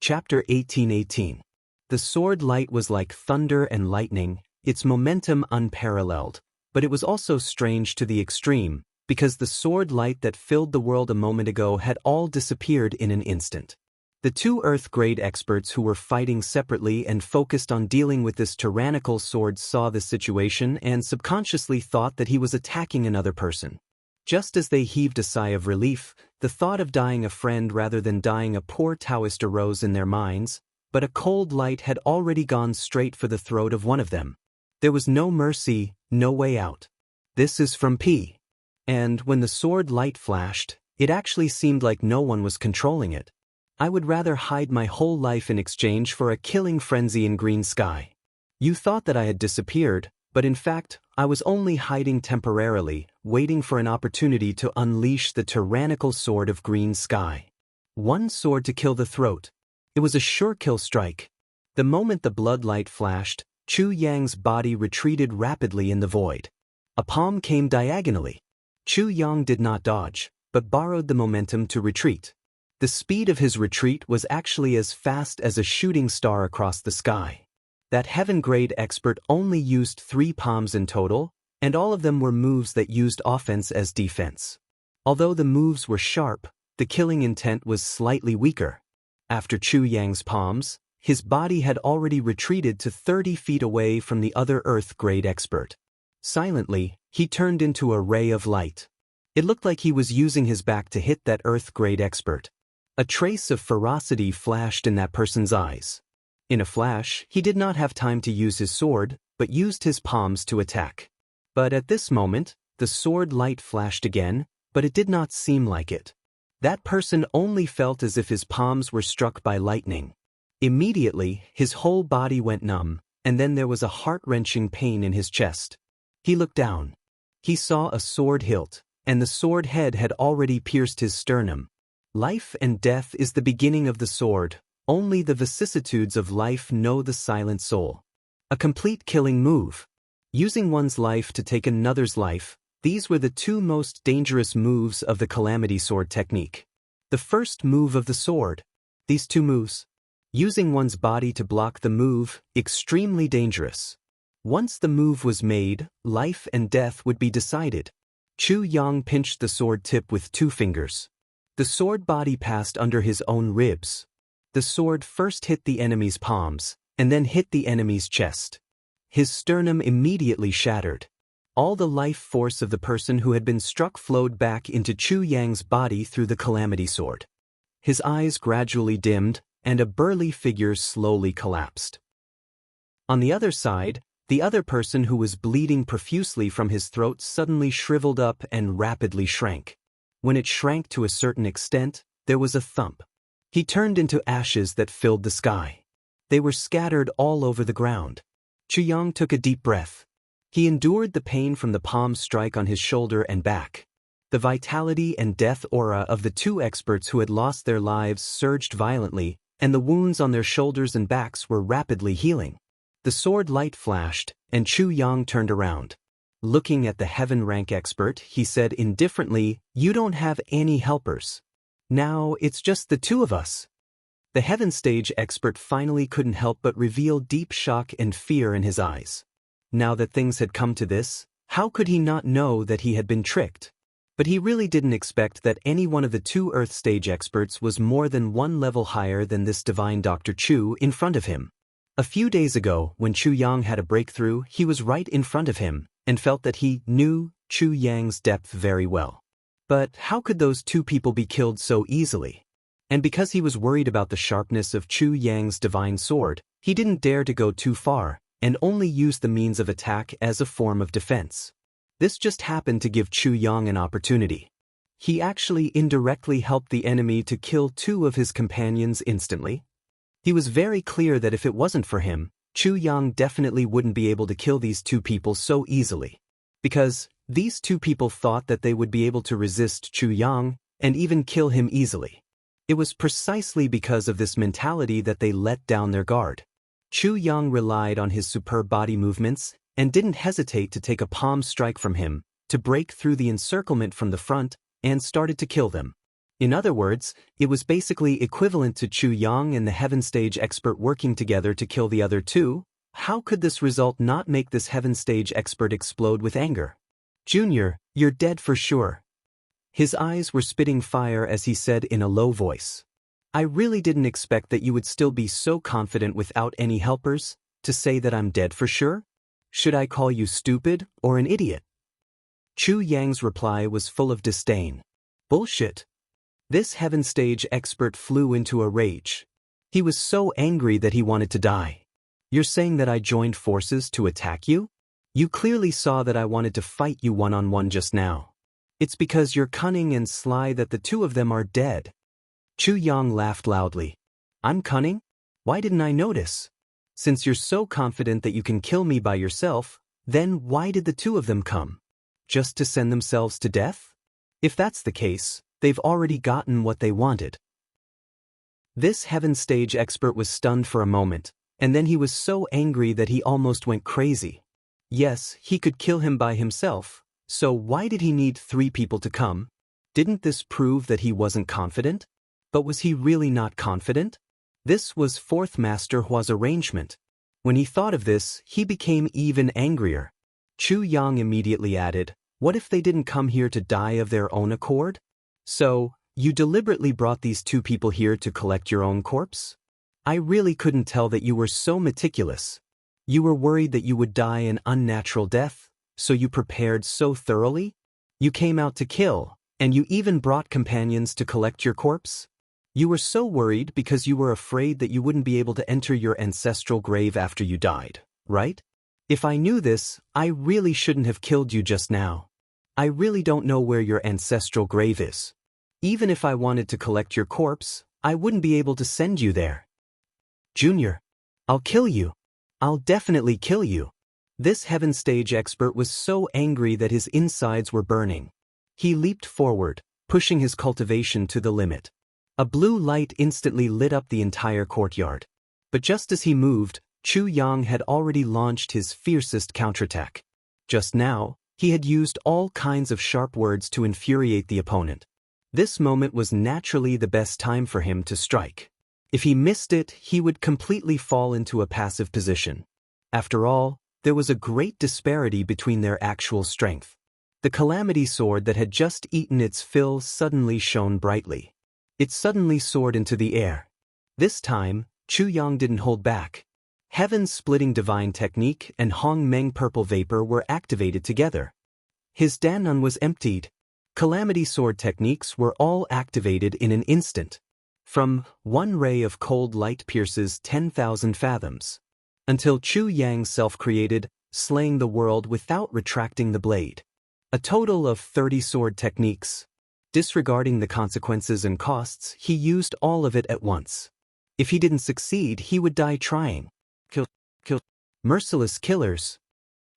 Chapter 1818. The sword light was like thunder and lightning, its momentum unparalleled, but it was also strange to the extreme, because the sword light that filled the world a moment ago had all disappeared in an instant. The two Earth-grade experts who were fighting separately and focused on dealing with this tyrannical sword saw the situation and subconsciously thought that he was attacking another person. Just as they heaved a sigh of relief, the thought of dying a friend rather than dying a poor Taoist arose in their minds, but a cold light had already gone straight for the throat of one of them. There was no mercy, no way out. This is from P. And when the sword light flashed, it actually seemed like no one was controlling it. I would rather hide my whole life in exchange for a killing frenzy in green sky. You thought that I had disappeared, but in fact, I was only hiding temporarily, waiting for an opportunity to unleash the tyrannical sword of green sky. One sword to kill the throat. It was a sure kill strike. The moment the blood light flashed, Chu Yang's body retreated rapidly in the void. A palm came diagonally. Chu Yang did not dodge, but borrowed the momentum to retreat. The speed of his retreat was actually as fast as a shooting star across the sky. That heaven-grade expert only used 3 palms in total, and all of them were moves that used offense as defense. Although the moves were sharp, the killing intent was slightly weaker. After Chu Yang's palms, his body had already retreated to 30 feet away from the other Earth-grade expert. Silently, he turned into a ray of light. It looked like he was using his back to hit that Earth-grade expert. A trace of ferocity flashed in that person's eyes. In a flash, he did not have time to use his sword, but used his palms to attack. But at this moment, the sword light flashed again, but it did not seem like it. That person only felt as if his palms were struck by lightning. Immediately, his whole body went numb, and then there was a heart-wrenching pain in his chest. He looked down. He saw a sword hilt, and the sword head had already pierced his sternum. Life and death is the beginning of the sword. Only the vicissitudes of life know the silent soul. A complete killing move. Using one's life to take another's life, these were the two most dangerous moves of the Calamity Sword technique. The first move of the sword. These two moves. Using one's body to block the move, extremely dangerous. Once the move was made, life and death would be decided. Chu Yang pinched the sword tip with 2 fingers. The sword body passed under his own ribs. The sword first hit the enemy's palms, and then hit the enemy's chest. His sternum immediately shattered. All the life force of the person who had been struck flowed back into Chu Yang's body through the Calamity Sword. His eyes gradually dimmed, and a burly figure slowly collapsed. On the other side, the other person who was bleeding profusely from his throat suddenly shriveled up and rapidly shrank. When it shrank to a certain extent, there was a thump. He turned into ashes that filled the sky. They were scattered all over the ground. Chu Yang took a deep breath. He endured the pain from the palm strike on his shoulder and back. The vitality and death aura of the 2 experts who had lost their lives surged violently, and the wounds on their shoulders and backs were rapidly healing. The sword light flashed, and Chu Yang turned around. Looking at the heaven rank expert, he said indifferently, "You don't have any helpers. Now it's just the 2 of us." The heaven stage expert finally couldn't help but reveal deep shock and fear in his eyes. Now that things had come to this, how could he not know that he had been tricked? But he really didn't expect that any one of the 2 Earth stage experts was more than 1 level higher than this divine Dr. Chu in front of him. A few days ago, when Chu Yang had a breakthrough, he was right in front of him, and felt that he knew Chu Yang's depth very well. But how could those 2 people be killed so easily? And because he was worried about the sharpness of Chu Yang's divine sword, he didn't dare to go too far, and only used the means of attack as a form of defense. This just happened to give Chu Yang an opportunity. He actually indirectly helped the enemy to kill 2 of his companions instantly. He was very clear that if it wasn't for him, Chu Yang definitely wouldn't be able to kill these 2 people so easily. Because these 2 people thought that they would be able to resist Chu Yang and even kill him easily. It was precisely because of this mentality that they let down their guard. Chu Yang relied on his superb body movements and didn't hesitate to take a palm strike from him, to break through the encirclement from the front, and started to kill them. In other words, it was basically equivalent to Chu Yang and the Heaven Stage expert working together to kill the other two. How could this result not make this Heaven Stage expert explode with anger? Junior, you're dead for sure. His eyes were spitting fire as he said in a low voice. I really didn't expect that you would still be so confident without any helpers, to say that I'm dead for sure? Should I call you stupid or an idiot? Chu Yang's reply was full of disdain. Bullshit. This Heaven Stage expert flew into a rage. He was so angry that he wanted to die. You're saying that I joined forces to attack you? You clearly saw that I wanted to fight you one-on-one just now. It's because you're cunning and sly that the two of them are dead. Chu Yang laughed loudly. I'm cunning? Why didn't I notice? Since you're so confident that you can kill me by yourself, then why did the two of them come? Just to send themselves to death? If that's the case, they've already gotten what they wanted. This Heaven Stage expert was stunned for a moment, and then he was so angry that he almost went crazy. Yes, he could kill him by himself, so why did he need 3 people to come? Didn't this prove that he wasn't confident? But was he really not confident? This was Fourth Master Hua's arrangement. When he thought of this, he became even angrier. Chu Yang immediately added, what if they didn't come here to die of their own accord? So, you deliberately brought these 2 people here to collect your own corpse? I really couldn't tell that you were so meticulous. You were worried that you would die an unnatural death, so you prepared so thoroughly? You came out to kill, and you even brought companions to collect your corpse? You were so worried because you were afraid that you wouldn't be able to enter your ancestral grave after you died, right? If I knew this, I really shouldn't have killed you just now. I really don't know where your ancestral grave is. Even if I wanted to collect your corpse, I wouldn't be able to send you there. Junior, I'll kill you. I'll definitely kill you. This Heaven Stage expert was so angry that his insides were burning. He leaped forward, pushing his cultivation to the limit. A blue light instantly lit up the entire courtyard. But just as he moved, Chu Yang had already launched his fiercest counterattack. Just now, he had used all kinds of sharp words to infuriate the opponent. This moment was naturally the best time for him to strike. If he missed it, he would completely fall into a passive position. After all, there was a great disparity between their actual strength. The Calamity Sword that had just eaten its fill suddenly shone brightly. It suddenly soared into the air. This time, Chu Yang didn't hold back. Heaven's Splitting Divine Technique and Hong Meng Purple Vapor were activated together. His Danon was emptied. Calamity Sword techniques were all activated in an instant. From one ray of cold light pierces 10,000 fathoms, until Chu Yang self-created, slaying the world without retracting the blade. A total of 30 sword techniques. Disregarding the consequences and costs, he used all of it at once. If he didn't succeed, he would die trying. Kill. Merciless killers.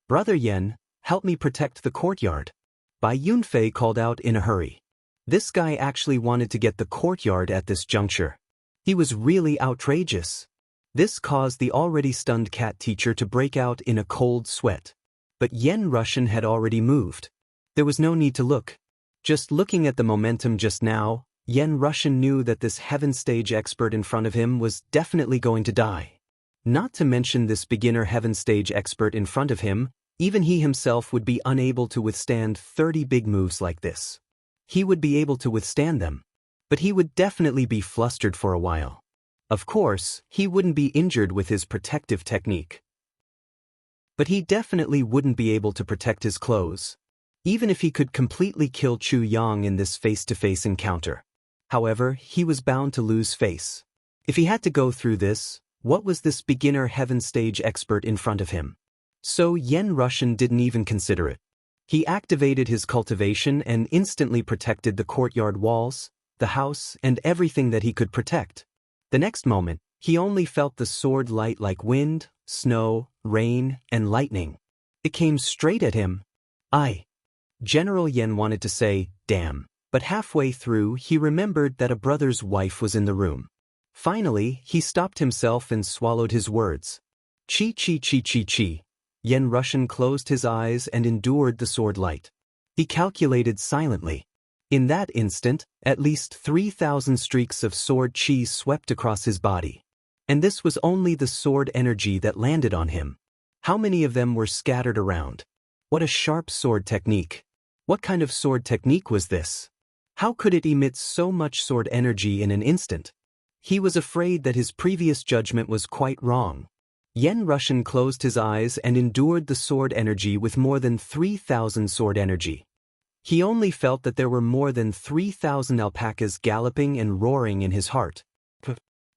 Brother Yen, help me protect the courtyard. Bai Yunfei called out in a hurry. This guy actually wanted to get the courtyard at this juncture. He was really outrageous. This caused the already stunned cat teacher to break out in a cold sweat. But Yen Russian had already moved. There was no need to look. Just looking at the momentum just now, Yen Russian knew that this Heaven Stage expert in front of him was definitely going to die. Not to mention this beginner Heaven Stage expert in front of him, even he himself would be unable to withstand 30 big moves like this. He would be able to withstand them, but he would definitely be flustered for a while. Of course, he wouldn't be injured with his protective technique. But he definitely wouldn't be able to protect his clothes, even if he could completely kill Chu Yang in this face-to-face encounter. However, he was bound to lose face. If he had to go through this, what was this beginner Heaven Stage expert in front of him? So Yen Russian didn't even consider it. He activated his cultivation and instantly protected the courtyard walls, the house, and everything that he could protect. The next moment, he only felt the sword light like wind, snow, rain, and lightning. It came straight at him. General Yen wanted to say, damn, but halfway through he remembered that a brother's wife was in the room. Finally, he stopped himself and swallowed his words. Chi. Yen Russian closed his eyes and endured the sword light. He calculated silently. In that instant, at least 3,000 streaks of sword chi swept across his body. And this was only the sword energy that landed on him. How many of them were scattered around? What a sharp sword technique. What kind of sword technique was this? How could it emit so much sword energy in an instant? He was afraid that his previous judgment was quite wrong. Yen Rushan closed his eyes and endured the sword energy with more than 3,000 sword energy. He only felt that there were more than 3,000 alpacas galloping and roaring in his heart.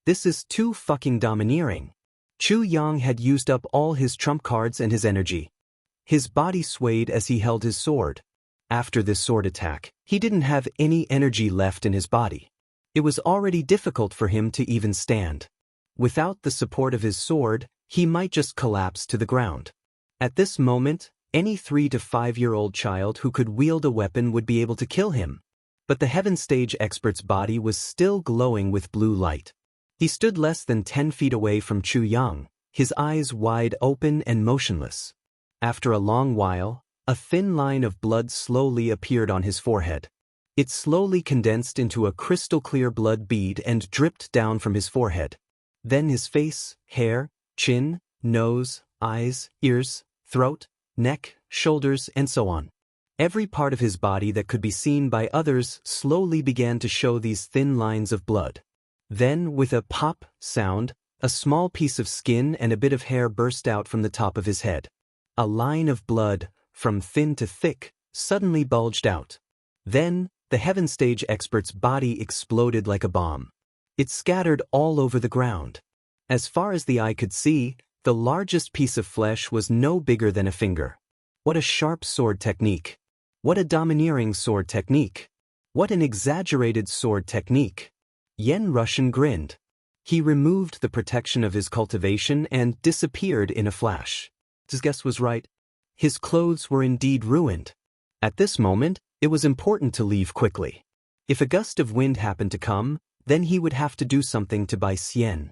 This is too fucking domineering. Chu Yang had used up all his trump cards and his energy. His body swayed as he held his sword. After this sword attack, he didn't have any energy left in his body. It was already difficult for him to even stand. Without the support of his sword, he might just collapse to the ground. At this moment, any 3 to 5-year-old child who could wield a weapon would be able to kill him. But the Heaven Stage expert's body was still glowing with blue light. He stood less than 10 feet away from Chu Yang, his eyes wide open and motionless. After a long while, a thin line of blood slowly appeared on his forehead. It slowly condensed into a crystal-clear blood bead and dripped down from his forehead. Then his face, hair, chin, nose, eyes, ears, throat, neck, shoulders, and so on. Every part of his body that could be seen by others slowly began to show these thin lines of blood. Then, with a pop sound, a small piece of skin and a bit of hair burst out from the top of his head. A line of blood, from thin to thick, suddenly bulged out. Then, the Heaven Stage expert's body exploded like a bomb. It scattered all over the ground. As far as the eye could see, the largest piece of flesh was no bigger than a finger. What a sharp sword technique. What a domineering sword technique. What an exaggerated sword technique. Yen Rushan grinned. He removed the protection of his cultivation and disappeared in a flash. His guess was right. His clothes were indeed ruined. At this moment, it was important to leave quickly. If a gust of wind happened to come, then he would have to do something to buy Xian.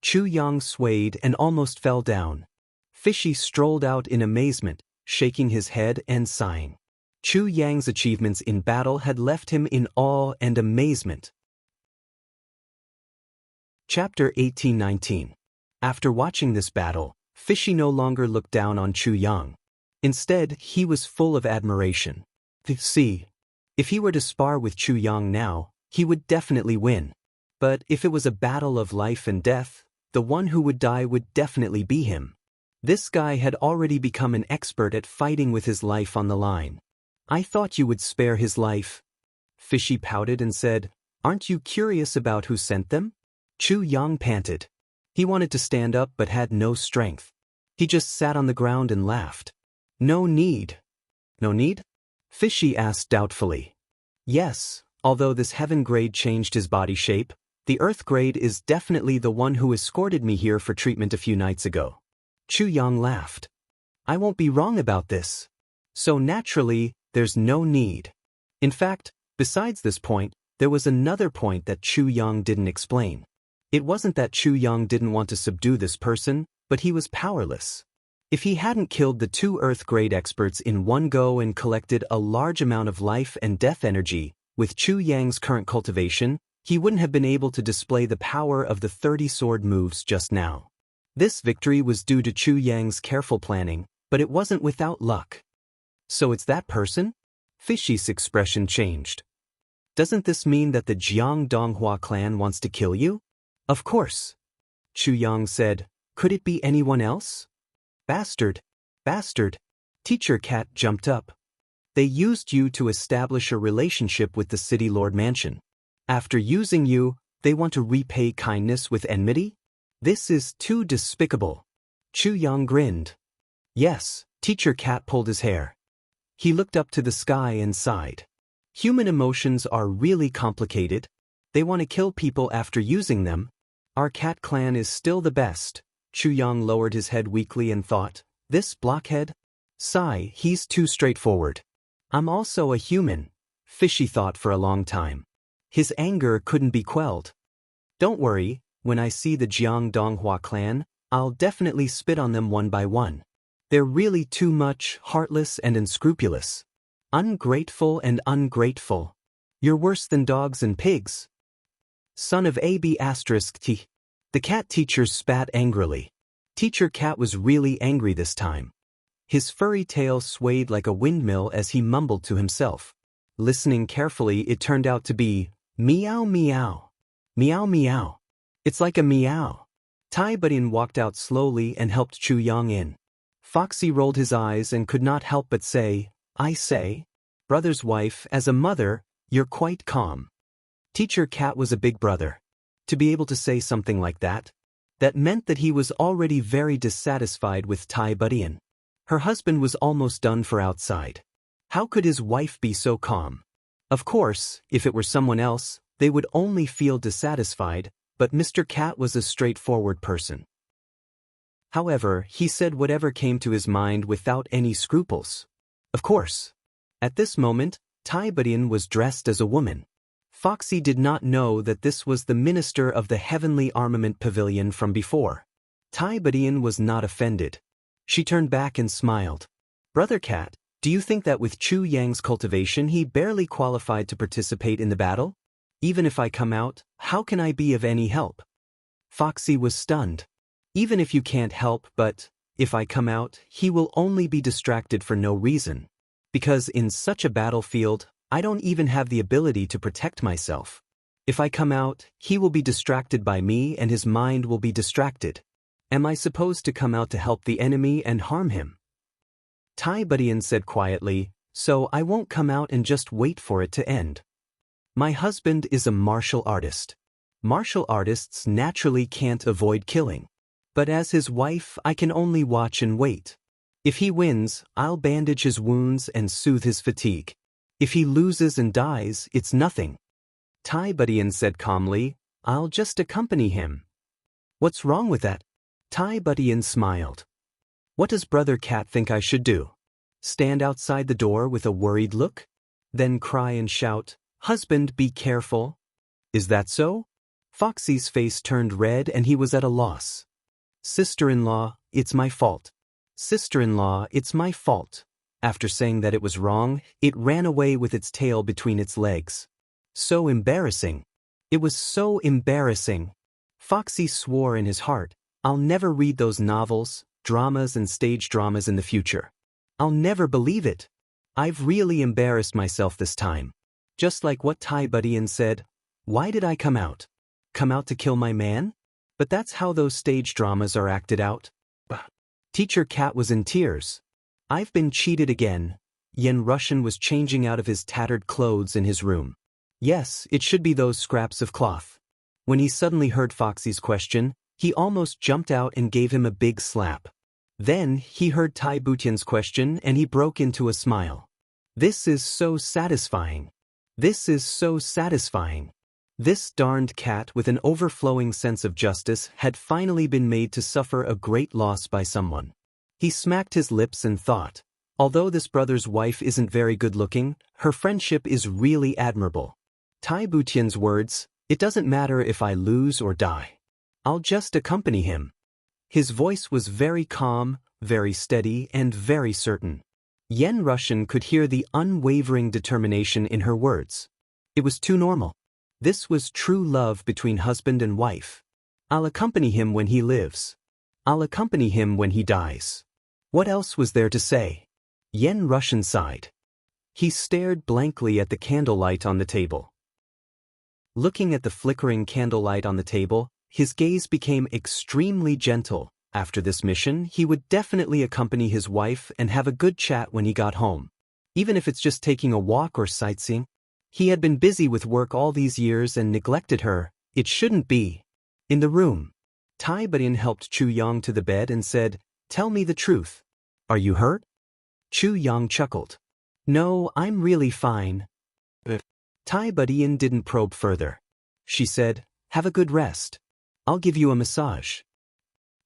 Chu Yang swayed and almost fell down. Fishy strolled out in amazement, shaking his head and sighing. Chu Yang's achievements in battle had left him in awe and amazement. Chapter 18-19. After watching this battle, Fishy no longer looked down on Chu Yang. Instead, he was full of admiration. See, if he were to spar with Chu Yang now, he would definitely win. But if it was a battle of life and death, the one who would die would definitely be him. This guy had already become an expert at fighting with his life on the line. I thought you would spare his life. Fishy pouted and said, "Aren't you curious about who sent them?" Chu Yang panted. He wanted to stand up but had no strength. He just sat on the ground and laughed. No need. No need? Fishy asked doubtfully. Yes, although this heaven grade changed his body shape, the earth grade is definitely the one who escorted me here for treatment a few nights ago. Chu Yang laughed. I won't be wrong about this. So naturally, there's no need. In fact, besides this point, there was another point that Chu Yang didn't explain. It wasn't that Chu Yang didn't want to subdue this person, but he was powerless. If he hadn't killed the 2 Earth grade experts in one go and collected a large amount of life and death energy, with Chu Yang's current cultivation, he wouldn't have been able to display the power of the 30 sword moves just now. This victory was due to Chu Yang's careful planning, but it wasn't without luck. So it's that person? Fishy's expression changed. Doesn't this mean that the Jianghu clan wants to kill you? Of course. Chu Yang said, could it be anyone else? Bastard. Bastard. Teacher Cat jumped up. They used you to establish a relationship with the City Lord Mansion. After using you, they want to repay kindness with enmity? This is too despicable. Chu Yang grinned. Yes, Teacher Cat pulled his hair. He looked up to the sky and sighed. Human emotions are really complicated. They want to kill people after using them. Our cat clan is still the best. Chu Yang lowered his head weakly and thought, this blockhead? Sigh, he's too straightforward. I'm also a human. Fishy thought for a long time. His anger couldn't be quelled. Don't worry, when I see the Jianghu clan, I'll definitely spit on them one by one. They're really too much, heartless and unscrupulous. Ungrateful and ungrateful. You're worse than dogs and pigs. Son of AB***T. The cat teacher spat angrily. Teacher Cat was really angry this time. His furry tail swayed like a windmill as he mumbled to himself. Listening carefully, it turned out to be, meow meow. Meow meow. It's like a meow. Tai Budin walked out slowly and helped Chu Yang in. Foxy rolled his eyes and could not help but say, I say, brother's wife, as a mother, you're quite calm. Teacher Cat was a big brother. To be able to say something like that meant that he was already very dissatisfied with Tai Budin. Her husband was almost done for outside. How could his wife be so calm? Of course, if it were someone else, they would only feel dissatisfied, but Mr. Cat was a straightforward person. However, he said whatever came to his mind without any scruples. Of course. At this moment, Tai Budin was dressed as a woman. Foxy did not know that this was the minister of the Heavenly Armament Pavilion from before. Tai Budin was not offended. She turned back and smiled. Brother Cat, do you think that with Chu Yang's cultivation he barely qualified to participate in the battle? Even if I come out, how can I be of any help? Foxy was stunned. Even if you can't help, but if I come out, he will only be distracted for no reason. Because in such a battlefield, I don't even have the ability to protect myself. If I come out, he will be distracted by me and his mind will be distracted. Am I supposed to come out to help the enemy and harm him? Tai Budin said quietly, so I won't come out and just wait for it to end. My husband is a martial artist. Martial artists naturally can't avoid killing. But as his wife, I can only watch and wait. If he wins, I'll bandage his wounds and soothe his fatigue. If he loses and dies, it's nothing. Tai Budin said calmly, I'll just accompany him. What's wrong with that? Tai Budin smiled. What does Brother Cat think I should do? Stand outside the door with a worried look? Then cry and shout, Husband, be careful? Is that so? Foxy's face turned red and he was at a loss. Sister-in-law, it's my fault. Sister-in-law, it's my fault. After saying that it was wrong, it ran away with its tail between its legs. So embarrassing. It was so embarrassing. Foxy swore in his heart, I'll never read those novels, dramas and stage dramas in the future. I'll never believe it. I've really embarrassed myself this time. Just like what Tai Budin said, why did I come out? Come out to kill my man? But that's how those stage dramas are acted out. Teacher Cat was in tears. I've been cheated again. Yen Russian was changing out of his tattered clothes in his room. Yes, it should be those scraps of cloth. When he suddenly heard Foxy's question, he almost jumped out and gave him a big slap. Then he heard Tai Budin's question and he broke into a smile. This is so satisfying. This is so satisfying. This darned cat with an overflowing sense of justice had finally been made to suffer a great loss by someone. He smacked his lips and thought, although this brother's wife isn't very good-looking, her friendship is really admirable. Tai Budin's words, it doesn't matter if I lose or die. I'll just accompany him. His voice was very calm, very steady, and very certain. Yen Russian could hear the unwavering determination in her words. It was too normal. This was true love between husband and wife. I'll accompany him when he lives. I'll accompany him when he dies. What else was there to say? Yen Russian sighed. He stared blankly at the candlelight on the table. Looking at the flickering candlelight on the table, his gaze became extremely gentle. After this mission, he would definitely accompany his wife and have a good chat when he got home. Even if it's just taking a walk or sightseeing. He had been busy with work all these years and neglected her. It shouldn't be. In the room, Tai Budin helped Chu Yang to the bed and said, Tell me the truth. Are you hurt? Chu Yang chuckled. No, I'm really fine. Tai Budin didn't probe further. She said, Have a good rest. I'll give you a massage.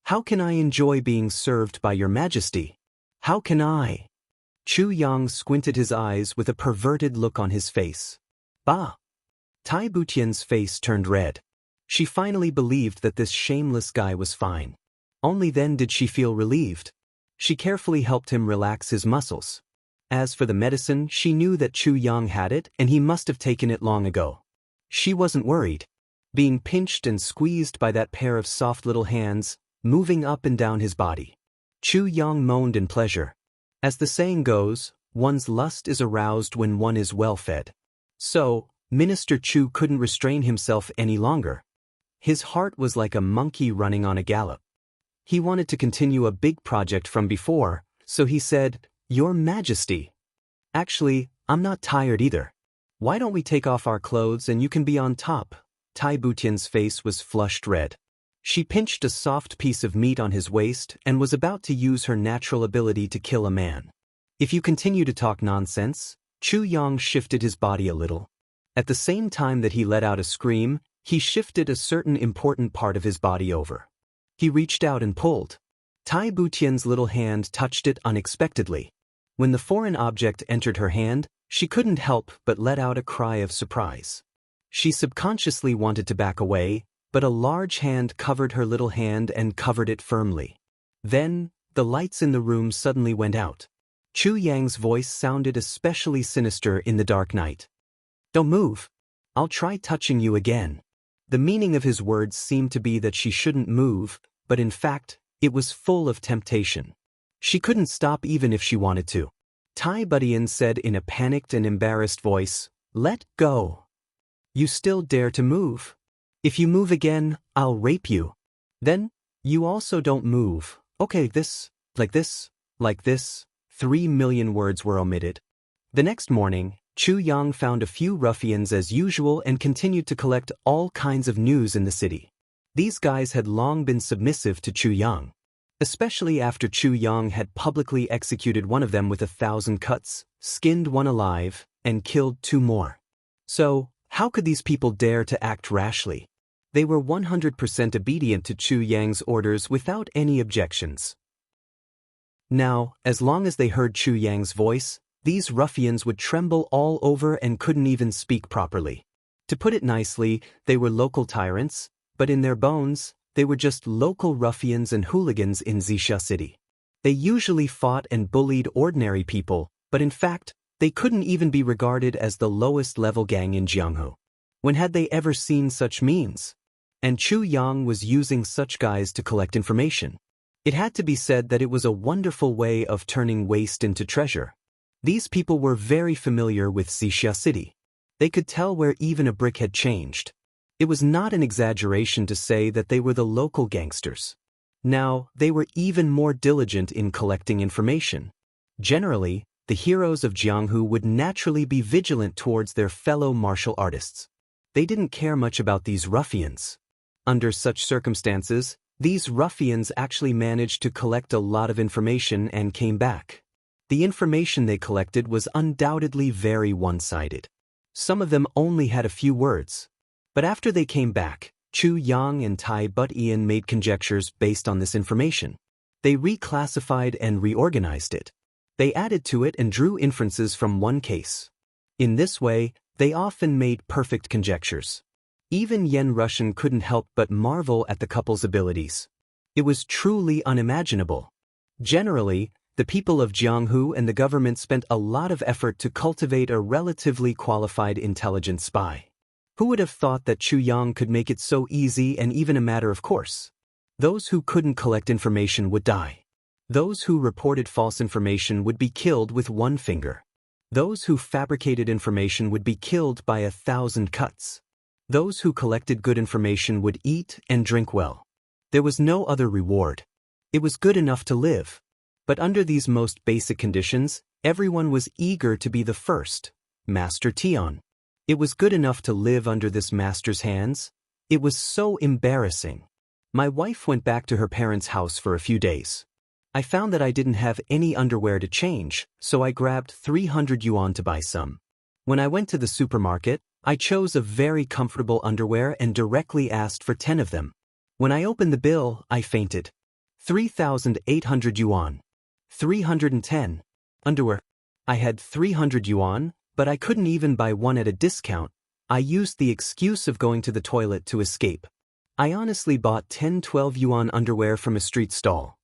How can I enjoy being served by your majesty? How can I? Chu Yang squinted his eyes with a perverted look on his face. Bah! Tai Budin's face turned red. She finally believed that this shameless guy was fine. Only then did she feel relieved. She carefully helped him relax his muscles. As for the medicine, she knew that Chu Yang had it and he must have taken it long ago. She wasn't worried. Being pinched and squeezed by that pair of soft little hands, moving up and down his body. Chu Yang moaned in pleasure. As the saying goes, one's lust is aroused when one is well fed. So, Minister Chu couldn't restrain himself any longer. His heart was like a monkey running on a gallop. He wanted to continue a big project from before, so he said, "Your Majesty. Actually, I'm not tired either. Why don't we take off our clothes and you can be on top?" Tai Butian's face was flushed red. She pinched a soft piece of meat on his waist and was about to use her natural ability to kill a man. "If you continue to talk nonsense," Chu Yang shifted his body a little. At the same time that he let out a scream, he shifted a certain important part of his body over. He reached out and pulled. Tai Butian's little hand touched it unexpectedly. When the foreign object entered her hand, she couldn't help but let out a cry of surprise. She subconsciously wanted to back away, but a large hand covered her little hand and covered it firmly. Then, the lights in the room suddenly went out. Chu Yang's voice sounded especially sinister in the dark night. "Don't move. I'll try touching you again." The meaning of his words seemed to be that she shouldn't move, but in fact, it was full of temptation. She couldn't stop even if she wanted to. Tai Butian said in a panicked and embarrassed voice, "Let go. You still dare to move? If you move again, I'll rape you. Then, you also don't move. Okay, this, like this, like this." 3,000,000 words were omitted. The next morning, Chu Yang found a few ruffians as usual and continued to collect all kinds of news in the city. These guys had long been submissive to Chu Yang, especially after Chu Yang had publicly executed one of them with 1,000 cuts, skinned one alive, and killed 2 more. So, how could these people dare to act rashly? They were 100% obedient to Chu Yang's orders without any objections. Now, as long as they heard Chu Yang's voice, these ruffians would tremble all over and couldn't even speak properly. To put it nicely, they were local tyrants, but in their bones, they were just local ruffians and hooligans in Wuxia City. They usually fought and bullied ordinary people, but in fact, they couldn't even be regarded as the lowest level gang in Jianghu. When had they ever seen such means? And Chu Yang was using such guys to collect information. It had to be said that it was a wonderful way of turning waste into treasure. These people were very familiar with Wuxia City. They could tell where even a brick had changed. It was not an exaggeration to say that they were the local gangsters. Now, they were even more diligent in collecting information. Generally, the heroes of Jianghu would naturally be vigilant towards their fellow martial artists. They didn't care much about these ruffians. Under such circumstances, these ruffians actually managed to collect a lot of information and came back. The information they collected was undoubtedly very one-sided. Some of them only had a few words. But after they came back, Chu Yang and Tai Butian made conjectures based on this information. They reclassified and reorganized it. They added to it and drew inferences from one case. In this way, they often made perfect conjectures. Even Yen Russian couldn't help but marvel at the couple's abilities. It was truly unimaginable. Generally, the people of Jianghu and the government spent a lot of effort to cultivate a relatively qualified intelligent spy. Who would have thought that Chu Yang could make it so easy and even a matter of course? Those who couldn't collect information would die. Those who reported false information would be killed with 1 finger. Those who fabricated information would be killed by 1,000 cuts. Those who collected good information would eat and drink well. There was no other reward. It was good enough to live. But under these most basic conditions, everyone was eager to be the first, Master Tian. It was good enough to live under this master's hands. It was so embarrassing. My wife went back to her parents' house for a few days. I found that I didn't have any underwear to change, so I grabbed 300 yuan to buy some. When I went to the supermarket, I chose a very comfortable underwear and directly asked for 10 of them. When I opened the bill, I fainted. 3,800 yuan. 310. Underwear. I had 300 yuan, but I couldn't even buy one at a discount. I used the excuse of going to the toilet to escape. I honestly bought 10-12 yuan underwear from a street stall.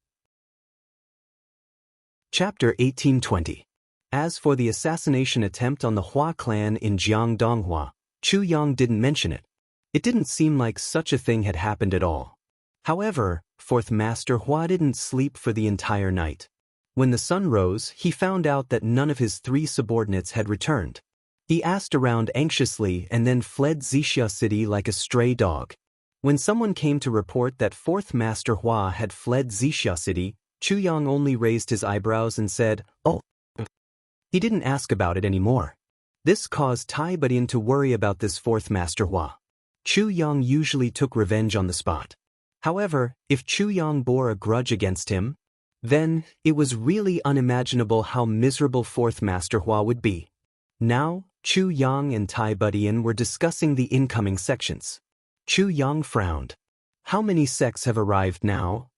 Chapter 1820. As for the assassination attempt on the Hua clan in Jianghu, Chu Yang didn't mention it. It didn't seem like such a thing had happened at all. However, Fourth Master Hua didn't sleep for the entire night. When the sun rose, he found out that none of his 3 subordinates had returned. He asked around anxiously and then fled Wuxia city like a stray dog. When someone came to report that Fourth Master Hua had fled Wuxia city, Chu Yang only raised his eyebrows and said, "Oh." He didn't ask about it anymore. This caused Tai Badian to worry about this Fourth Master Hua. Chu Yang usually took revenge on the spot. However, if Chu Yang bore a grudge against him, then it was really unimaginable how miserable Fourth Master Hua would be. Now, Chu Yang and Tai Badian were discussing the incoming sections. Chu Yang frowned. How many sects have arrived now?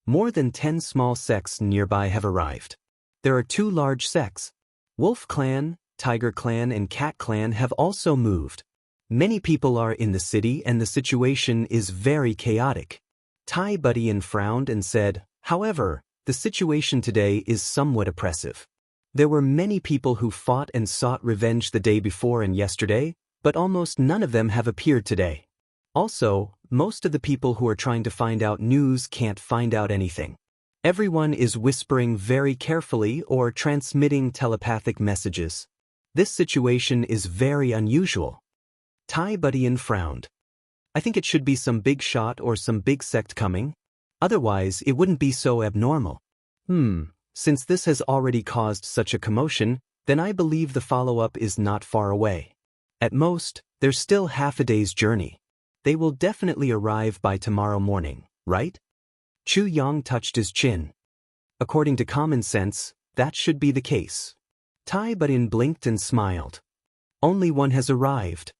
More than 10 small sects nearby have arrived. There are 2 large sects. Wolf Clan, Tiger Clan and Cat Clan have also moved. Many people are in the city and the situation is very chaotic. Tai Badian frowned and said, "However, the situation today is somewhat oppressive. There were many people who fought and sought revenge the day before and yesterday, but almost none of them have appeared today. Also, most of the people who are trying to find out news can't find out anything. Everyone is whispering very carefully or transmitting telepathic messages. This situation is very unusual." Tai Badian frowned. "I think it should be some big shot or some big sect coming. Otherwise, it wouldn't be so abnormal. Since this has already caused such a commotion, then I believe the follow-up is not far away. At most, there's still half a day's journey. They will definitely arrive by tomorrow morning, right?" Chu Yang touched his chin. According to common sense, that should be the case. Tai Badian blinked and smiled. "Only one has arrived."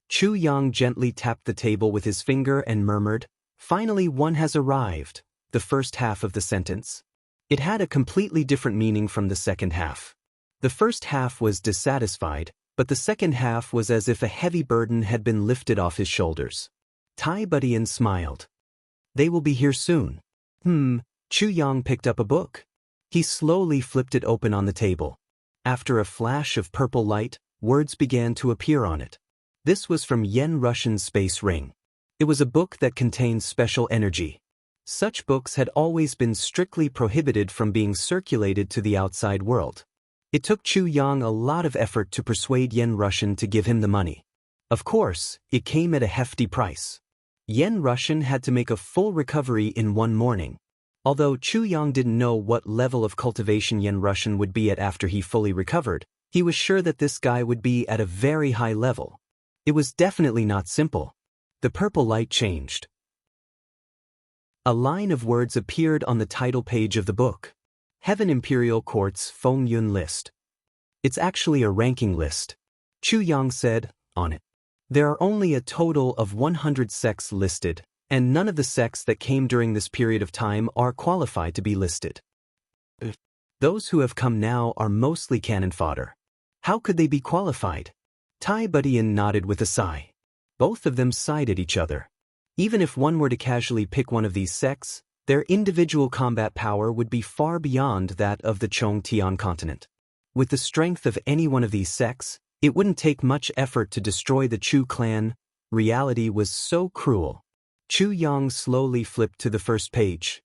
Chu Yang gently tapped the table with his finger and murmured, "Finally one has arrived," the first half of the sentence. It had a completely different meaning from the second half. The first half was dissatisfied, but the second half was as if a heavy burden had been lifted off his shoulders. Tai Badian smiled. "They will be here soon." Chu Yang picked up a book. He slowly flipped it open on the table. After a flash of purple light, words began to appear on it. This was from Yen Russian's Space Ring. It was a book that contained special energy. Such books had always been strictly prohibited from being circulated to the outside world. It took Chu Yang a lot of effort to persuade Yen Russian to give him the money. Of course, it came at a hefty price. Yen Russian had to make a full recovery in one morning. Although Chu Yang didn't know what level of cultivation Yen Russian would be at after he fully recovered, he was sure that this guy would be at a very high level. It was definitely not simple. The purple light changed. A line of words appeared on the title page of the book. Heaven Imperial Court's Feng Yun list. It's actually a ranking list. Chu Yang said, on it. There are only a total of 100 sects listed, and none of the sects that came during this period of time are qualified to be listed. Those who have come now are mostly cannon fodder. How could they be qualified? Tai Badian nodded with a sigh. Both of them sighed at each other. Even if one were to casually pick one of these sects, their individual combat power would be far beyond that of the Chongtian continent. With the strength of any one of these sects, it wouldn't take much effort to destroy the Chu clan. Reality was so cruel. Chu Yang slowly flipped to the first page.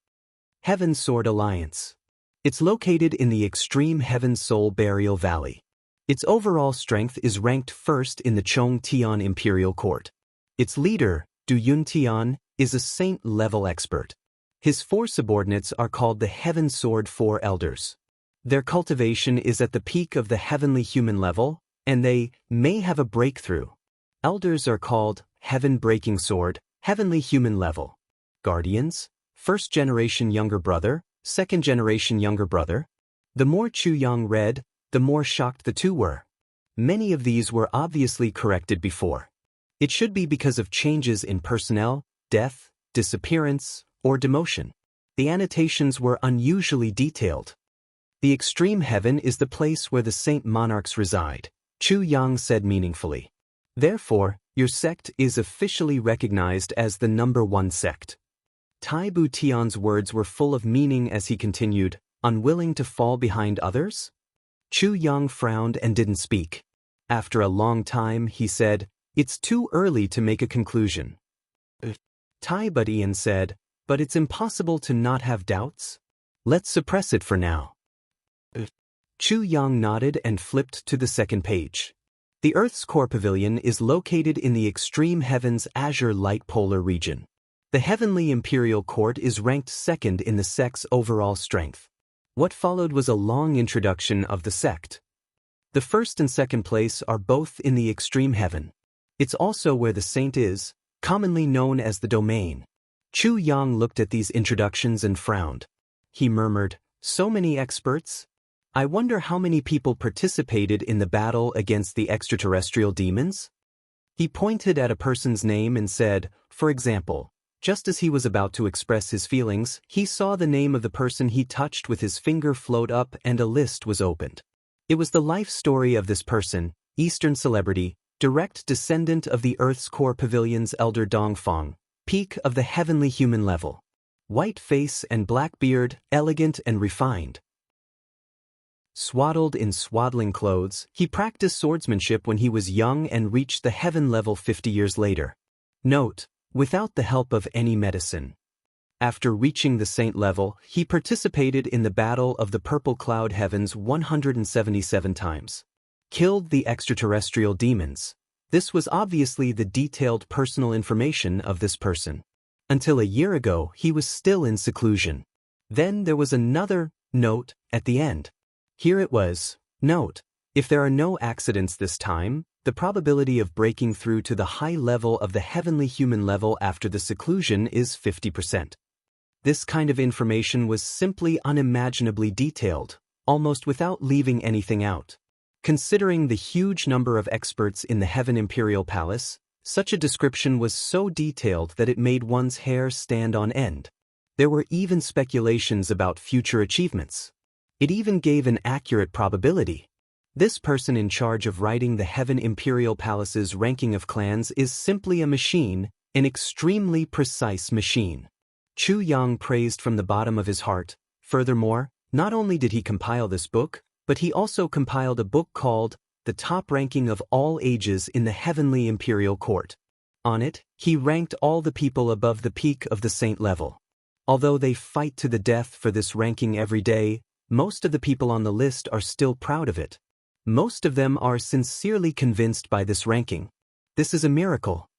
Heaven Sword Alliance. It's located in the extreme Heaven Soul Burial Valley. Its overall strength is ranked first in the Chongtian Imperial Court. Its leader, Du Yuntian, is a saint-level expert. His 4 subordinates are called the Heaven Sword 4 Elders. Their cultivation is at the peak of the heavenly human level, and they may have a breakthrough. Elders are called Heaven Breaking Sword, Heavenly Human Level. Guardians, 1st generation younger brother, 2nd generation younger brother. The more Chu Yang read, the more shocked the two were. Many of these were obviously corrected before. It should be because of changes in personnel, death, disappearance, or demotion. The annotations were unusually detailed. The extreme heaven is the place where the saint monarchs reside, Chu Yang said meaningfully. Therefore, your sect is officially recognized as the number 1 sect. Tai Butian's words were full of meaning as he continued, unwilling to fall behind others? Chu Yang frowned and didn't speak. After a long time, he said, "It's too early to make a conclusion." Tai Budian said, "But it's impossible to not have doubts? Let's suppress it for now." Chu Yang nodded and flipped to the second page. The Earth's core pavilion is located in the extreme heavens azure light polar region. The heavenly imperial court is ranked second in the sect's overall strength. What followed was a long introduction of the sect. The first and second place are both in the extreme heaven. It's also where the saint is, commonly known as the domain. Chu Yang looked at these introductions and frowned. He murmured, "So many experts? I wonder how many people participated in the battle against the extraterrestrial demons?" He pointed at a person's name and said, "For example," just as he was about to express his feelings, he saw the name of the person he touched with his finger float up and a list was opened. It was the life story of this person, Eastern celebrity, direct descendant of the Earth's core pavilion's elder Dongfang, peak of the heavenly human level. White face and black beard, elegant and refined. Swaddled in swaddling clothes, he practiced swordsmanship when he was young and reached the heaven level 50 years later. Note, without the help of any medicine. After reaching the saint level, he participated in the battle of the purple cloud heavens 177 times. Killed the extraterrestrial demons. This was obviously the detailed personal information of this person. Until a year ago, he was still in seclusion. Then there was another note at the end. Here it was, note, if there are no accidents this time, the probability of breaking through to the high level of the heavenly human level after the seclusion is 50%. This kind of information was simply unimaginably detailed, almost without leaving anything out. Considering the huge number of experts in the Heaven Imperial Palace, such a description was so detailed that it made one's hair stand on end. There were even speculations about future achievements. It even gave an accurate probability. This person in charge of writing the Heaven Imperial Palace's ranking of clans is simply a machine, an extremely precise machine. Chu Yang praised from the bottom of his heart. Furthermore, not only did he compile this book, but he also compiled a book called The Top Ranking of All Ages in the Heavenly Imperial Court. On it, he ranked all the people above the peak of the saint level. Although they fight to the death for this ranking every day, most of the people on the list are still proud of it. Most of them are sincerely convinced by this ranking. This is a miracle.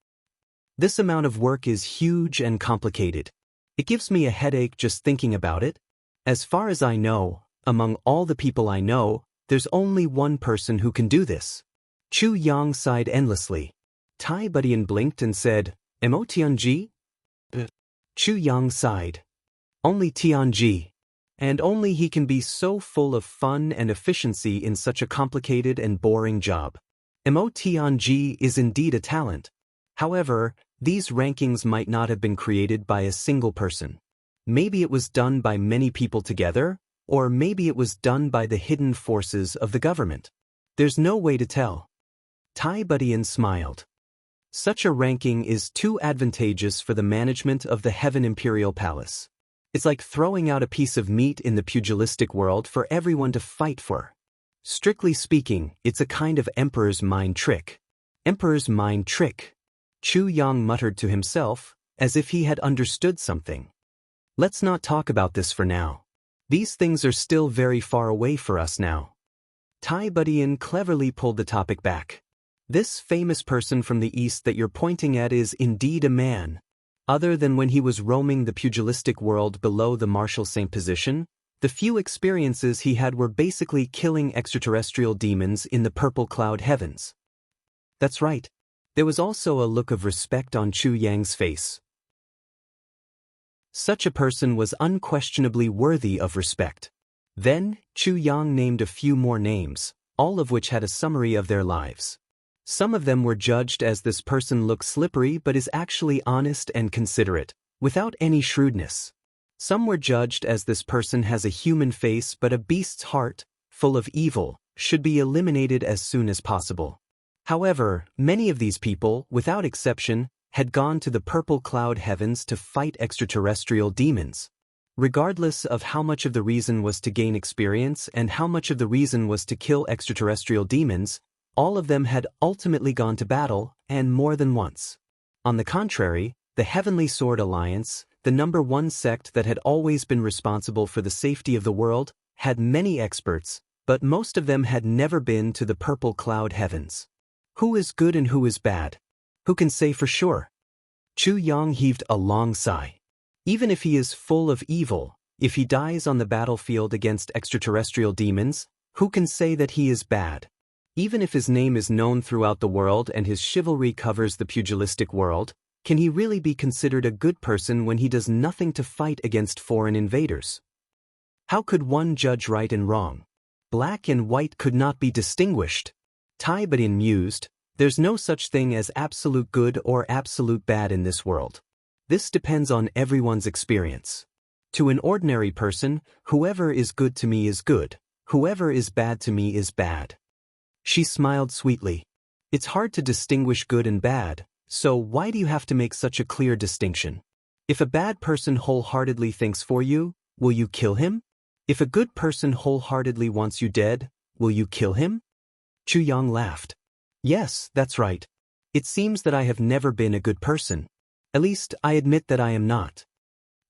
This amount of work is huge and complicated. It gives me a headache just thinking about it. As far as I know, among all the people I know, there's only one person who can do this. Chu Yang sighed endlessly. Tai Budian blinked and said, "Mo Tianji?" Chu Yang sighed. "Only Tianji. And only he can be so full of fun and efficiency in such a complicated and boring job. Mo Tianji is indeed a talent. However, these rankings might not have been created by a single person. Maybe it was done by many people together, or maybe it was done by the hidden forces of the government. There's no way to tell." Tai Budian smiled. Such a ranking is too advantageous for the management of the Heaven Imperial Palace. It's like throwing out a piece of meat in the pugilistic world for everyone to fight for. Strictly speaking, it's a kind of emperor's mind trick. Emperor's mind trick. Chu Yang muttered to himself, as if he had understood something. Let's not talk about this for now. These things are still very far away for us now. Tai Budian cleverly pulled the topic back. This famous person from the East that you're pointing at is indeed a man. Other than when he was roaming the pugilistic world below the martial saint position, the few experiences he had were basically killing extraterrestrial demons in the purple cloud heavens. That's right. There was also a look of respect on Chu Yang's face. Such a person was unquestionably worthy of respect. Then, Chu Yang named a few more names, all of which had a summary of their lives. Some of them were judged as this person looks slippery but is actually honest and considerate, without any shrewdness. Some were judged as this person has a human face but a beast's heart, full of evil, should be eliminated as soon as possible. However, many of these people, without exception, had gone to the purple cloud heavens to fight extraterrestrial demons. Regardless of how much of the reason was to gain experience and how much of the reason was to kill extraterrestrial demons, all of them had ultimately gone to battle, and more than once. On the contrary, the Heavenly Sword Alliance, the number one sect that had always been responsible for the safety of the world, had many experts, but most of them had never been to the purple cloud heavens. Who is good and who is bad? Who can say for sure? Chu Yang heaved a long sigh. Even if he is full of evil, if he dies on the battlefield against extraterrestrial demons, who can say that he is bad? Even if his name is known throughout the world and his chivalry covers the pugilistic world, can he really be considered a good person when he does nothing to fight against foreign invaders? How could one judge right and wrong? Black and white could not be distinguished. Tai Budin mused, there's no such thing as absolute good or absolute bad in this world. This depends on everyone's experience. To an ordinary person, whoever is good to me is good, whoever is bad to me is bad. She smiled sweetly. It's hard to distinguish good and bad, so why do you have to make such a clear distinction? If a bad person wholeheartedly thinks for you, will you kill him? If a good person wholeheartedly wants you dead, will you kill him? Chu Yang laughed. Yes, that's right. It seems that I have never been a good person. At least, I admit that I am not.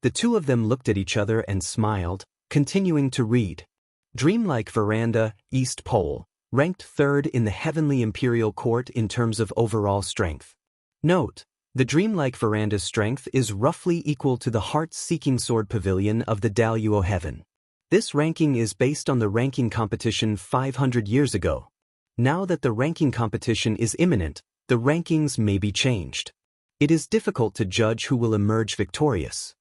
The two of them looked at each other and smiled, continuing to read. Dreamlike Veranda, East Pole, ranked third in the Heavenly Imperial Court in terms of overall strength. Note, the Dreamlike Veranda's strength is roughly equal to the Heart-Seeking Sword Pavilion of the Daluo Heaven. This ranking is based on the ranking competition 500 years ago. Now that the ranking competition is imminent, the rankings may be changed. It is difficult to judge who will emerge victorious.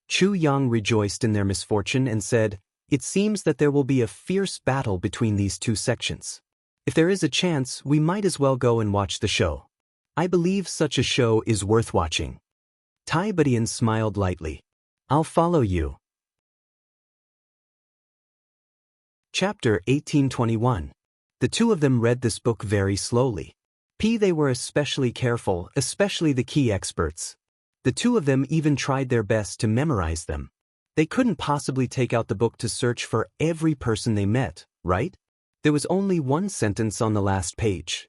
Chu Yang rejoiced in their misfortune and said, it seems that there will be a fierce battle between these two sections. If there is a chance, we might as well go and watch the show. I believe such a show is worth watching. Tai Budin smiled lightly. I'll follow you. Chapter 1821. The two of them read this book very slowly. They were especially careful, especially the key experts. The two of them even tried their best to memorize them. They couldn't possibly take out the book to search for every person they met, right? There was only one sentence on the last page.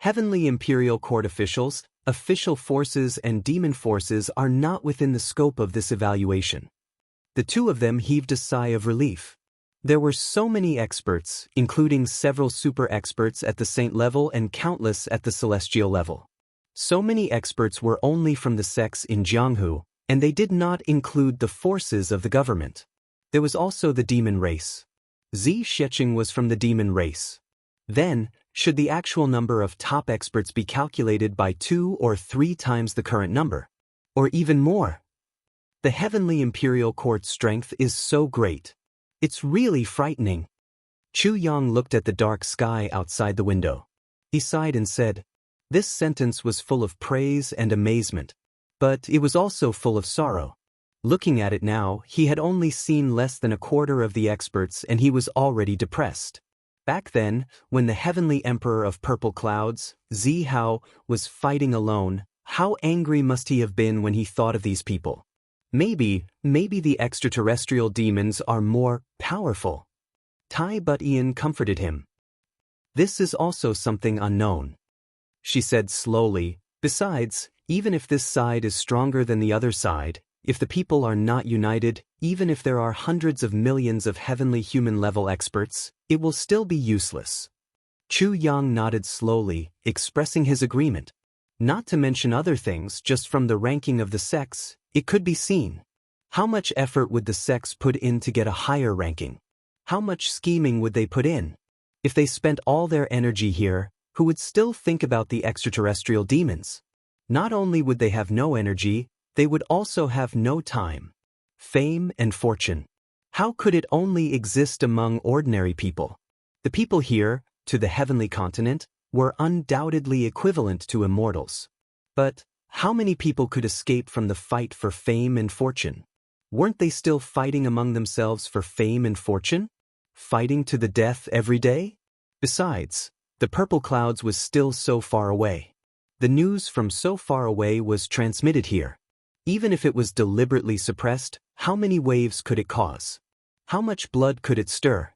Heavenly Imperial Court officials, official forces and demon forces are not within the scope of this evaluation. The two of them heaved a sigh of relief. There were so many experts, including several super experts at the saint level and countless at the celestial level. So many experts were only from the sects in Jianghu, and they did not include the forces of the government. There was also the demon race. Zi Sheqing was from the demon race. Then, should the actual number of top experts be calculated by 2 or 3 times the current number? Or even more? The Heavenly Imperial Court's strength is so great. It's really frightening. Chu Yang looked at the dark sky outside the window. He sighed and said, this sentence was full of praise and amazement, but it was also full of sorrow. Looking at it now, he had only seen less than a quarter of the experts and he was already depressed. Back then, when the Heavenly Emperor of Purple Clouds, Zi Hao, was fighting alone, how angry must he have been when he thought of these people? Maybe the extraterrestrial demons are more powerful. Tai Budin comforted him. This is also something unknown. She said slowly, besides, even if this side is stronger than the other side, if the people are not united, even if there are hundreds of millions of heavenly human-level experts, it will still be useless. Chu Yang nodded slowly, expressing his agreement. Not to mention other things, just from the ranking of the sects, it could be seen. How much effort would the sects put in to get a higher ranking? How much scheming would they put in? If they spent all their energy here, who would still think about the extraterrestrial demons? Not only would they have no energy, they would also have no time. Fame and fortune. How could it only exist among ordinary people? The people here, to the heavenly continent, were undoubtedly equivalent to immortals. But how many people could escape from the fight for fame and fortune? Weren't they still fighting among themselves for fame and fortune? Fighting to the death every day? Besides, the purple clouds was still so far away. The news from so far away was transmitted here. Even if it was deliberately suppressed, How many waves could it cause? How much blood could it stir?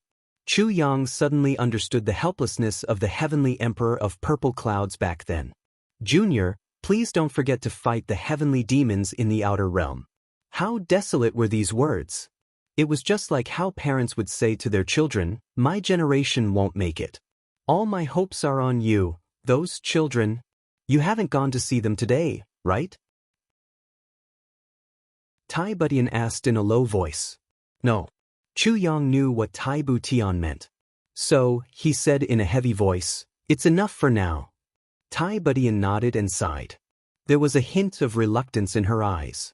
Chu Yang suddenly understood the helplessness of the heavenly emperor of purple clouds back then. Junior, please don't forget to fight the heavenly demons in the outer realm. How desolate were these words? It was just like how parents would say to their children, my generation won't make it. All my hopes are on you, those children. You haven't gone to see them today, right? Tai Butian asked in a low voice. No. Chu Yang knew what Tai Butian meant. So, he said in a heavy voice, it's enough for now. Tai Butian nodded and sighed. There was a hint of reluctance in her eyes.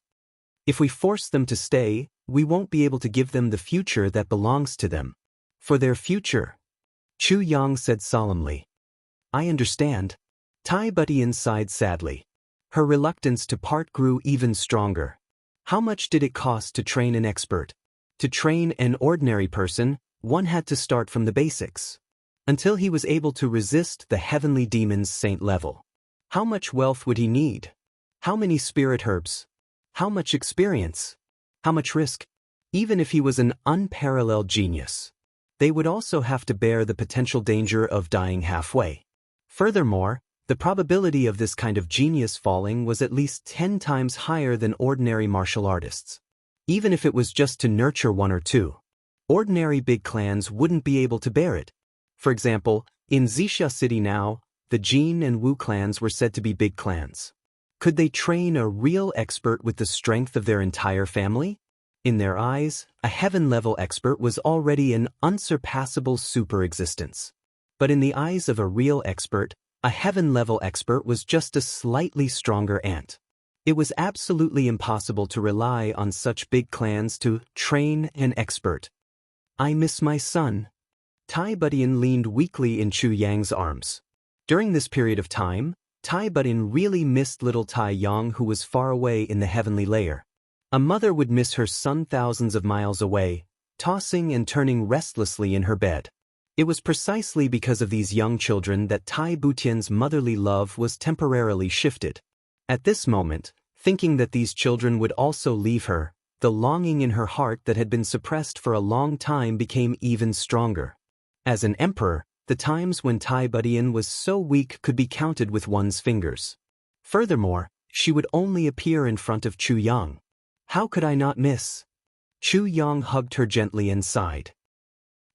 If we force them to stay, we won't be able to give them the future that belongs to them. For their future. Chu Yang said solemnly. I understand. Tai Butian sighed sadly. Her reluctance to part grew even stronger. How much did it cost to train an expert? To train an ordinary person, one had to start from the basics. Until he was able to resist the heavenly demon's saint level. How much wealth would he need? How many spirit herbs? How much experience? How much risk? Even if he was an unparalleled genius. They would also have to bear the potential danger of dying halfway. Furthermore, the probability of this kind of genius falling was at least 10 times higher than ordinary martial artists. Even if it was just to nurture one or two. Ordinary big clans wouldn't be able to bear it. For example, in Xixia City now, the Jin and Wu clans were said to be big clans. Could they train a real expert with the strength of their entire family? In their eyes, a heaven-level expert was already an unsurpassable super-existence. But in the eyes of a real expert, a heaven-level expert was just a slightly stronger ant. It was absolutely impossible to rely on such big clans to train an expert. I miss my son. Tai Butian leaned weakly in Chu Yang's arms. During this period of time, Tai Butian really missed little Tai Yang, who was far away in the heavenly layer. A mother would miss her son thousands of miles away, tossing and turning restlessly in her bed. It was precisely because of these young children that Tai Butian's motherly love was temporarily shifted. At this moment, thinking that these children would also leave her, the longing in her heart that had been suppressed for a long time became even stronger. As an emperor, the times when Tai Butian was so weak could be counted with one's fingers. Furthermore, she would only appear in front of Chu Yang. How could I not miss? Chu Yang hugged her gently and sighed.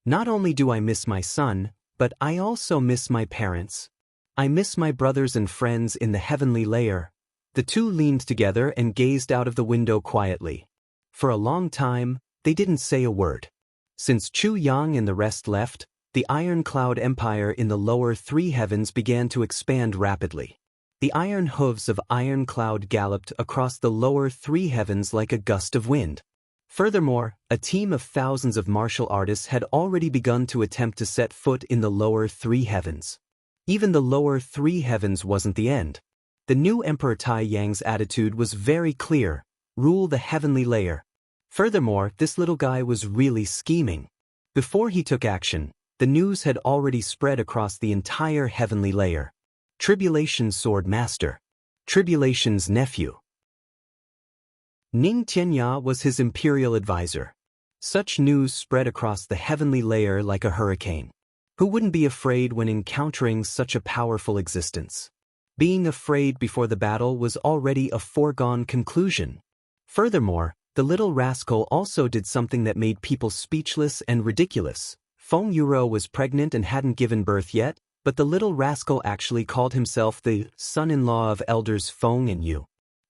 Not only do I miss my son, but I also miss my parents. I miss my brothers and friends in the heavenly layer. The two leaned together and gazed out of the window quietly. For a long time, they didn't say a word. Since Chu Yang and the rest left, the Iron Cloud Empire in the lower three heavens began to expand rapidly. The iron hooves of Iron Cloud galloped across the lower three heavens like a gust of wind. Furthermore, a team of thousands of martial artists had already begun to attempt to set foot in the lower three heavens. Even the lower three heavens wasn't the end. The new Emperor Tai Yang's attitude was very clear: rule the heavenly layer. Furthermore, this little guy was really scheming. Before he took action, the news had already spread across the entire heavenly layer. Tribulation's sword master. Tribulation's nephew. Ning Tianya was his imperial advisor. Such news spread across the heavenly layer like a hurricane. Who wouldn't be afraid when encountering such a powerful existence? Being afraid before the battle was already a foregone conclusion. Furthermore, the little rascal also did something that made people speechless and ridiculous. Feng Yuro was pregnant and hadn't given birth yet, but the little rascal actually called himself the son-in-law of elders Feng and Yu.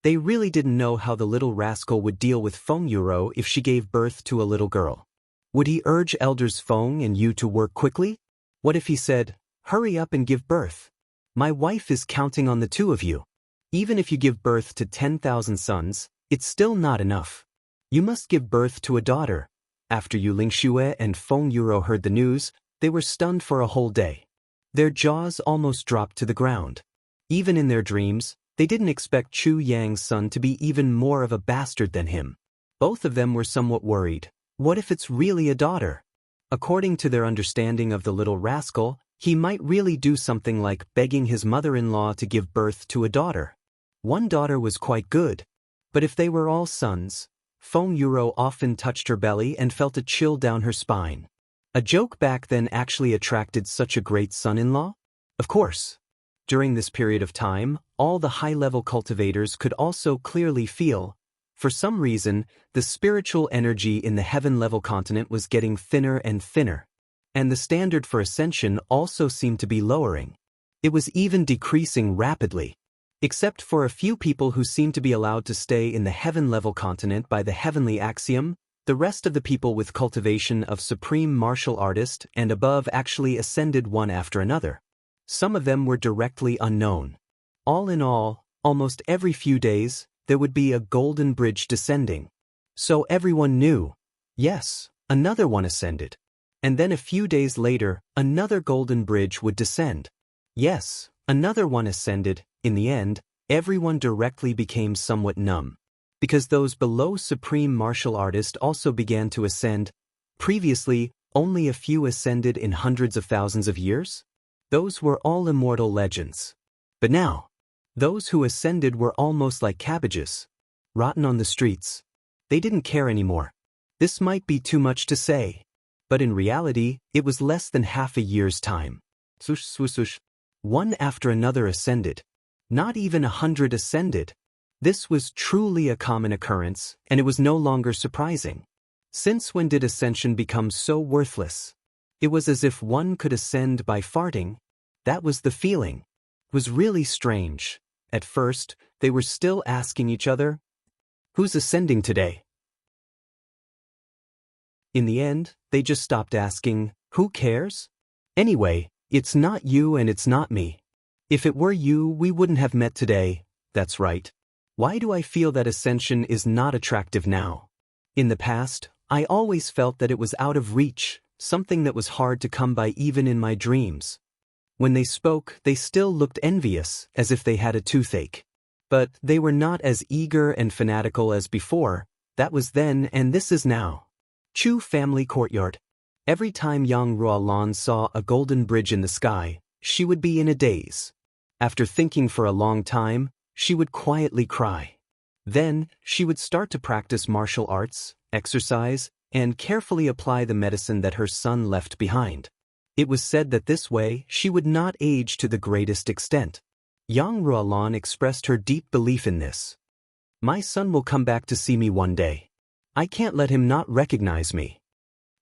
They really didn't know how the little rascal would deal with Feng Yuro if she gave birth to a little girl. Would he urge elders Feng and Yu to work quickly? What if he said, hurry up and give birth? My wife is counting on the two of you. Even if you give birth to 10,000 sons, it's still not enough. You must give birth to a daughter. After Yu Lingxue and Feng Yuro heard the news, they were stunned for a whole day. Their jaws almost dropped to the ground. Even in their dreams, they didn't expect Chu Yang's son to be even more of a bastard than him. Both of them were somewhat worried. What if it's really a daughter? According to their understanding of the little rascal, he might really do something like begging his mother-in-law to give birth to a daughter. One daughter was quite good. But if they were all sons, Feng Yuro often touched her belly and felt a chill down her spine. A joke back then actually attracted such a great son-in-law? Of course. During this period of time, all the high-level cultivators could also clearly feel, for some reason, the spiritual energy in the heaven-level continent was getting thinner and thinner, and the standard for ascension also seemed to be lowering. It was even decreasing rapidly. Except for a few people who seemed to be allowed to stay in the heaven-level continent by the heavenly axiom, the rest of the people with cultivation of supreme martial artist and above actually ascended one after another. Some of them were directly unknown. All in all, almost every few days, there would be a golden bridge descending. So everyone knew, yes, another one ascended. And then a few days later, another golden bridge would descend. Yes, another one ascended. In the end, everyone directly became somewhat numb. Because those below supreme martial artist also began to ascend. Previously, only a few ascended in hundreds of thousands of years. Those were all immortal legends. But now, those who ascended were almost like cabbages, rotten on the streets. They didn't care anymore. This might be too much to say, but in reality, it was less than half a year's time. Swoosh, swoosh, swoosh. One after another ascended. Not even 100 ascended. This was truly a common occurrence, and it was no longer surprising. Since when did ascension become so worthless? It was as if one could ascend by farting. That was the feeling. It was really strange. At first, they were still asking each other, "Who's ascending today?" In the end, they just stopped asking, "Who cares? Anyway, it's not you and it's not me. If it were you, we wouldn't have met today. That's right. Why do I feel that ascension is not attractive now? In the past, I always felt that it was out of reach, something that was hard to come by even in my dreams." When they spoke, they still looked envious, as if they had a toothache. But they were not as eager and fanatical as before. That was then and this is now. Chu family courtyard. Every time Yang Ruolan saw a golden bridge in the sky, she would be in a daze. After thinking for a long time, she would quietly cry. Then, she would start to practice martial arts, exercise, and carefully apply the medicine that her son left behind. It was said that this way, she would not age to the greatest extent. Yang Ruolan expressed her deep belief in this. "My son will come back to see me one day. I can't let him not recognize me."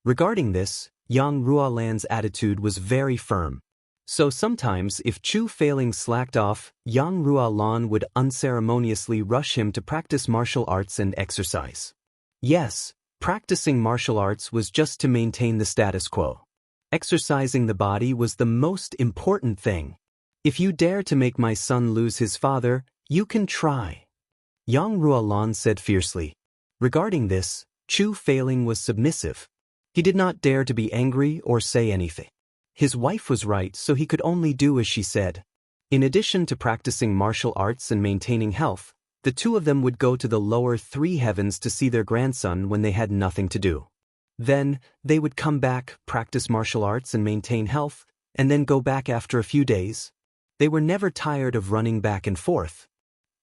Regarding this, Yang Ruolan's attitude was very firm. So sometimes, if Chu Failing slacked off, Yang Ruolan would unceremoniously rush him to practice martial arts and exercise. Yes, practicing martial arts was just to maintain the status quo. Exercising the body was the most important thing. "If you dare to make my son lose his father, you can try," Yang Ruolan said fiercely. Regarding this, Chu Failing was submissive. He did not dare to be angry or say anything. His wife was right, so he could only do as she said. In addition to practicing martial arts and maintaining health, the two of them would go to the lower three heavens to see their grandson when they had nothing to do. Then, they would come back, practice martial arts and maintain health, and then go back after a few days. They were never tired of running back and forth.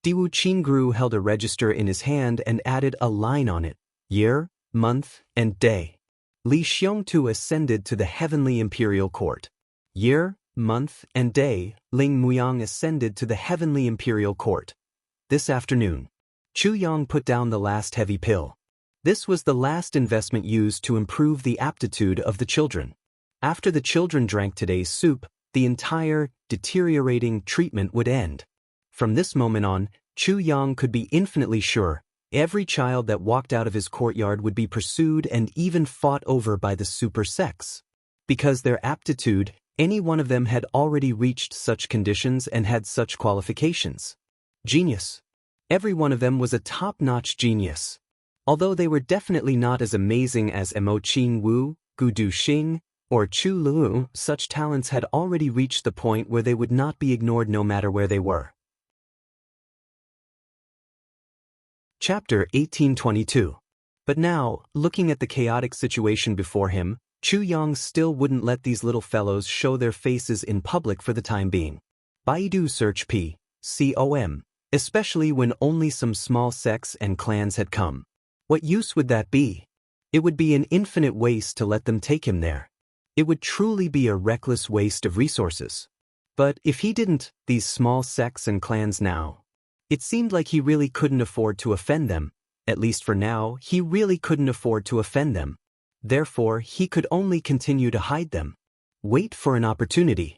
Diwu Qingru held a register in his hand and added a line on it, year, month, and day. Li Xiongtu ascended to the heavenly imperial court. Year, month, and day, Ling Muyang ascended to the heavenly imperial court. This afternoon, Chu Yang put down the last heavy pill. This was the last investment used to improve the aptitude of the children. After the children drank today's soup, the entire, deteriorating treatment would end. From this moment on, Chu Yang could be infinitely sure every child that walked out of his courtyard would be pursued and even fought over by the super sex. Because their aptitude, any one of them had already reached such conditions and had such qualifications. Genius. Every one of them was a top-notch genius. Although they were definitely not as amazing as Mo Qing Wu, Gu Du Xing, or Chu Lu, such talents had already reached the point where they would not be ignored no matter where they were. Chapter 1822. But now, looking at the chaotic situation before him, Chu Yang still wouldn't let these little fellows show their faces in public for the time being. Baidu search p.com, especially when only some small sects and clans had come. What use would that be? It would be an infinite waste to let them take him there. It would truly be a reckless waste of resources. But if he didn't, these small sects and clans now. It seemed like he really couldn't afford to offend them. At least for now, he really couldn't afford to offend them. Therefore, he could only continue to hide them. Wait for an opportunity.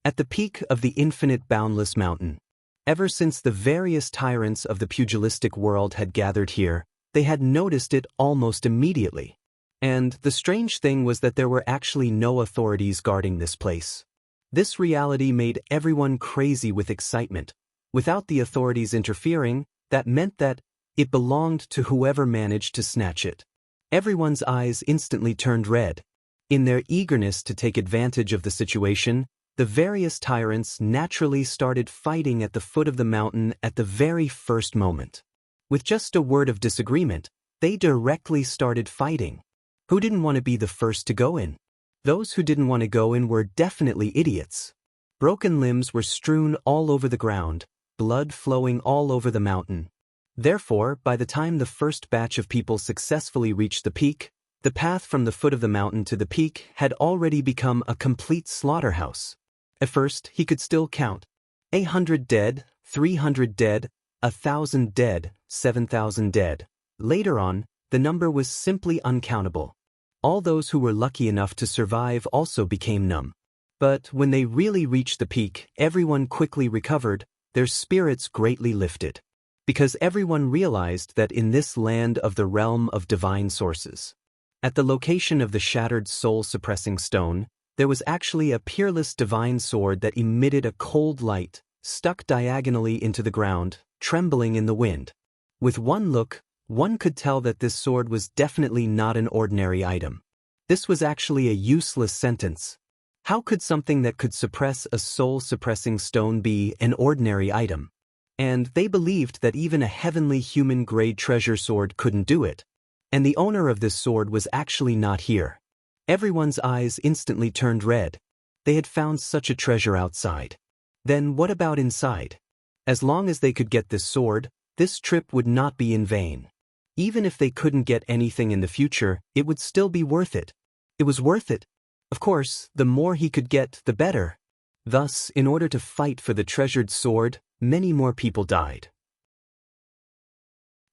At the peak of the infinite boundless mountain. Ever since the various tyrants of the pugilistic world had gathered here, they had noticed it almost immediately. And the strange thing was that there were actually no authorities guarding this place. This reality made everyone crazy with excitement. Without the authorities interfering, that meant that it belonged to whoever managed to snatch it. Everyone's eyes instantly turned red. In their eagerness to take advantage of the situation, the various tyrants naturally started fighting at the foot of the mountain at the very first moment. With just a word of disagreement, they directly started fighting. Who didn't want to be the first to go in? Those who didn't want to go in were definitely idiots. Broken limbs were strewn all over the ground, blood flowing all over the mountain. Therefore, by the time the first batch of people successfully reached the peak, the path from the foot of the mountain to the peak had already become a complete slaughterhouse. At first, he could still count. 800 dead, 300 dead, 1,000 dead, 7,000 dead. Later on, the number was simply uncountable. All those who were lucky enough to survive also became numb. But when they really reached the peak, everyone quickly recovered, their spirits greatly lifted. Because everyone realized that in this land of the realm of divine sources, at the location of the shattered soul-suppressing stone, there was actually a peerless divine sword that emitted a cold light, stuck diagonally into the ground, trembling in the wind. With one look, one could tell that this sword was definitely not an ordinary item. This was actually a useless sentence. How could something that could suppress a soul-suppressing stone be an ordinary item? And they believed that even a heavenly human-grade treasure sword couldn't do it. And the owner of this sword was actually not here. Everyone's eyes instantly turned red. They had found such a treasure outside. Then what about inside? As long as they could get this sword, this trip would not be in vain. Even if they couldn't get anything in the future, it would still be worth it. It was worth it. Of course, the more he could get, the better. Thus, in order to fight for the treasured sword, many more people died.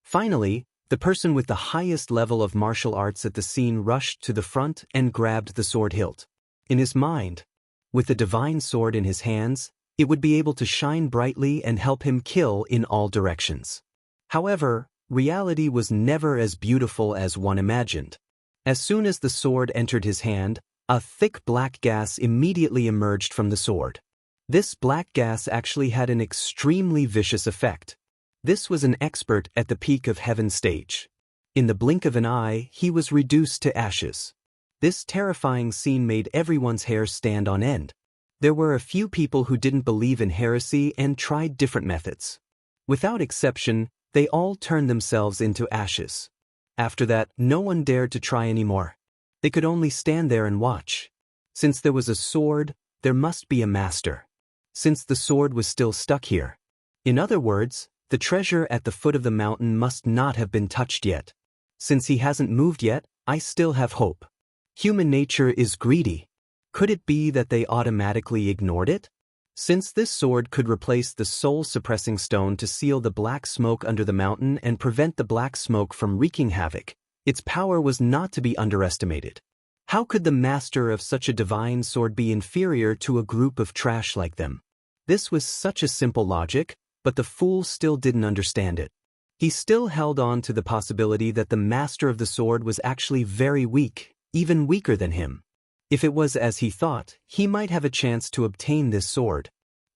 Finally, the person with the highest level of martial arts at the scene rushed to the front and grabbed the sword hilt. In his mind, with the divine sword in his hands, it would be able to shine brightly and help him kill in all directions. However, reality was never as beautiful as one imagined. As soon as the sword entered his hand, a thick black gas immediately emerged from the sword. This black gas actually had an extremely vicious effect. This was an expert at the peak of heaven stage. In the blink of an eye, he was reduced to ashes. This terrifying scene made everyone's hair stand on end. There were a few people who didn't believe in heresy and tried different methods. Without exception, they all turned themselves into ashes. After that, no one dared to try anymore. They could only stand there and watch. Since there was a sword, there must be a master. Since the sword was still stuck here. In other words, the treasure at the foot of the mountain must not have been touched yet. Since he hasn't moved yet, I still have hope. Human nature is greedy. Could it be that they automatically ignored it? Since this sword could replace the soul-suppressing stone to seal the black smoke under the mountain and prevent the black smoke from wreaking havoc, its power was not to be underestimated. How could the master of such a divine sword be inferior to a group of trash like them? This was such a simple logic, but the fool still didn't understand it. He still held on to the possibility that the master of the sword was actually very weak, even weaker than him. If it was as he thought, he might have a chance to obtain this sword.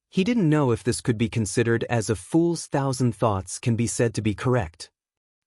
He didn't know if this could be considered as a fool's thousand thoughts can be said to be correct.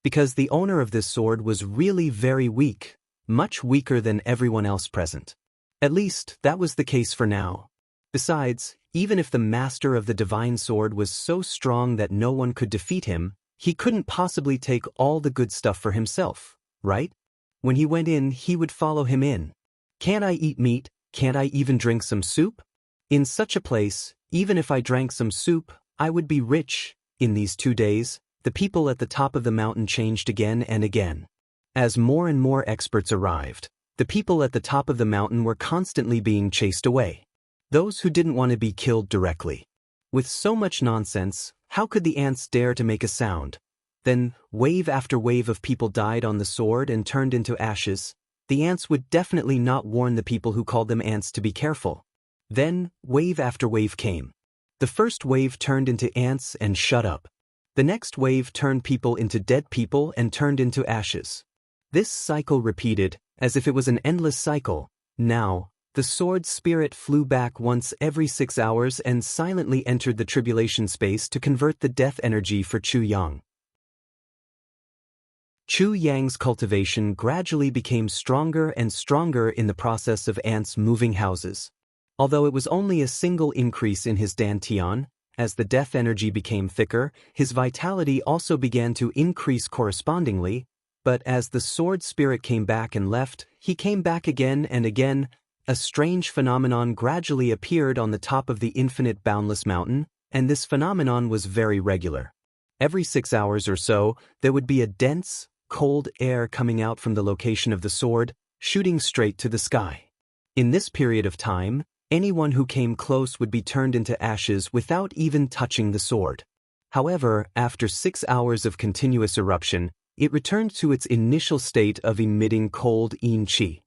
Because the owner of this sword was really very weak, much weaker than everyone else present. At least, that was the case for now. Besides, even if the master of the divine sword was so strong that no one could defeat him, he couldn't possibly take all the good stuff for himself, right? When he went in, he would follow him in. Can't I eat meat? Can't I even drink some soup? In such a place, even if I drank some soup, I would be rich. In these 2 days, the people at the top of the mountain changed again and again. As more and more experts arrived, the people at the top of the mountain were constantly being chased away. Those who didn't want to be killed directly. With so much nonsense, how could the ants dare to make a sound? Then, wave after wave of people died on the sword and turned into ashes. The ants would definitely not warn the people who called them ants to be careful. Then, wave after wave came. The first wave turned into ants and shut up. The next wave turned people into dead people and turned into ashes. This cycle repeated, as if it was an endless cycle. Now, the sword spirit flew back once every 6 hours and silently entered the tribulation space to convert the death energy for Chu Yang. Chu Yang's cultivation gradually became stronger and stronger in the process of ants moving houses. Although it was only a single increase in his dantian, as the death energy became thicker, his vitality also began to increase correspondingly, but as the sword spirit came back and left, he came back again and again. A strange phenomenon gradually appeared on the top of the infinite boundless mountain, and this phenomenon was very regular. Every 6 hours or so, there would be a dense, cold air coming out from the location of the sword, shooting straight to the sky. In this period of time, anyone who came close would be turned into ashes without even touching the sword. However, after 6 hours of continuous eruption, it returned to its initial state of emitting cold yin qi.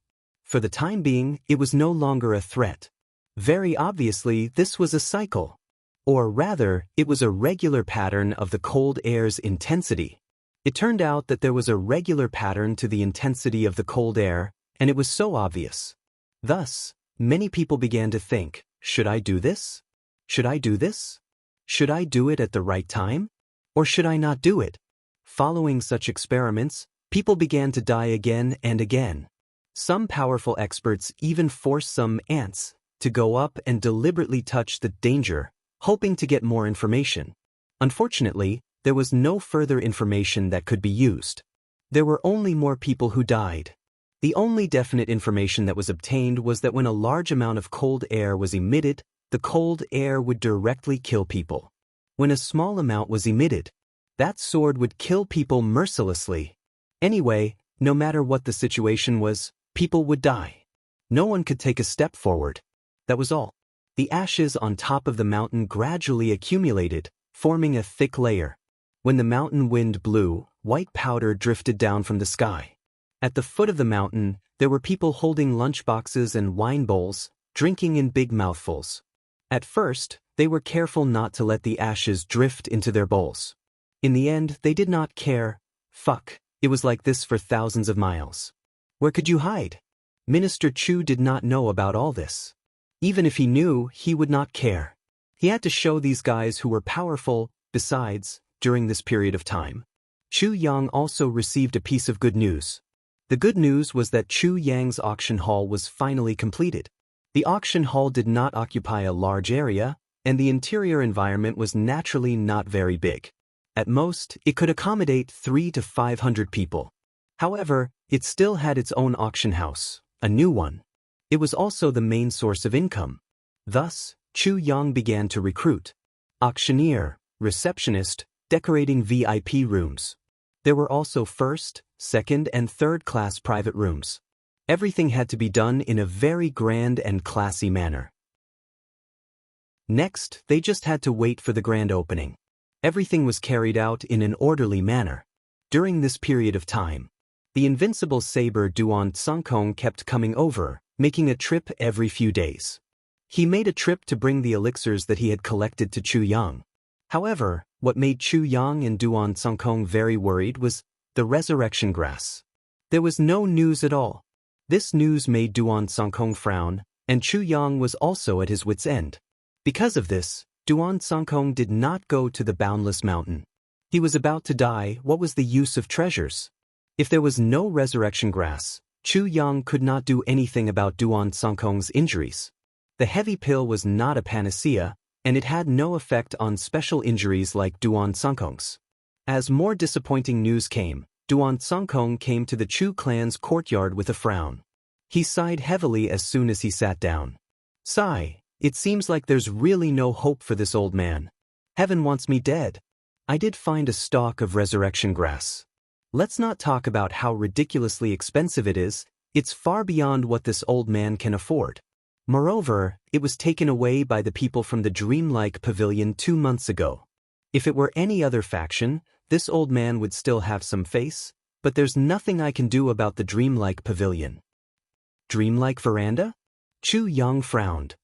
For the time being, it was no longer a threat. Very obviously, this was a cycle. Or rather, it was a regular pattern of the cold air's intensity. It turned out that there was a regular pattern to the intensity of the cold air, and it was so obvious. Thus, many people began to think, should I do this? Should I do this? Should I do it at the right time? Or should I not do it? Following such experiments, people began to die again and again. Some powerful experts even forced some ants to go up and deliberately touch the danger, hoping to get more information. Unfortunately, there was no further information that could be used. There were only more people who died. The only definite information that was obtained was that when a large amount of cold air was emitted, the cold air would directly kill people. When a small amount was emitted, that sword would kill people mercilessly. Anyway, no matter what the situation was, people would die. No one could take a step forward. That was all. The ashes on top of the mountain gradually accumulated, forming a thick layer. When the mountain wind blew, white powder drifted down from the sky. At the foot of the mountain, there were people holding lunchboxes and wine bowls, drinking in big mouthfuls. At first, they were careful not to let the ashes drift into their bowls. In the end, they did not care. Fuck, it was like this for thousands of miles. Where could you hide? Minister Chu did not know about all this. Even if he knew, he would not care. He had to show these guys who were powerful. Besides, during this period of time, Chu Yang also received a piece of good news. The good news was that Chu Yang's auction hall was finally completed. The auction hall did not occupy a large area, and the interior environment was naturally not very big. At most, it could accommodate 300 to 500 people. However, it still had its own auction house, a new one. It was also the main source of income. Thus, Chu Yang began to recruit auctioneer, receptionist, decorating VIP rooms. There were also first, second, and third class private rooms. Everything had to be done in a very grand and classy manner. Next, they just had to wait for the grand opening. Everything was carried out in an orderly manner. During this period of time, the invincible saber Duan Tsangkong kept coming over, making a trip every few days. He made a trip to bring the elixirs that he had collected to Chu Yang. However, what made Chu Yang and Duan Tsangkong very worried was the resurrection grass. There was no news at all. This news made Duan Tsangkong frown, and Chu Yang was also at his wit's end. Because of this, Duan Tsangkong did not go to the boundless mountain. He was about to die. What was the use of treasures? If there was no resurrection grass, Chu Yang could not do anything about Duan Tsangkong's injuries. The heavy pill was not a panacea, and it had no effect on special injuries like Duan Tsangkong's. As more disappointing news came, Duan Tsangkong came to the Chu clan's courtyard with a frown. He sighed heavily as soon as he sat down. Sigh, it seems like there's really no hope for this old man. Heaven wants me dead. I did find a stalk of resurrection grass. Let's not talk about how ridiculously expensive it is. It's far beyond what this old man can afford. Moreover, it was taken away by the people from the dreamlike pavilion 2 months ago. If it were any other faction, this old man would still have some face, but there's nothing I can do about the dreamlike pavilion. Dreamlike veranda? Chu Yang frowned.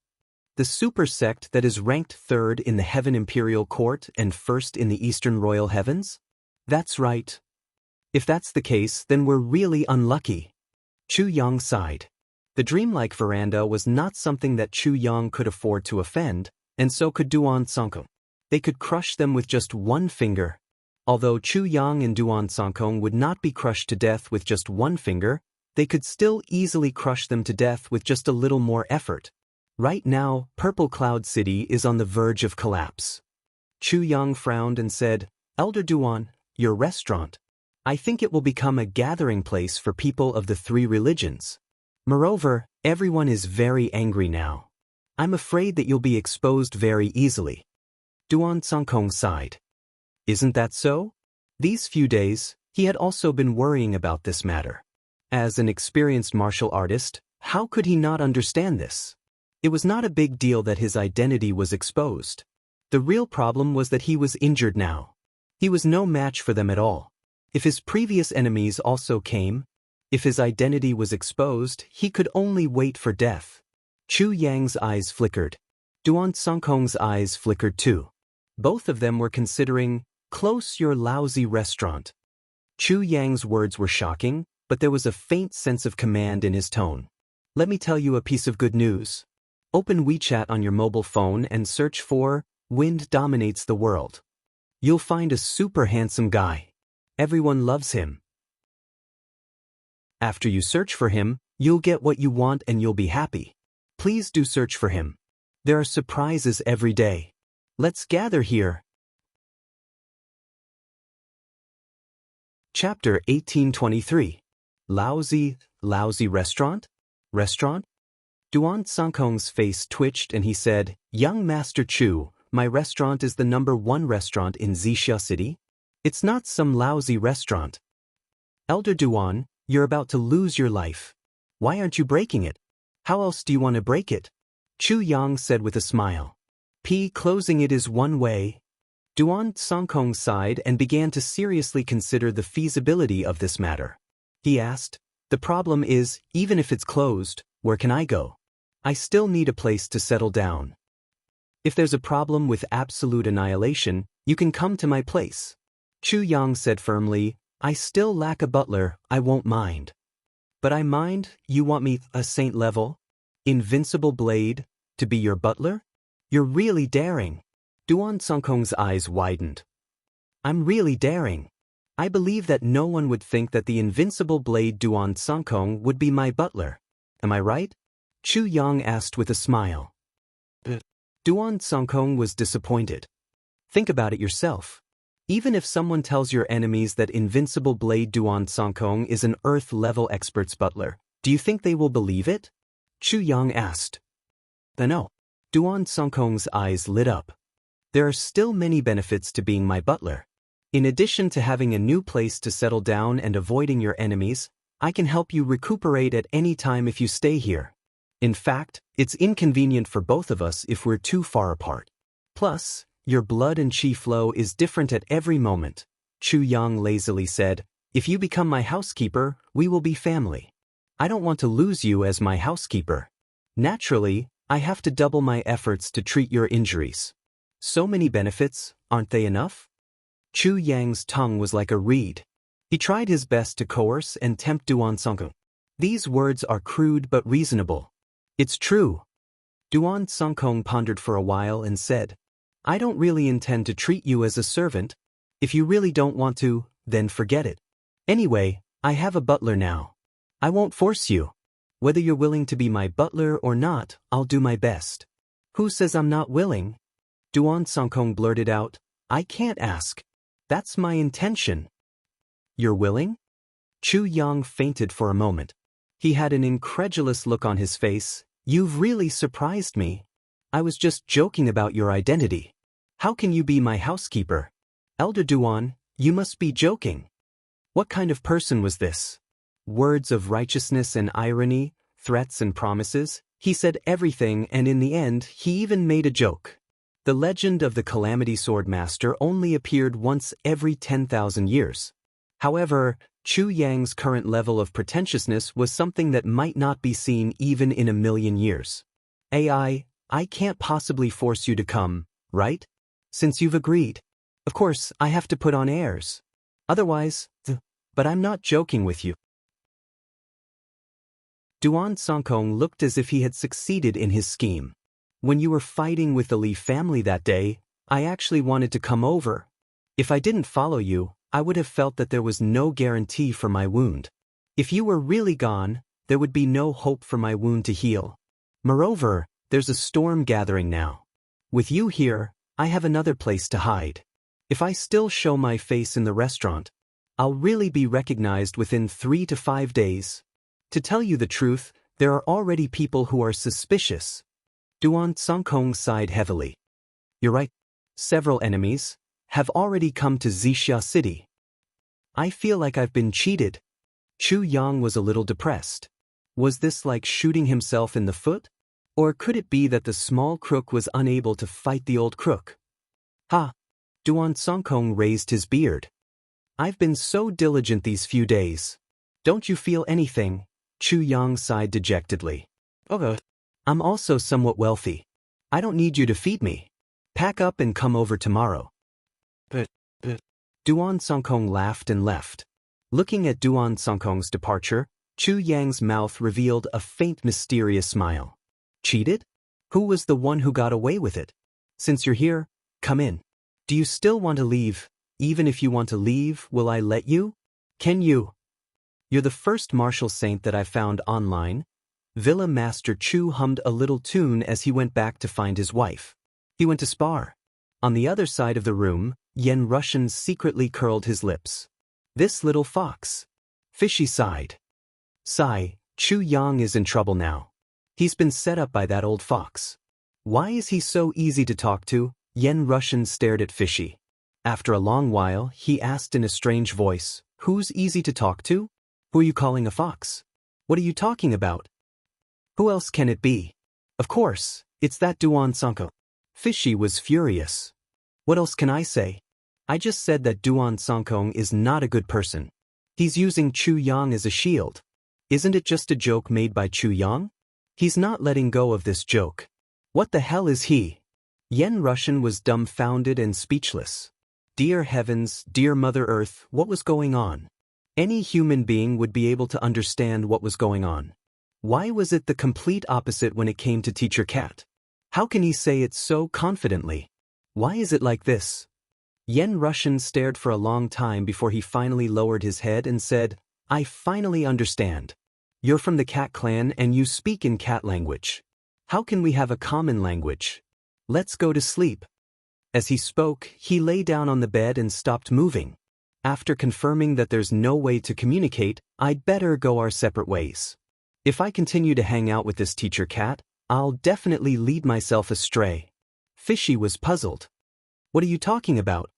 The super sect that is ranked 3rd in the Heaven Imperial Court and 1st in the Eastern Royal Heavens? That's right. If that's the case, then we're really unlucky. Chu Yang sighed. The dreamlike veranda was not something that Chu Yang could afford to offend, and so could Duan Sankong. They could crush them with just one finger. Although Chu Yang and Duan Sankong would not be crushed to death with just one finger, they could still easily crush them to death with just a little more effort. Right now, Purple Cloud City is on the verge of collapse. Chu Yang frowned and said, Elder Duan, your restaurant. I think it will become a gathering place for people of the 3 religions. Moreover, everyone is very angry now. I'm afraid that you'll be exposed very easily. Duan Sankong sighed. Isn't that so? These few days, he had also been worrying about this matter. As an experienced martial artist, how could he not understand this? It was not a big deal that his identity was exposed. The real problem was that he was injured now. He was no match for them at all. If his previous enemies also came, if his identity was exposed, he could only wait for death. Chu Yang's eyes flickered. Duan Sankong's eyes flickered too. Both of them were considering, close your lousy restaurant. Chu Yang's words were shocking, but there was a faint sense of command in his tone. Let me tell you a piece of good news. Open WeChat on your mobile phone and search for Wind Dominates the World. You'll find a super handsome guy. Everyone loves him. After you search for him, you'll get what you want and you'll be happy. Please do search for him. There are surprises every day. Let's gather here. Chapter 1823. Lousy restaurant? Restaurant? Duan Sankong's face twitched and he said, Young Master Chu, my restaurant is the #1 restaurant in Wuxia City. It's not some lousy restaurant. Elder Duan, you're about to lose your life. Why aren't you breaking it? How else do you want to break it? Chu Yang said with a smile. Closing it is one way. Duan Sankong sighed and began to seriously consider the feasibility of this matter. He asked, the problem is, even if it's closed, where can I go? I still need a place to settle down. If there's a problem with absolute annihilation, you can come to my place. Chu Yang said firmly, I still lack a butler, I won't mind. But I mind, you want me a saint level? Invincible blade, to be your butler? You're really daring. Duan Sankong's eyes widened. I'm really daring. I believe that no one would think that the invincible blade Duan Sankong would be my butler. Am I right? Chu Yang asked with a smile. Duan Sankong was disappointed. Think about it yourself. Even if someone tells your enemies that invincible blade Duan Sankong is an Earth-level expert's butler, do you think they will believe it? Chu Yang asked. No. Duan Sankong's eyes lit up. There are still many benefits to being my butler. In addition to having a new place to settle down and avoiding your enemies, I can help you recuperate at any time if you stay here. In fact, it's inconvenient for both of us if we're too far apart. Plus, your blood and chi flow is different at every moment. Chu Yang lazily said, if you become my housekeeper, we will be family. I don't want to lose you as my housekeeper. Naturally, I have to double my efforts to treat your injuries. So many benefits, aren't they enough? Chu Yang's tongue was like a reed. He tried his best to coerce and tempt Duan Sankong. These words are crude but reasonable. It's true. Duan Sankong pondered for a while and said, I don't really intend to treat you as a servant. If you really don't want to, then forget it. Anyway, I have a butler now. I won't force you. Whether you're willing to be my butler or not, I'll do my best. Who says I'm not willing? Duan Sankong blurted out, I can't ask. That's my intention. You're willing? Chu Yang fainted for a moment. He had an incredulous look on his face. You've really surprised me. I was just joking about your identity. How can you be my housekeeper? Elder Duan, you must be joking. What kind of person was this? Words of righteousness and irony, threats and promises. He said everything, and in the end, he even made a joke. The legend of the Calamity Sword Master only appeared once every 10,000 years. However, Chu Yang's current level of pretentiousness was something that might not be seen even in a million years. I can't possibly force you to come, right? Since you've agreed. Of course, I have to put on airs. Otherwise, but I'm not joking with you. Duan Songkong looked as if he had succeeded in his scheme. When you were fighting with the Li family that day, I actually wanted to come over. If I didn't follow you, I would have felt that there was no guarantee for my wound. If you were really gone, there would be no hope for my wound to heal. Moreover, there's a storm gathering now. With you here, I have another place to hide. If I still show my face in the restaurant, I'll really be recognized within 3 to 5 days. To tell you the truth, there are already people who are suspicious. Duan Songkong sighed heavily. You're right. Several enemies have already come to Wuxia City. I feel like I've been cheated. Chu Yang was a little depressed. Was this like shooting himself in the foot? Or could it be that the small crook was unable to fight the old crook? Ha! Duan Songkong raised his beard. I've been so diligent these few days. Don't you feel anything? Chu Yang sighed dejectedly. Okay. I'm also somewhat wealthy. I don't need you to feed me. Pack up and come over tomorrow. But. Duan Songkong laughed and left. Looking at Duan Songkong's departure, Chu Yang's mouth revealed a faint mysterious smile. Cheated? Who was the one who got away with it? Since you're here, come in. Do you still want to leave? Even if you want to leave, will I let you? Can you? You're the first martial saint that I found online. Villa Master Chu hummed a little tune as he went back to find his wife. He went to spar. On the other side of the room, Yen Russian secretly curled his lips. This little fox. Fishy sighed. Sigh, Chu Yang is in trouble now. He's been set up by that old fox. Why is he so easy to talk to? Yen Russian stared at Fishy. After a long while, he asked in a strange voice, Who's easy to talk to? Who are you calling a fox? What are you talking about? Who else can it be? Of course, it's that Duan Songkong. Fishy was furious. What else can I say? I just said that Duan Songkong is not a good person. He's using Chu Yang as a shield. Isn't it just a joke made by Chu Yang? He's not letting go of this joke. What the hell is he? Yen Russian was dumbfounded and speechless. Dear heavens, dear Mother Earth, what was going on? Any human being would be able to understand what was going on. Why was it the complete opposite when it came to Teacher Cat? How can he say it so confidently? Why is it like this? Yen Russian stared for a long time before he finally lowered his head and said, I finally understand. You're from the cat clan and you speak in cat language. How can we have a common language? Let's go to sleep. As he spoke, he lay down on the bed and stopped moving. After confirming that there's no way to communicate, I'd better go our separate ways. If I continue to hang out with this Teacher Cat, I'll definitely lead myself astray. Fishy was puzzled. What are you talking about?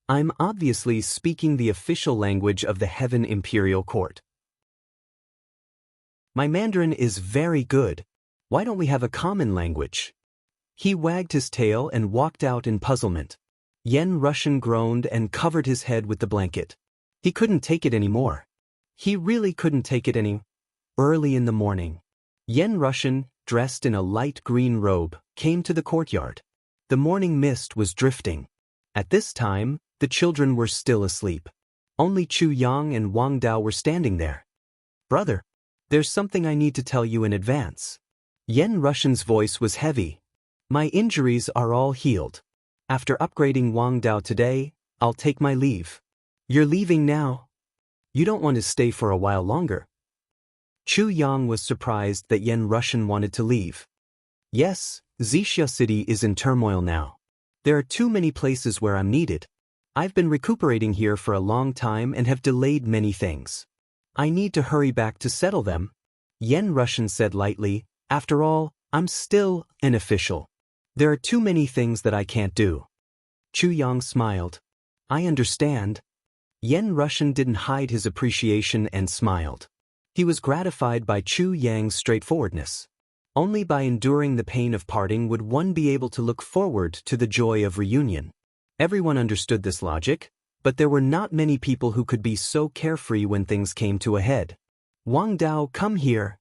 I'm obviously speaking the official language of the Heaven Imperial Court. My Mandarin is very good. Why don't we have a common language? He wagged his tail and walked out in puzzlement. Yen Russian groaned and covered his head with the blanket. He couldn't take it anymore. He really couldn't take it any. Early in the morning, Yen Russian, dressed in a light green robe, came to the courtyard. The morning mist was drifting. At this time, the children were still asleep. Only Chu Yang and Wang Dao were standing there. Brother, there's something I need to tell you in advance. Yen Russian's voice was heavy. My injuries are all healed. After upgrading Wang Dao today, I'll take my leave. You're leaving now? You don't want to stay for a while longer. Chu Yang was surprised that Yen Russian wanted to leave. Yes, Wuxia City is in turmoil now. There are too many places where I'm needed. I've been recuperating here for a long time and have delayed many things. I need to hurry back to settle them. Yen Russian said lightly, After all, I'm still an official. There are too many things that I can't do. Chu Yang smiled. I understand. Yen Rushan didn't hide his appreciation and smiled. He was gratified by Chu Yang's straightforwardness. Only by enduring the pain of parting would one be able to look forward to the joy of reunion. Everyone understood this logic, but there were not many people who could be so carefree when things came to a head. Wang Dao, come here.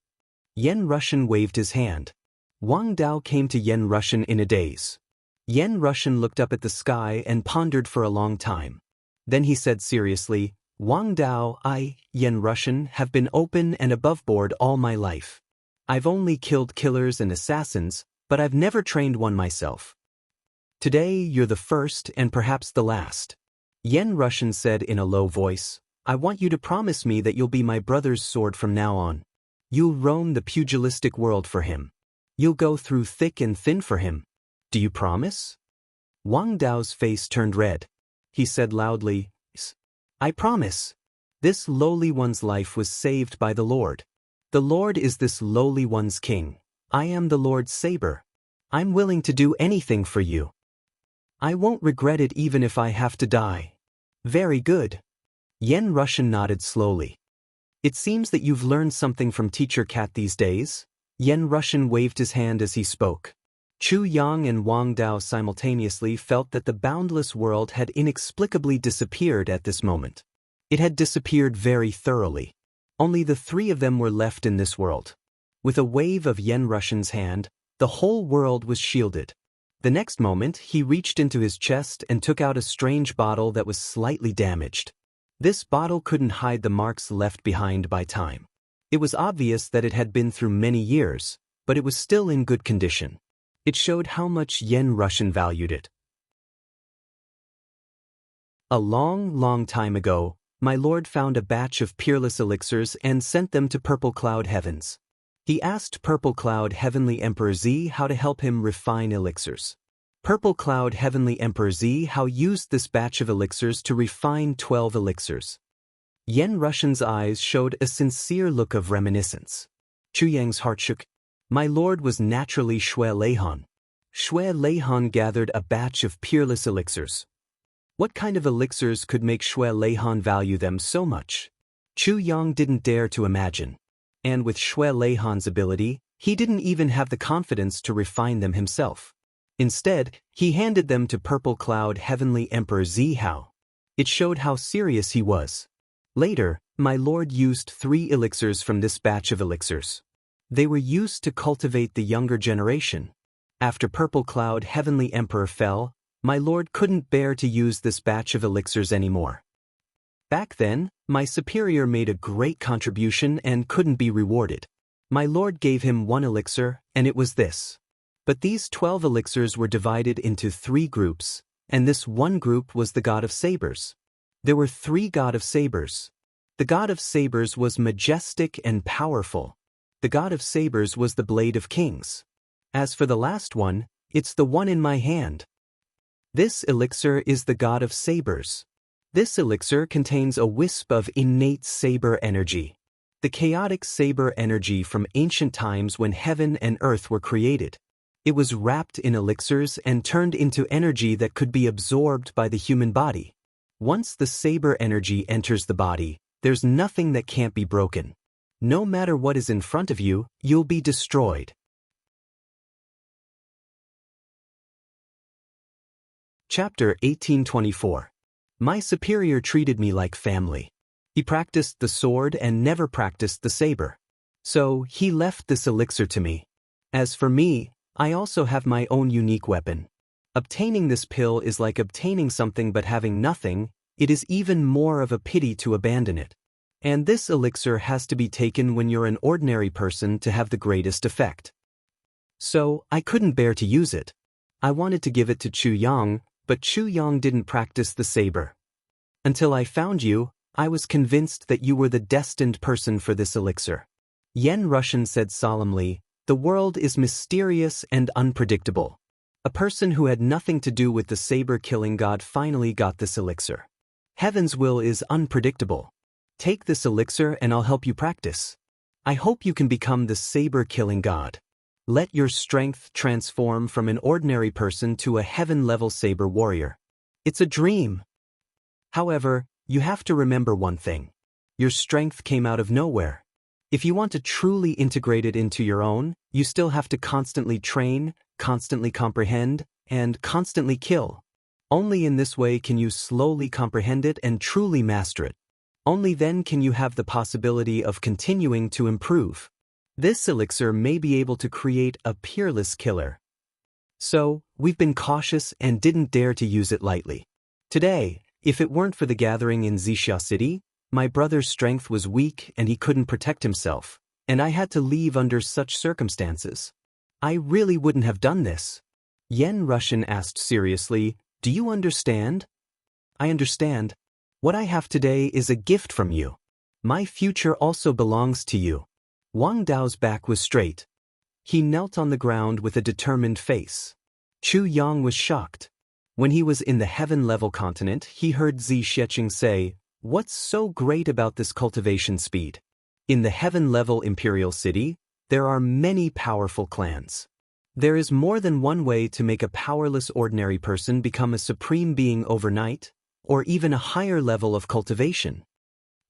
Yen Rushan waved his hand. Wang Dao came to Yen Rushan in a daze. Yen Rushan looked up at the sky and pondered for a long time. Then he said seriously, Wang Dao, I, Yen Rushan, have been open and aboveboard all my life. I've only killed killers and assassins, but I've never trained one myself. Today you're the first and perhaps the last. Yen Rushan said in a low voice, I want you to promise me that you'll be my brother's sword from now on. You'll roam the pugilistic world for him. You'll go through thick and thin for him. Do you promise? Wang Dao's face turned red. He said loudly, I promise. This lowly one's life was saved by the Lord. The Lord is this lowly one's king. I am the Lord's saber. I'm willing to do anything for you. I won't regret it even if I have to die. Very good. Yen Rushan nodded slowly. It seems that you've learned something from Teacher Cat these days. Yen Rushan waved his hand as he spoke. Chu Yang and Wang Dao simultaneously felt that the boundless world had inexplicably disappeared at this moment. It had disappeared very thoroughly. Only the three of them were left in this world. With a wave of Yen Rushan's hand, the whole world was shielded. The next moment, he reached into his chest and took out a strange bottle that was slightly damaged. This bottle couldn't hide the marks left behind by time. It was obvious that it had been through many years, but it was still in good condition. It showed how much Yen Rushan valued it. A long time ago, my lord found a batch of peerless elixirs and sent them to Purple Cloud Heavens. He asked Purple Cloud Heavenly Emperor Z how to help him refine elixirs. Purple Cloud Heavenly Emperor Z how used this batch of elixirs to refine 12 elixirs. Yen Rushan's eyes showed a sincere look of reminiscence. Chu Yang's heart shook. My lord was naturally Xue Leihan. Xue Leihan gathered a batch of peerless elixirs. What kind of elixirs could make Xue Leihan value them so much? Chu Yang didn't dare to imagine. And with Xue Leihan's ability, he didn't even have the confidence to refine them himself. Instead, he handed them to Purple Cloud Heavenly Emperor Z Hao. It showed how serious he was. Later, my lord used 3 elixirs from this batch of elixirs. They were used to cultivate the younger generation. After Purple Cloud Heavenly Emperor fell, my lord couldn't bear to use this batch of elixirs anymore. Back then, my superior made a great contribution and couldn't be rewarded. My lord gave him 1 elixir, and it was this. But these 12 elixirs were divided into 3 groups, and this one group was the God of Sabers. There were 3 God of Sabers. The God of Sabers was majestic and powerful. The God of Sabers was the Blade of Kings. As for the last one, it's the one in my hand. This elixir is the God of Sabers. This elixir contains a wisp of innate saber energy. The chaotic saber energy from ancient times when heaven and earth were created. It was wrapped in elixirs and turned into energy that could be absorbed by the human body. Once the saber energy enters the body, there's nothing that can't be broken. No matter what is in front of you, you'll be destroyed. Chapter 1824. My superior treated me like family. He practiced the sword and never practiced the saber. So, he left this elixir to me. As for me, I also have my own unique weapon. Obtaining this pill is like obtaining something but having nothing. It is even more of a pity to abandon it. And this elixir has to be taken when you're an ordinary person to have the greatest effect. So, I couldn't bear to use it. I wanted to give it to Chu Yang, but Chu Yang didn't practice the saber. Until I found you, I was convinced that you were the destined person for this elixir. Yen Rushan said solemnly, the world is mysterious and unpredictable. A person who had nothing to do with the saber-killing god finally got this elixir. Heaven's will is unpredictable. Take this elixir and I'll help you practice. I hope you can become the saber-killing god. Let your strength transform from an ordinary person to a heaven-level saber warrior. It's a dream. However, you have to remember one thing. Your strength came out of nowhere. If you want to truly integrate it into your own, you still have to constantly train, constantly comprehend, and constantly kill. Only in this way can you slowly comprehend it and truly master it. Only then can you have the possibility of continuing to improve. This elixir may be able to create a peerless killer. So, we've been cautious and didn't dare to use it lightly. Today, if it weren't for the gathering in Wuxia City, my brother's strength was weak and he couldn't protect himself, and I had to leave under such circumstances. I really wouldn't have done this. Yen Russian asked seriously, "Do you understand?" "I understand. What I have today is a gift from you. My future also belongs to you." Wang Dao's back was straight. He knelt on the ground with a determined face. Chu Yang was shocked. When he was in the heaven-level continent, he heard Zi Sheqing say, "What's so great about this cultivation speed? In the heaven-level imperial city, there are many powerful clans. There is more than one way to make a powerless ordinary person become a supreme being overnight, or even a higher level of cultivation."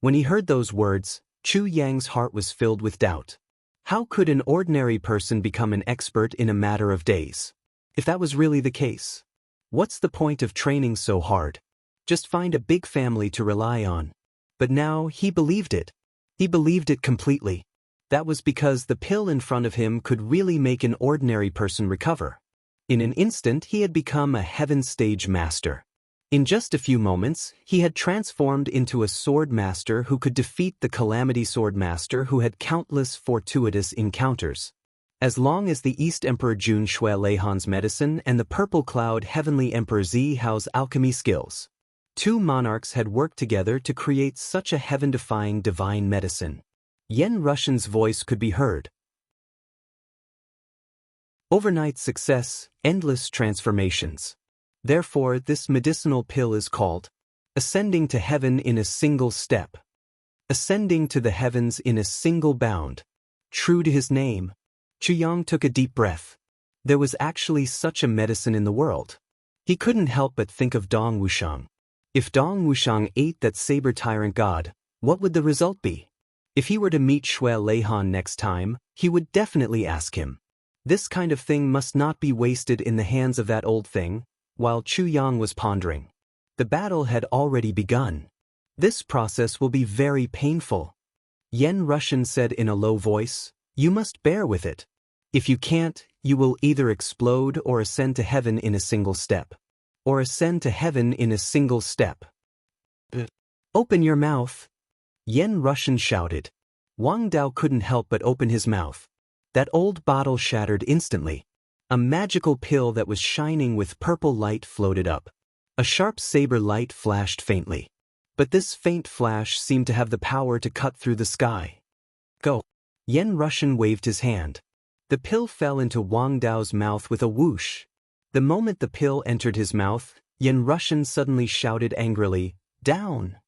When he heard those words, Chu Yang's heart was filled with doubt. How could an ordinary person become an expert in a matter of days? If that was really the case, what's the point of training so hard? Just find a big family to rely on. But now he believed it. He believed it completely. That was because the pill in front of him could really make an ordinary person recover. In an instant, he had become a heaven stage master. In just a few moments, he had transformed into a sword master who could defeat the calamity sword master who had countless fortuitous encounters. As long as the East Emperor Jun Shui Leihan's medicine and the Purple Cloud Heavenly Emperor Zi Hao's alchemy skills, two monarchs had worked together to create such a heaven-defying divine medicine. Yen Russian's voice could be heard. Overnight success, endless transformations. Therefore, this medicinal pill is called ascending to heaven in a single step. Ascending to the heavens in a single bound. True to his name, Chu Yang took a deep breath. There was actually such a medicine in the world. He couldn't help but think of Dong Wushang. If Dong Wushang ate that saber tyrant god, what would the result be? If he were to meet Shui Leihan next time, he would definitely ask him. This kind of thing must not be wasted in the hands of that old thing. While Chu Yang was pondering, the battle had already begun. This process will be very painful. Yen Russian said in a low voice, "You must bear with it. If you can't, you will either explode or ascend to heaven in a single step. Or ascend to heaven in a single step." "Open your mouth!" Yen Russian shouted. Wang Dao couldn't help but open his mouth. That old bottle shattered instantly. A magical pill that was shining with purple light floated up. A sharp saber light flashed faintly. But this faint flash seemed to have the power to cut through the sky. "Go!" Yen Russian waved his hand. The pill fell into Wang Dao's mouth with a whoosh. The moment the pill entered his mouth, Yen Russian suddenly shouted angrily, "Down!"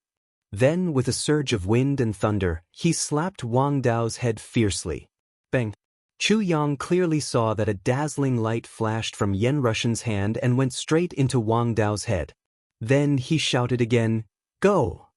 Then, with a surge of wind and thunder, he slapped Wang Dao's head fiercely. Bang! Chu Yang clearly saw that a dazzling light flashed from Yen Russian's hand and went straight into Wang Dao's head. Then he shouted again, "Go!"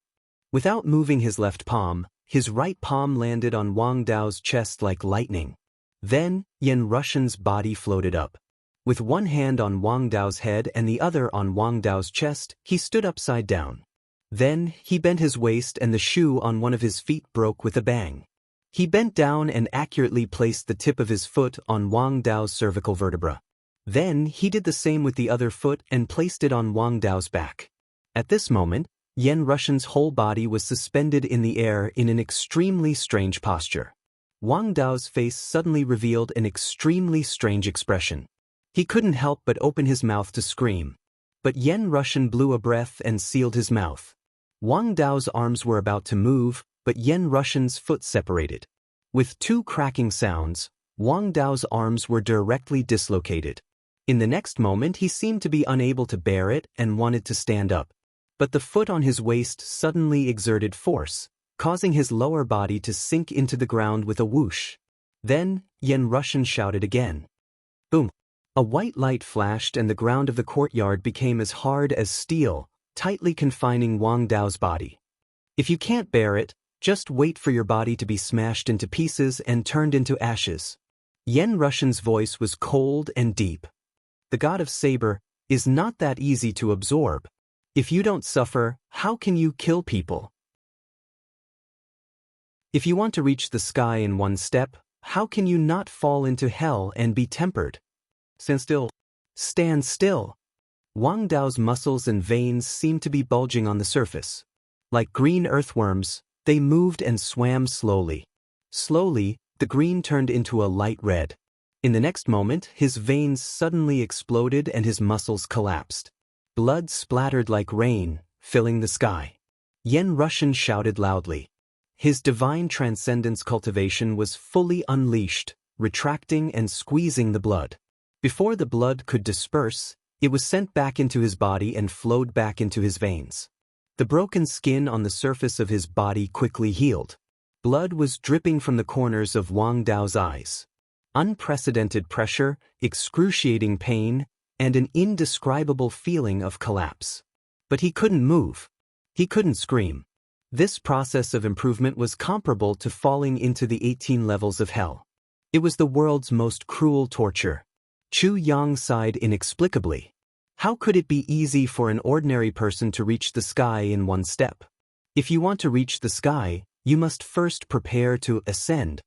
Without moving his left palm, his right palm landed on Wang Dao's chest like lightning. Then, Yen Russian's body floated up. With one hand on Wang Dao's head and the other on Wang Dao's chest, he stood upside down. Then, he bent his waist and the shoe on one of his feet broke with a bang. He bent down and accurately placed the tip of his foot on Wang Dao's cervical vertebra. Then he did the same with the other foot and placed it on Wang Dao's back. At this moment, Yen Russian's whole body was suspended in the air in an extremely strange posture. Wang Dao's face suddenly revealed an extremely strange expression. He couldn't help but open his mouth to scream. But Yen Russian blew a breath and sealed his mouth. Wang Dao's arms were about to move, but Yen Russian's foot separated. With two cracking sounds, Wang Dao's arms were directly dislocated. In the next moment he seemed to be unable to bear it and wanted to stand up. But the foot on his waist suddenly exerted force, causing his lower body to sink into the ground with a whoosh. Then, Yen Russian shouted again. Boom! A white light flashed and the ground of the courtyard became as hard as steel, tightly confining Wang Dao's body. If you can't bear it, just wait for your body to be smashed into pieces and turned into ashes. Yen Rushan's voice was cold and deep. The god of saber is not that easy to absorb. If you don't suffer, how can you kill people? If you want to reach the sky in one step, how can you not fall into hell and be tempered? Stand still. Stand still. Wang Dao's muscles and veins seemed to be bulging on the surface. Like green earthworms, they moved and swam slowly. Slowly, the green turned into a light red. In the next moment, his veins suddenly exploded and his muscles collapsed. Blood splattered like rain, filling the sky. Yen Rushan shouted loudly. His divine transcendence cultivation was fully unleashed, retracting and squeezing the blood. Before the blood could disperse, it was sent back into his body and flowed back into his veins. The broken skin on the surface of his body quickly healed. Blood was dripping from the corners of Wang Dao's eyes. Unprecedented pressure, excruciating pain, and an indescribable feeling of collapse. But he couldn't move. He couldn't scream. This process of improvement was comparable to falling into the 18 levels of hell. It was the world's most cruel torture. Chu Yang sighed inexplicably. How could it be easy for an ordinary person to reach the sky in one step? If you want to reach the sky, you must first prepare to ascend.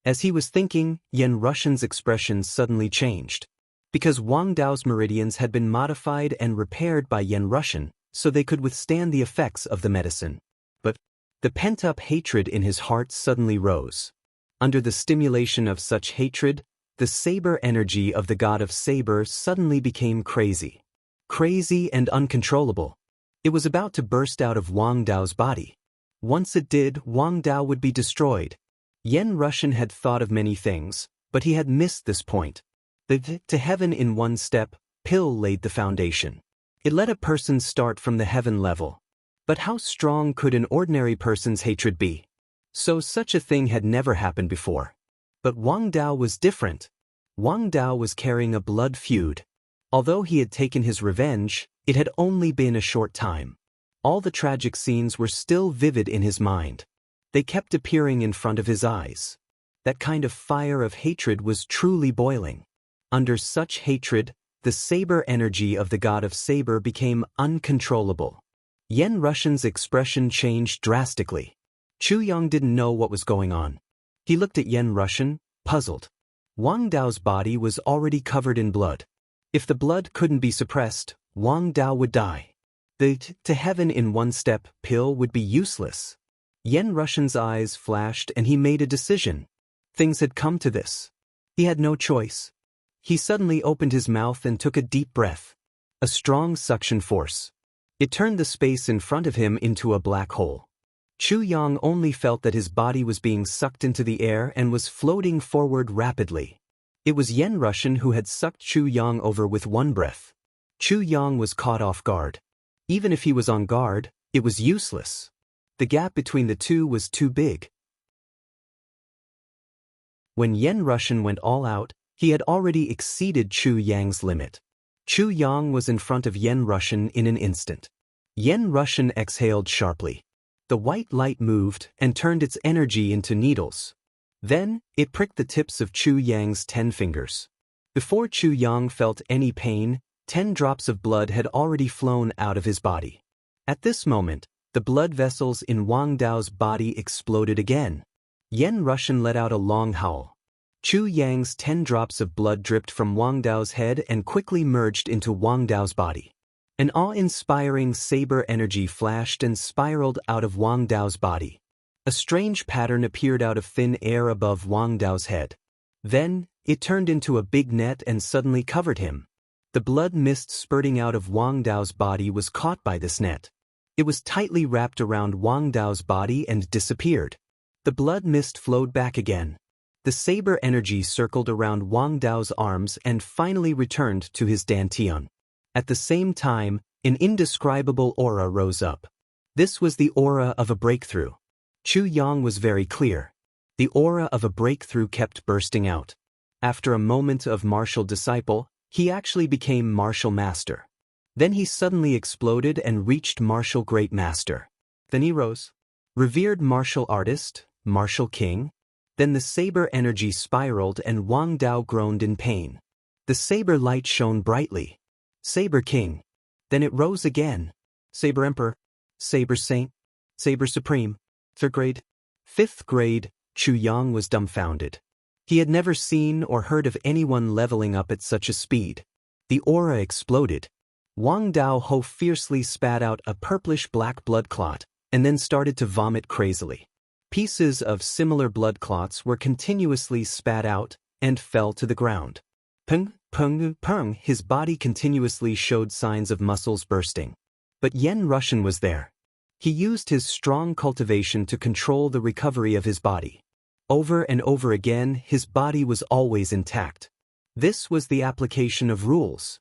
As he was thinking, Yen Rushan's expression suddenly changed. Because Wang Dao's meridians had been modified and repaired by Yen Rushan, so they could withstand the effects of the medicine. But the pent-up hatred in his heart suddenly rose. Under the stimulation of such hatred, the saber energy of the god of saber suddenly became crazy. Crazy and uncontrollable. It was about to burst out of Wang Dao's body. Once it did, Wang Dao would be destroyed. Yen Rushan had thought of many things, but he had missed this point. The to heaven in one step pill laid the foundation. It let a person start from the heaven level. But how strong could an ordinary person's hatred be? So such a thing had never happened before. But Wang Dao was different. Wang Dao was carrying a blood feud. Although he had taken his revenge, it had only been a short time. All the tragic scenes were still vivid in his mind. They kept appearing in front of his eyes. That kind of fire of hatred was truly boiling. Under such hatred, the saber energy of the god of saber became uncontrollable. Yen Rushan's expression changed drastically. Chu Yang didn't know what was going on. He looked at Yen Rushan, puzzled. Wang Dao's body was already covered in blood. If the blood couldn't be suppressed, Wang Dao would die. The to heaven in one step pill would be useless. Yen Rushan's eyes flashed and he made a decision. Things had come to this. He had no choice. He suddenly opened his mouth and took a deep breath. A strong suction force. It turned the space in front of him into a black hole. Chu Yang only felt that his body was being sucked into the air and was floating forward rapidly. It was Yen Rushan who had sucked Chu Yang over with one breath. Chu Yang was caught off guard. Even if he was on guard, it was useless. The gap between the two was too big. When Yen Rushan went all out, he had already exceeded Chu Yang's limit. Chu Yang was in front of Yen Rushan in an instant. Yen Rushan exhaled sharply. The white light moved and turned its energy into needles. Then, it pricked the tips of Chu Yang's 10 fingers. Before Chu Yang felt any pain, 10 drops of blood had already flown out of his body. At this moment, the blood vessels in Wang Dao's body exploded again. Yen Rushan let out a long howl. Chu Yang's 10 drops of blood dripped from Wang Dao's head and quickly merged into Wang Dao's body. An awe-inspiring saber energy flashed and spiraled out of Wang Dao's body. A strange pattern appeared out of thin air above Wang Dao's head. Then, it turned into a big net and suddenly covered him. The blood mist spurting out of Wang Dao's body was caught by this net. It was tightly wrapped around Wang Dao's body and disappeared. The blood mist flowed back again. The saber energy circled around Wang Dao's arms and finally returned to his dantian. At the same time, an indescribable aura rose up. This was the aura of a breakthrough. Chu Yang was very clear. The aura of a breakthrough kept bursting out. After a moment of martial disciple, he actually became martial master. Then he suddenly exploded and reached martial great master. Then he rose. Revered martial artist, martial king. Then the saber energy spiraled and Wang Dao groaned in pain. The saber light shone brightly. Saber king. Then it rose again. Saber emperor. Saber saint. Saber supreme. 3rd grade. 5th grade, Chu Yang was dumbfounded. He had never seen or heard of anyone leveling up at such a speed. The aura exploded. Wang Dao Ho fiercely spat out a purplish-black blood clot, and then started to vomit crazily. Pieces of similar blood clots were continuously spat out and fell to the ground. Pung, pung, pung, his body continuously showed signs of muscles bursting. But Yen Russian was there. He used his strong cultivation to control the recovery of his body. Over and over again, his body was always intact. This was the application of rules.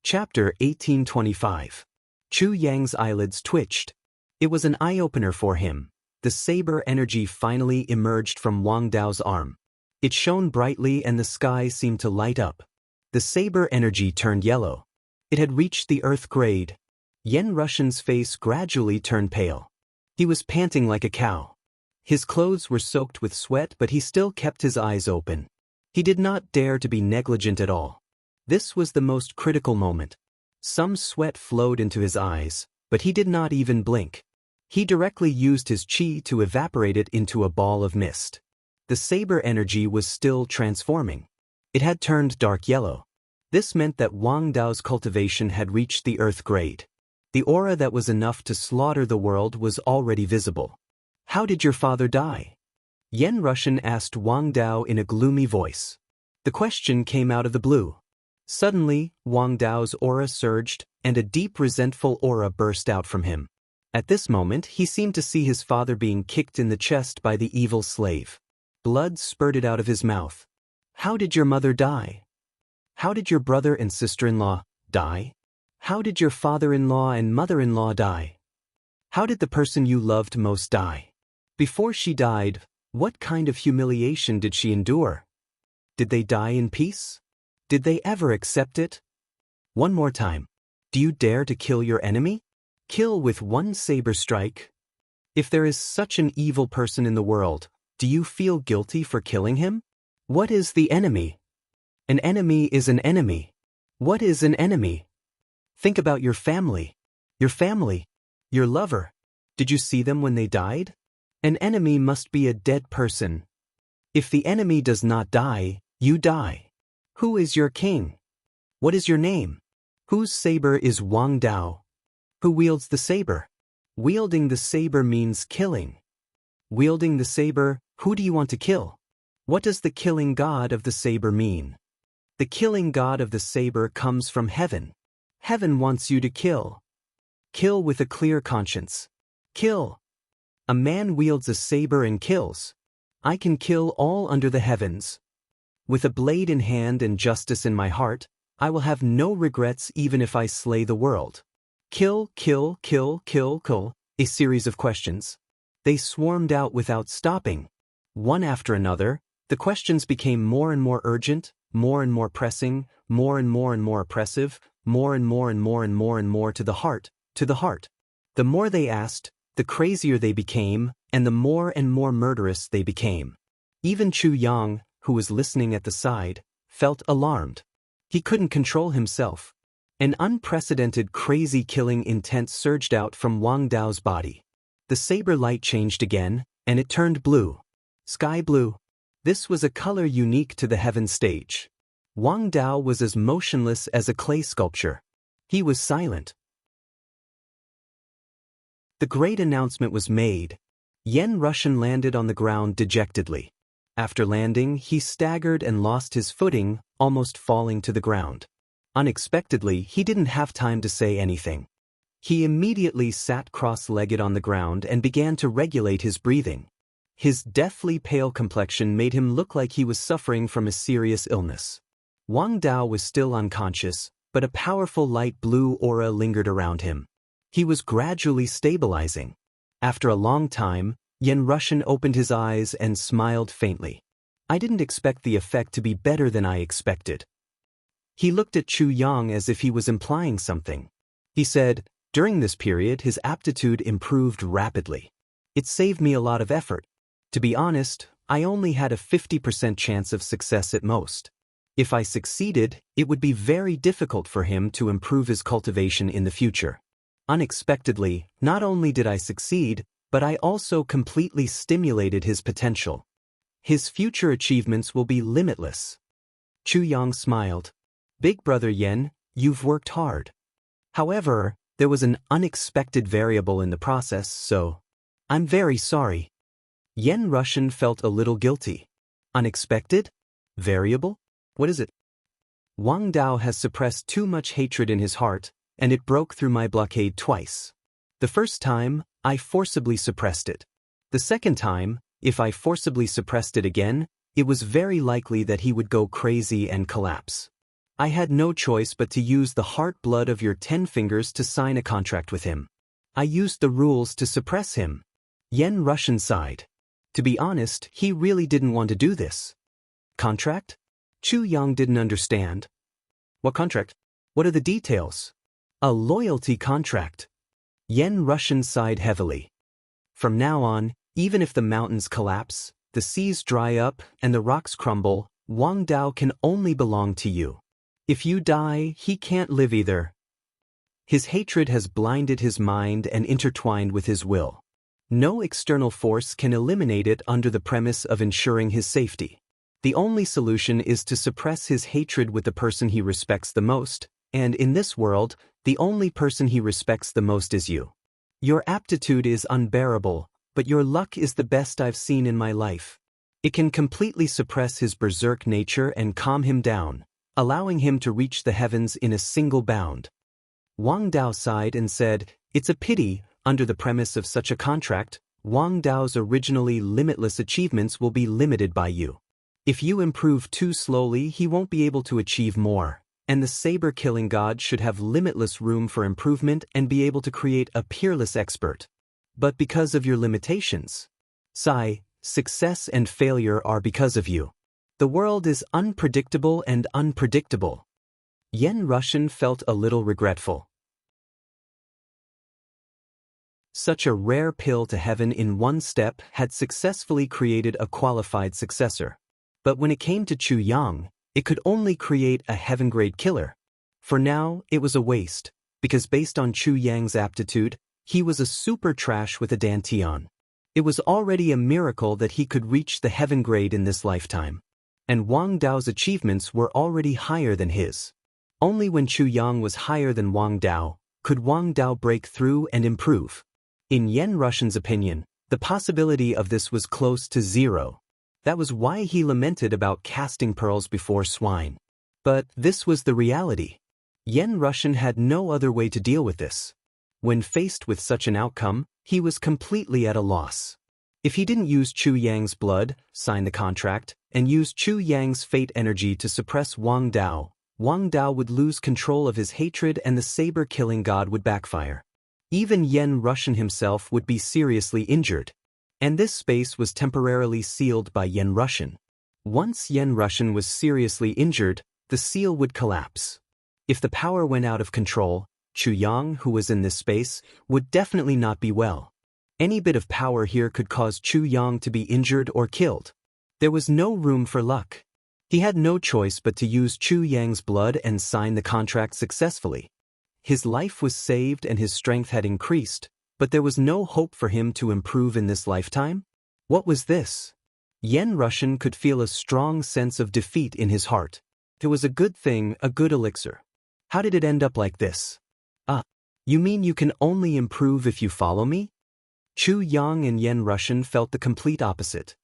Chapter 1825. Chu Yang's eyelids twitched. It was an eye-opener for him. The saber energy finally emerged from Wang Dao's arm. It shone brightly and the sky seemed to light up. The saber energy turned yellow. It had reached the earth grade. Yen Russian's face gradually turned pale. He was panting like a cow. His clothes were soaked with sweat, but he still kept his eyes open. He did not dare to be negligent at all. This was the most critical moment. Some sweat flowed into his eyes, but he did not even blink. He directly used his qi to evaporate it into a ball of mist. The saber energy was still transforming. It had turned dark yellow. This meant that Wang Dao's cultivation had reached the earth grade. The aura that was enough to slaughter the world was already visible. How did your father die? Yen Russian asked Wang Dao in a gloomy voice. The question came out of the blue. Suddenly, Wang Dao's aura surged, and a deep resentful aura burst out from him. At this moment, he seemed to see his father being kicked in the chest by the evil slave. Blood spurted out of his mouth. How did your mother die? How did your brother and sister-in-law die? How did your father-in-law and mother-in-law die? How did the person you loved most die? Before she died, what kind of humiliation did she endure? Did they die in peace? Did they ever accept it? One more time. Do you dare to kill your enemy? Kill with one saber strike? If there is such an evil person in the world, do you feel guilty for killing him? What is the enemy? An enemy is an enemy. What is an enemy? Think about your family. Your lover. Did you see them when they died? An enemy must be a dead person. If the enemy does not die, you die. Who is your king? What is your name? Whose saber is Wang Dao? Who wields the saber? Wielding the saber means killing. Wielding the saber, who do you want to kill? What does the killing god of the saber mean? The killing god of the saber comes from heaven. Heaven wants you to kill. Kill with a clear conscience. Kill. A man wields a saber and kills. I can kill all under the heavens. With a blade in hand and justice in my heart, I will have no regrets even if I slay the world. Kill, kill, kill, kill, kill, a series of questions. They swarmed out without stopping. One after another, the questions became more and more urgent, more and more pressing, more and more oppressive, more and more and more to the heart, to the heart. The more they asked, the crazier they became, and the more and more murderous they became. Even Chu Yang, who was listening at the side, felt alarmed. He couldn't control himself. An unprecedented crazy killing intent surged out from Wang Dao's body. The saber light changed again, and it turned blue. Sky blue. This was a color unique to the heaven stage. Wang Dao was as motionless as a clay sculpture. He was silent. The great announcement was made. Yen Russian landed on the ground dejectedly. After landing, he staggered and lost his footing, almost falling to the ground. Unexpectedly, he didn't have time to say anything. He immediately sat cross-legged on the ground and began to regulate his breathing. His deathly pale complexion made him look like he was suffering from a serious illness. Wang Dao was still unconscious, but a powerful light blue aura lingered around him. He was gradually stabilizing. After a long time, Yen Russian opened his eyes and smiled faintly. I didn't expect the effect to be better than I expected. He looked at Chu Yang as if he was implying something. He said, during this period his aptitude improved rapidly. It saved me a lot of effort. To be honest, I only had a 50% chance of success at most. If I succeeded, it would be very difficult for him to improve his cultivation in the future. Unexpectedly, not only did I succeed, but I also completely stimulated his potential. His future achievements will be limitless. Chu Yang smiled. Big brother Yen, you've worked hard. However, there was an unexpected variable in the process, so I'm very sorry. Yen Russian felt a little guilty. Unexpected? Variable? What is it? Wang Dao has suppressed too much hatred in his heart, and it broke through my blockade twice. The first time, I forcibly suppressed it. The second time, if I forcibly suppressed it again, it was very likely that he would go crazy and collapse. I had no choice but to use the heart blood of your 10 fingers to sign a contract with him. I used the rules to suppress him. Yen Russian sighed. To be honest, he really didn't want to do this. Contract? Chu Yang didn't understand. What contract? What are the details? A loyalty contract. Yen Russian sighed heavily. From now on, even if the mountains collapse, the seas dry up, and the rocks crumble, Wang Dao can only belong to you. If you die, he can't live either. His hatred has blinded his mind and intertwined with his will. No external force can eliminate it under the premise of ensuring his safety. The only solution is to suppress his hatred with the person he respects the most, and in this world, the only person he respects the most is you. Your aptitude is unbearable, but your luck is the best I've seen in my life. It can completely suppress his berserk nature and calm him down, allowing him to reach the heavens in a single bound. Wang Dao sighed and said, it's a pity, under the premise of such a contract, Wang Dao's originally limitless achievements will be limited by you. If you improve too slowly, he won't be able to achieve more, and the saber-killing god should have limitless room for improvement and be able to create a peerless expert. But because of your limitations, success and failure are because of you. The world is unpredictable and unpredictable. Yen Russian felt a little regretful. Such a rare pill to heaven in one step had successfully created a qualified successor. But when it came to Chu Yang, it could only create a heaven-grade killer. For now, it was a waste, because based on Chu Yang's aptitude, he was a super trash with a dantian. It was already a miracle that he could reach the heaven grade in this lifetime. And Wang Dao's achievements were already higher than his. Only when Chu Yang was higher than Wang Dao could Wang Dao break through and improve. In Yen Russian's opinion, the possibility of this was close to zero. That was why he lamented about casting pearls before swine. But this was the reality. Yen Russian had no other way to deal with this. When faced with such an outcome, he was completely at a loss. If he didn't use Chu Yang's blood, sign the contract, and use Chu Yang's fate energy to suppress Wang Dao would lose control of his hatred and the saber-killing god would backfire. Even Yen Russian himself would be seriously injured. And this space was temporarily sealed by Yen Russian. Once Yen Russian was seriously injured, the seal would collapse. If the power went out of control, Chu Yang, who was in this space, would definitely not be well. Any bit of power here could cause Chu Yang to be injured or killed. There was no room for luck. He had no choice but to use Chu Yang's blood and sign the contract successfully. His life was saved and his strength had increased, but there was no hope for him to improve in this lifetime? What was this? Yen Russian could feel a strong sense of defeat in his heart. It was a good thing, a good elixir. How did it end up like this? You mean you can only improve if you follow me? Chu Yang and Yen Russian felt the complete opposite.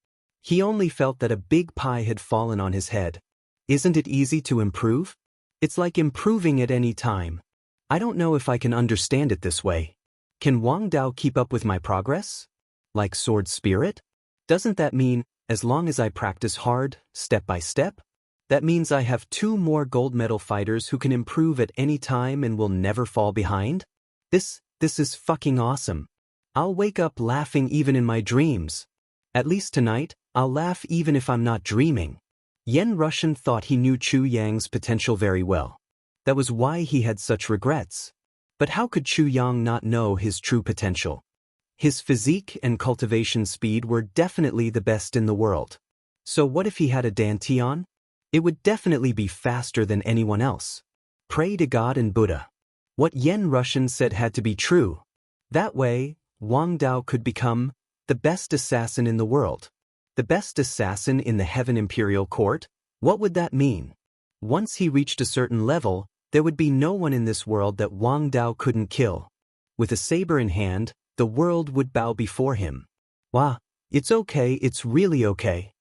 He only felt that a big pie had fallen on his head. Isn't it easy to improve? It's like improving at any time. I don't know if I can understand it this way. Can Wang Dao keep up with my progress? Like sword spirit? Doesn't that mean, as long as I practice hard, step by step? That means I have 2 more gold medal fighters who can improve at any time and will never fall behind? This is fucking awesome. I'll wake up laughing even in my dreams. At least tonight, I'll laugh even if I'm not dreaming. Yen Russian thought he knew Chu Yang's potential very well. That was why he had such regrets. But how could Chu Yang not know his true potential? His physique and cultivation speed were definitely the best in the world. So what if he had a dantian? It would definitely be faster than anyone else. Pray to God and Buddha. What Yen Russian said had to be true. That way, Wang Dao could become the best assassin in the world. The best assassin in the Heaven Imperial Court? What would that mean? Once he reached a certain level, there would be no one in this world that Wang Dao couldn't kill. With a saber in hand, the world would bow before him. Wah, it's okay, it's really okay.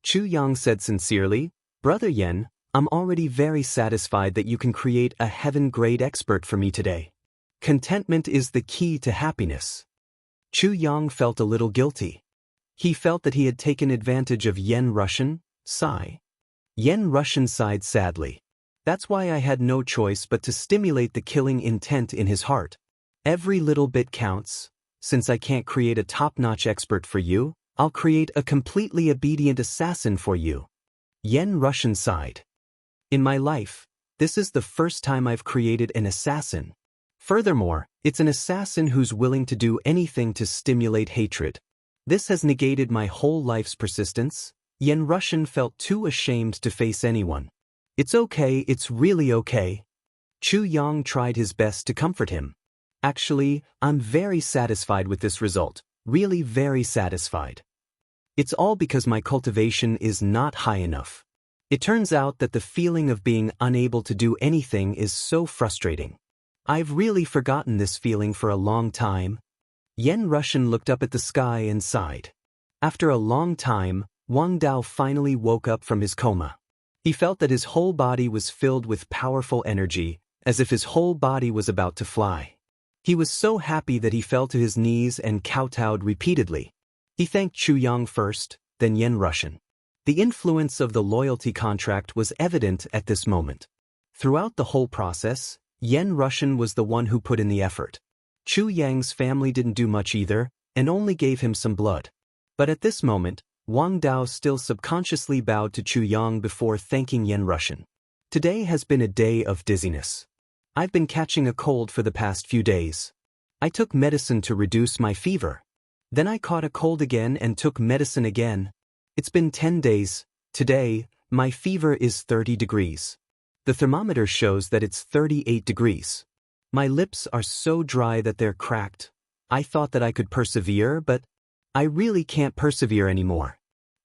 Chu Yang said sincerely, Brother Yen, I'm already very satisfied that you can create a heaven-grade expert for me today. Contentment is the key to happiness. Chu Yang felt a little guilty. He felt that he had taken advantage of Yen Russian, sigh. Yen Russian sighed sadly. That's why I had no choice but to stimulate the killing intent in his heart. Every little bit counts. Since I can't create a top-notch expert for you, I'll create a completely obedient assassin for you. Yen Russian sighed. In my life, this is the first time I've created an assassin. Furthermore, it's an assassin who's willing to do anything to stimulate hatred. This has negated my whole life's persistence. Yen Russian felt too ashamed to face anyone. It's okay, it's really okay. Chu Yang tried his best to comfort him. Actually, I'm very satisfied with this result, really very satisfied. It's all because my cultivation is not high enough. It turns out that the feeling of being unable to do anything is so frustrating. I've really forgotten this feeling for a long time. Yen Russian looked up at the sky and sighed. After a long time, Wang Dao finally woke up from his coma. He felt that his whole body was filled with powerful energy, as if his whole body was about to fly. He was so happy that he fell to his knees and kowtowed repeatedly. He thanked Chu Yang first, then Yen Russian. The influence of the loyalty contract was evident at this moment. Throughout the whole process, Yen Russian was the one who put in the effort. Chu Yang's family didn't do much either, and only gave him some blood. But at this moment, Wang Dao still subconsciously bowed to Chu Yang before thanking Yen Russian. Today has been a day of dizziness. I've been catching a cold for the past few days. I took medicine to reduce my fever. Then I caught a cold again and took medicine again. It's been 10 days. Today, my fever is 30 degrees. The thermometer shows that it's 38 degrees. My lips are so dry that they're cracked. I thought that I could persevere, but I really can't persevere anymore.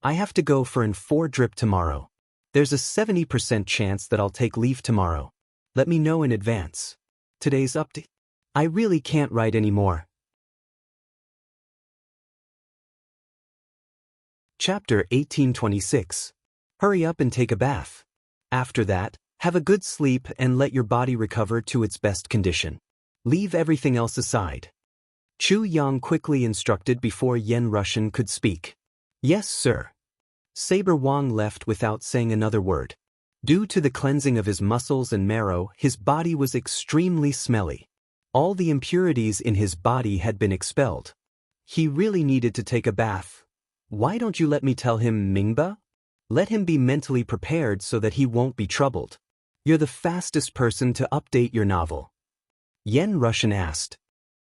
I have to go for an 4 drip tomorrow. There's a 70% chance that I'll take leave tomorrow. Let me know in advance. Today's update. I really can't write anymore. Chapter 1826. Hurry up and take a bath. After that, have a good sleep and let your body recover to its best condition. Leave everything else aside. Chu Yang quickly instructed before Yen Russian could speak. Yes, sir. Saber Wang left without saying another word. Due to the cleansing of his muscles and marrow, his body was extremely smelly. All the impurities in his body had been expelled. He really needed to take a bath. Why don't you let me tell him Mingba? Let him be mentally prepared so that he won't be troubled. You're the fastest person to update your novel. Yen Russian asked.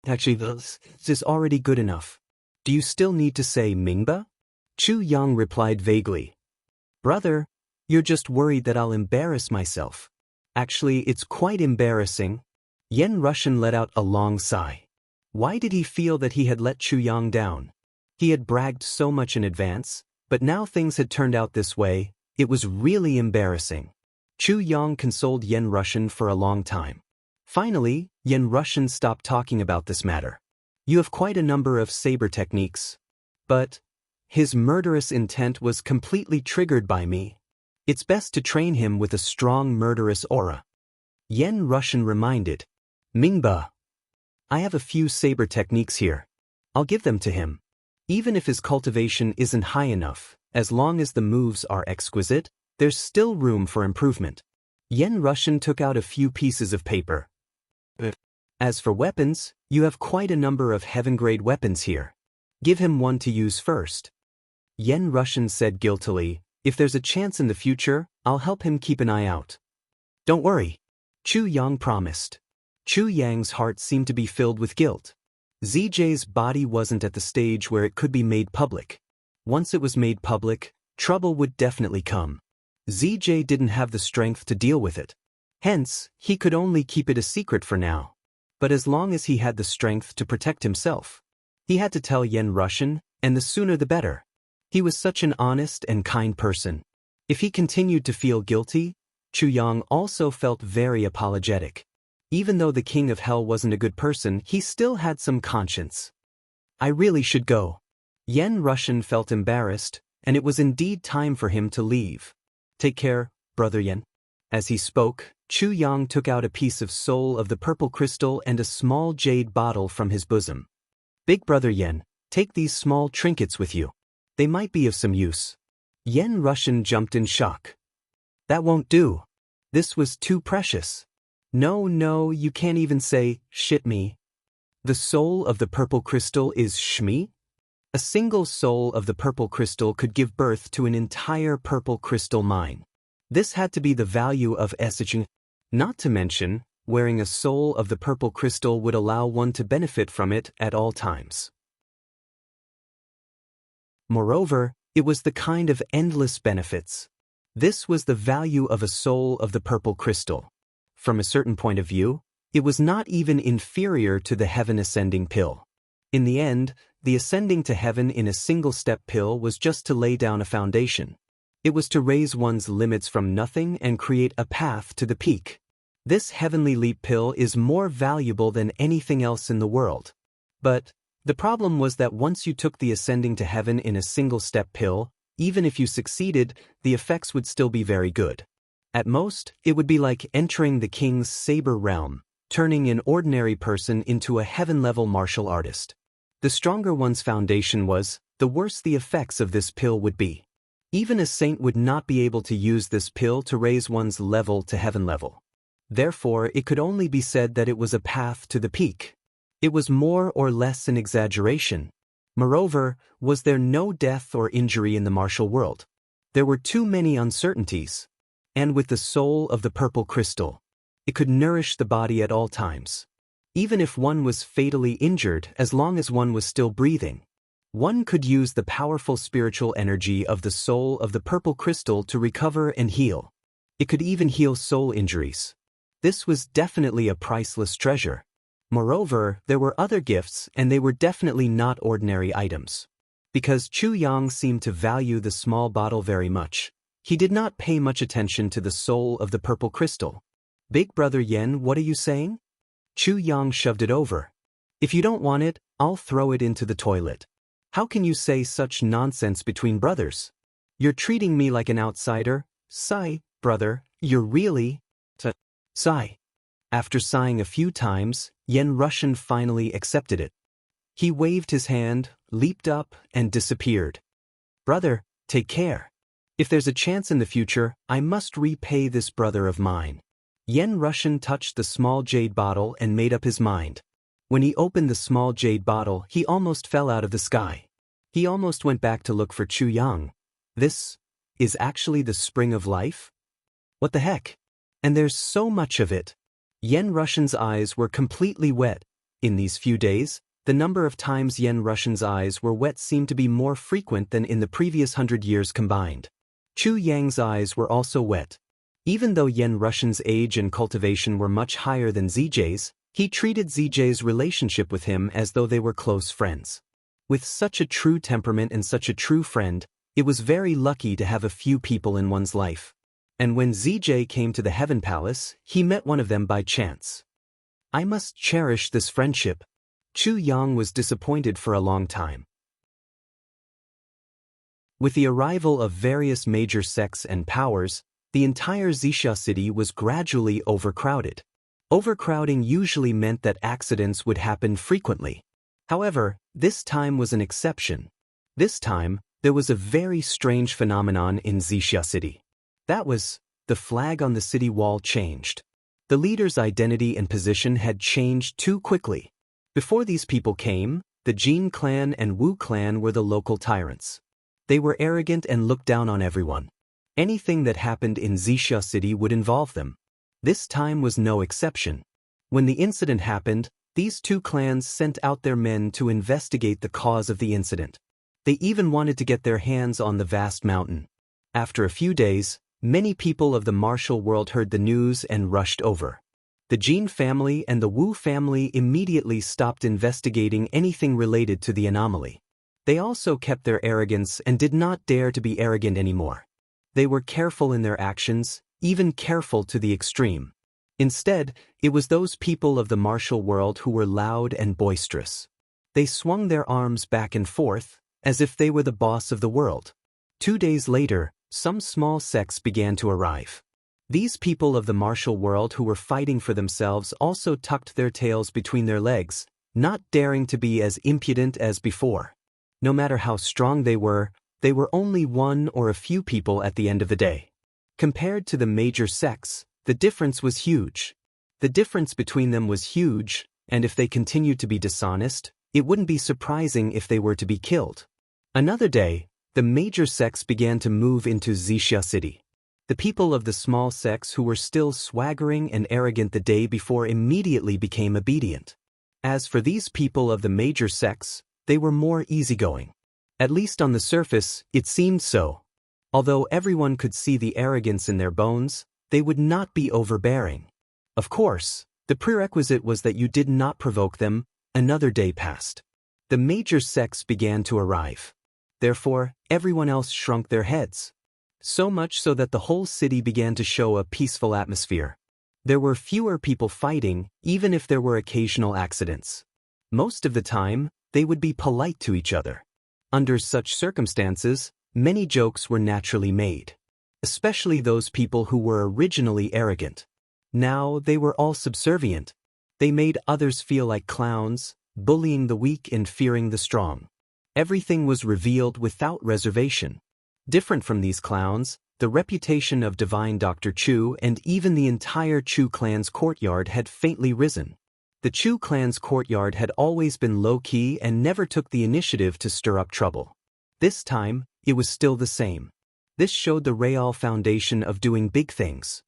Actually, this is already good enough. Do you still need to say Mingba? Chu Yang replied vaguely. Brother, you're just worried that I'll embarrass myself. Actually, it's quite embarrassing. Yen Russian let out a long sigh. Why did he feel that he had let Chu Yang down? He had bragged so much in advance, but now things had turned out this way. It was really embarrassing. Chu Yang consoled Yen Russian for a long time. Finally, Yen Russian stopped talking about this matter. You have quite a number of saber techniques. But his murderous intent was completely triggered by me. It's best to train him with a strong murderous aura. Yen Russian reminded. Mingba. I have a few saber techniques here. I'll give them to him. Even if his cultivation isn't high enough, as long as the moves are exquisite, there's still room for improvement. Yen Russian took out a few pieces of paper. As for weapons, you have quite a number of heaven-grade weapons here. Give him one to use first. Yen Russian said guiltily, if there's a chance in the future, I'll help him keep an eye out. Don't worry. Chu Yang promised. Chu Yang's heart seemed to be filled with guilt. ZJ's body wasn't at the stage where it could be made public. Once it was made public, trouble would definitely come. ZJ didn't have the strength to deal with it. Hence, he could only keep it a secret for now. But as long as he had the strength to protect himself, he had to tell Yen Russian, and the sooner the better. He was such an honest and kind person. If he continued to feel guilty, Chu Yang also felt very apologetic. Even though the king of hell wasn't a good person, he still had some conscience. I really should go. Yen Russian felt embarrassed, and it was indeed time for him to leave. Take care, Brother Yen. As he spoke, Chu Yang took out a piece of soul of the purple crystal and a small jade bottle from his bosom. Big Brother Yen, take these small trinkets with you. They might be of some use. Yen Russian jumped in shock. That won't do. This was too precious. No, you can't even say, shit me. The soul of the purple crystal is shmi? A single soul of the purple crystal could give birth to an entire purple crystal mine. This had to be the value of essaging. Not to mention, wearing a soul of the purple crystal would allow one to benefit from it at all times. Moreover, it was the kind of endless benefits. This was the value of a soul of the purple crystal. From a certain point of view, it was not even inferior to the heaven ascending pill. In the end, the ascending to heaven in a single-step pill was just to lay down a foundation. It was to raise one's limits from nothing and create a path to the peak. This heavenly leap pill is more valuable than anything else in the world. But the problem was that once you took the ascending to heaven in a single-step pill, even if you succeeded, the effects would still be very good. At most, it would be like entering the king's saber realm, turning an ordinary person into a heaven-level martial artist. The stronger one's foundation was, the worse the effects of this pill would be. Even a saint would not be able to use this pill to raise one's level to heaven level. Therefore, it could only be said that it was a path to the peak. It was more or less an exaggeration. Moreover, was there no death or injury in the martial world? There were too many uncertainties. And with the soul of the purple crystal, it could nourish the body at all times. Even if one was fatally injured, as long as one was still breathing, one could use the powerful spiritual energy of the soul of the purple crystal to recover and heal. It could even heal soul injuries. This was definitely a priceless treasure. Moreover, there were other gifts, and they were definitely not ordinary items. Because Chu Yang seemed to value the small bottle very much, he did not pay much attention to the soul of the purple crystal. Big Brother Yen, what are you saying? Chu Yang shoved it over. If you don't want it, I'll throw it into the toilet. How can you say such nonsense between brothers? You're treating me like an outsider. Sigh, brother, you're really... Sigh. After sighing a few times, Yen Russian finally accepted it. He waved his hand, leaped up, and disappeared. Brother, take care. If there's a chance in the future, I must repay this brother of mine. Yen Russian touched the small jade bottle and made up his mind. When he opened the small jade bottle, he almost fell out of the sky. He almost went back to look for Chu Yang. This is actually the spring of life? What the heck? And there's so much of it. Yen Russian's eyes were completely wet. In these few days, the number of times Yen Russian's eyes were wet seemed to be more frequent than in the previous 100 years combined. Chu Yang's eyes were also wet. Even though Yen Russian's age and cultivation were much higher than ZJ's, he treated ZJ's relationship with him as though they were close friends. With such a true temperament and such a true friend, it was very lucky to have a few people in one's life. And when ZJ came to the Heaven Palace, he met one of them by chance. I must cherish this friendship. Chu Yang was disappointed for a long time. With the arrival of various major sects and powers, the entire Wuxia city was gradually overcrowded. Overcrowding usually meant that accidents would happen frequently. However, this time was an exception. This time, there was a very strange phenomenon in Wuxia city. That was, the flag on the city wall changed. The leader's identity and position had changed too quickly. Before these people came, the Jin clan and Wu clan were the local tyrants. They were arrogant and looked down on everyone. Anything that happened in Wuxia city would involve them. This time was no exception. When the incident happened, these two clans sent out their men to investigate the cause of the incident. They even wanted to get their hands on the vast mountain. After a few days, many people of the martial world heard the news and rushed over. The Jin family and the Wu family immediately stopped investigating anything related to the anomaly. They also kept their arrogance and did not dare to be arrogant anymore. They were careful in their actions, even careful to the extreme. Instead, it was those people of the martial world who were loud and boisterous. They swung their arms back and forth, as if they were the boss of the world. 2 days later, some small sects began to arrive. These people of the martial world who were fighting for themselves also tucked their tails between their legs, not daring to be as impudent as before. No matter how strong they were only one or a few people at the end of the day. Compared to the major sects, the difference was huge. The difference between them was huge, and if they continued to be dishonest, it wouldn't be surprising if they were to be killed. Another day, the major sects began to move into Wuxia city. The people of the small sects who were still swaggering and arrogant the day before immediately became obedient. As for these people of the major sects, they were more easygoing. At least on the surface, it seemed so. Although everyone could see the arrogance in their bones, they would not be overbearing. Of course, the prerequisite was that you did not provoke them. Another day passed. The major sects began to arrive. Therefore, everyone else shrunk their heads. So much so that the whole city began to show a peaceful atmosphere. There were fewer people fighting, even if there were occasional accidents. Most of the time, they would be polite to each other. Under such circumstances, many jokes were naturally made. Especially those people who were originally arrogant. Now they were all subservient. They made others feel like clowns, bullying the weak and fearing the strong. Everything was revealed without reservation. Different from these clowns, the reputation of divine Dr. Chu and even the entire Chu clan's courtyard had faintly risen. The Chu clan's courtyard had always been low-key and never took the initiative to stir up trouble. This time, it was still the same. This showed the real foundation of doing big things.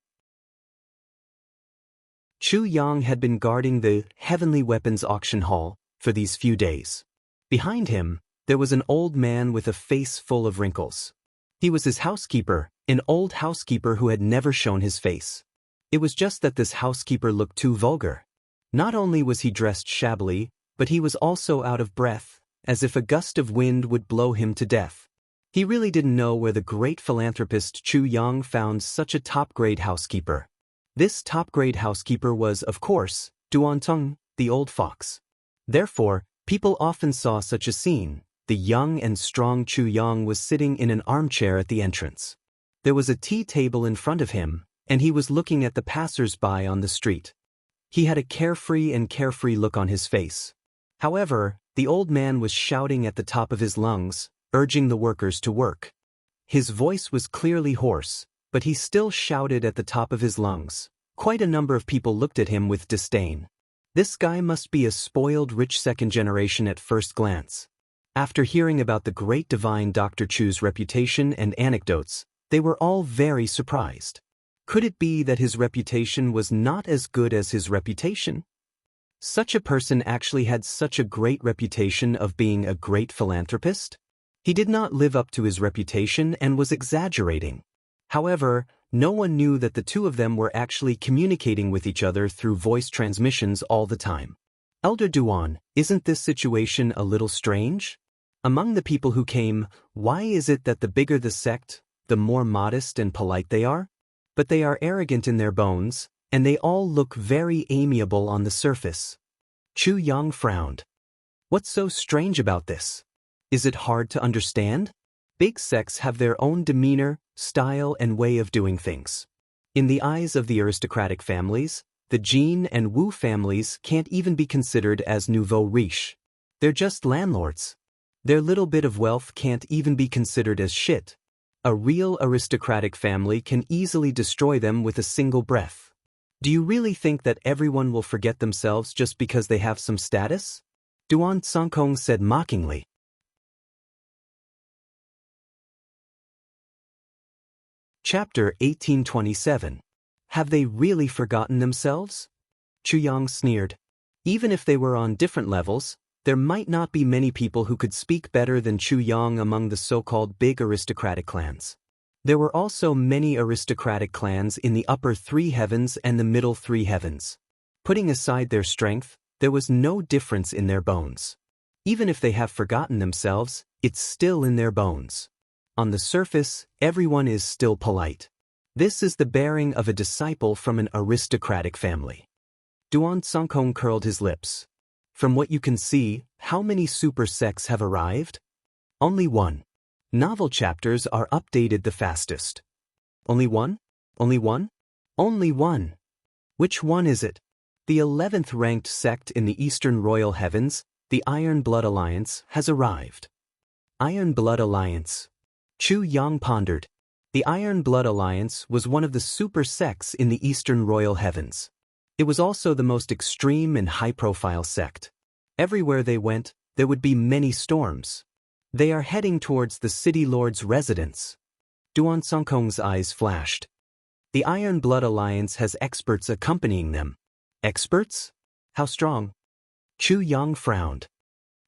Chu Yang had been guarding the Heavenly Weapons Auction Hall for these few days. Behind him, there was an old man with a face full of wrinkles. He was his housekeeper, an old housekeeper who had never shown his face. It was just that this housekeeper looked too vulgar. Not only was he dressed shabbily, but he was also out of breath, as if a gust of wind would blow him to death. He really didn't know where the great philanthropist Chu Yang found such a top-grade housekeeper. This top-grade housekeeper was, of course, Duanteng, the old fox. Therefore, people often saw such a scene. The young and strong Chu Yang was sitting in an armchair at the entrance. There was a tea table in front of him, and he was looking at the passers-by on the street. He had a carefree look on his face. However, the old man was shouting at the top of his lungs, urging the workers to work. His voice was clearly hoarse, but he still shouted at the top of his lungs. Quite a number of people looked at him with disdain. This guy must be a spoiled rich second generation at first glance. After hearing about the great divine Dr. Chu's reputation and anecdotes, they were all very surprised. Could it be that his reputation was not as good as his reputation? Such a person actually had such a great reputation of being a great philanthropist? He did not live up to his reputation and was exaggerating. However, no one knew that the two of them were actually communicating with each other through voice transmissions all the time. Elder Duan, isn't this situation a little strange? Among the people who came, why is it that the bigger the sect, the more modest and polite they are? But they are arrogant in their bones, and they all look very amiable on the surface. Chu Yang frowned. What's so strange about this? Is it hard to understand? Big sects have their own demeanor, style, and way of doing things. In the eyes of the aristocratic families, the Jin and Wu families can't even be considered as nouveau riche. They're just landlords. Their little bit of wealth can't even be considered as shit. A real aristocratic family can easily destroy them with a single breath. Do you really think that everyone will forget themselves just because they have some status? Duan Songkong said mockingly. Chapter 1827. Have they really forgotten themselves? Chu Yang sneered. Even if they were on different levels, there might not be many people who could speak better than Chu Yang among the so-called big aristocratic clans. There were also many aristocratic clans in the upper three heavens and the middle three heavens. Putting aside their strength, there was no difference in their bones. Even if they have forgotten themselves, it's still in their bones. On the surface, everyone is still polite. This is the bearing of a disciple from an aristocratic family. Duan Songkong curled his lips. From what you can see, how many super sects have arrived? Only one. Novel chapters are updated the fastest. Only one? Only one? Only one. Which one is it? The 11th ranked sect in the Eastern Royal Heavens, the Iron Blood Alliance, has arrived. Iron Blood Alliance. Chu Yang pondered. The Iron Blood Alliance was one of the super sects in the Eastern Royal Heavens. It was also the most extreme and high-profile sect. Everywhere they went, there would be many storms. They are heading towards the city lord's residence. Duan Songkong's eyes flashed. The Iron Blood Alliance has experts accompanying them. Experts? How strong? Chu Yang frowned.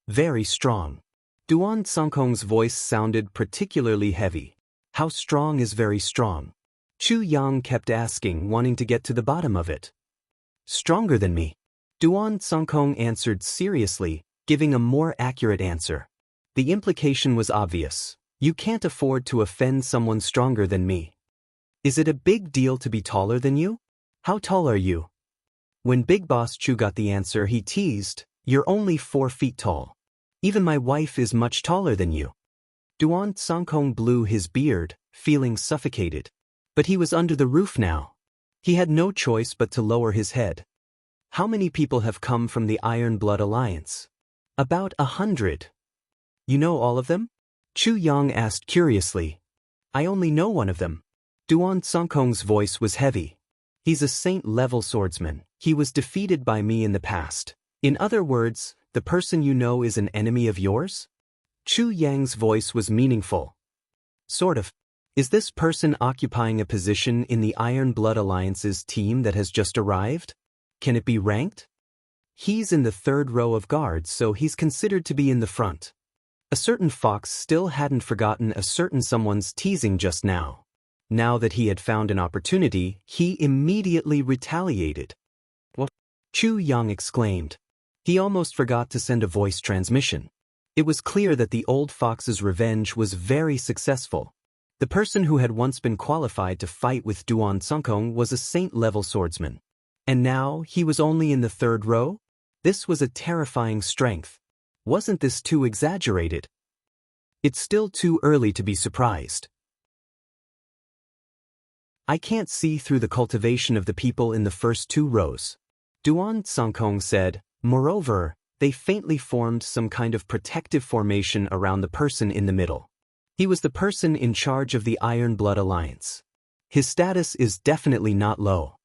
Very strong. Duan Songkong's voice sounded particularly heavy. How strong is very strong? Chu Yang kept asking, wanting to get to the bottom of it. Stronger than me. Duan Songkong answered seriously, giving a more accurate answer. The implication was obvious. You can't afford to offend someone stronger than me. Is it a big deal to be taller than you? How tall are you? When Big Boss Chu got the answer, he teased, you're only 4 feet tall. Even my wife is much taller than you. Duan Songkong blew his beard, feeling suffocated. But he was under the roof now. He had no choice but to lower his head. How many people have come from the Iron Blood Alliance? About 100. You know all of them? Chu Yang asked curiously. I only know one of them. Duan Songkong's voice was heavy. He's a saint-level swordsman. He was defeated by me in the past. In other words, the person you know is an enemy of yours? Chu Yang's voice was meaningful. Sort of. Is this person occupying a position in the Iron Blood Alliance's team that has just arrived? Can it be ranked? He's in the 3rd row of guards, so he's considered to be in the front. A certain fox still hadn't forgotten a certain someone's teasing just now. Now that he had found an opportunity, he immediately retaliated. What? Chu Yang exclaimed. He almost forgot to send a voice transmission. It was clear that the old fox's revenge was very successful. The person who had once been qualified to fight with Duan Songkong was a saint-level swordsman. And now he was only in the 3rd row? This was a terrifying strength. Wasn't this too exaggerated? It's still too early to be surprised. I can't see through the cultivation of the people in the first 2 rows. Duan Songkong said. Moreover, they faintly formed some kind of protective formation around the person in the middle. He was the person in charge of the Iron Blood Alliance. His status is definitely not low.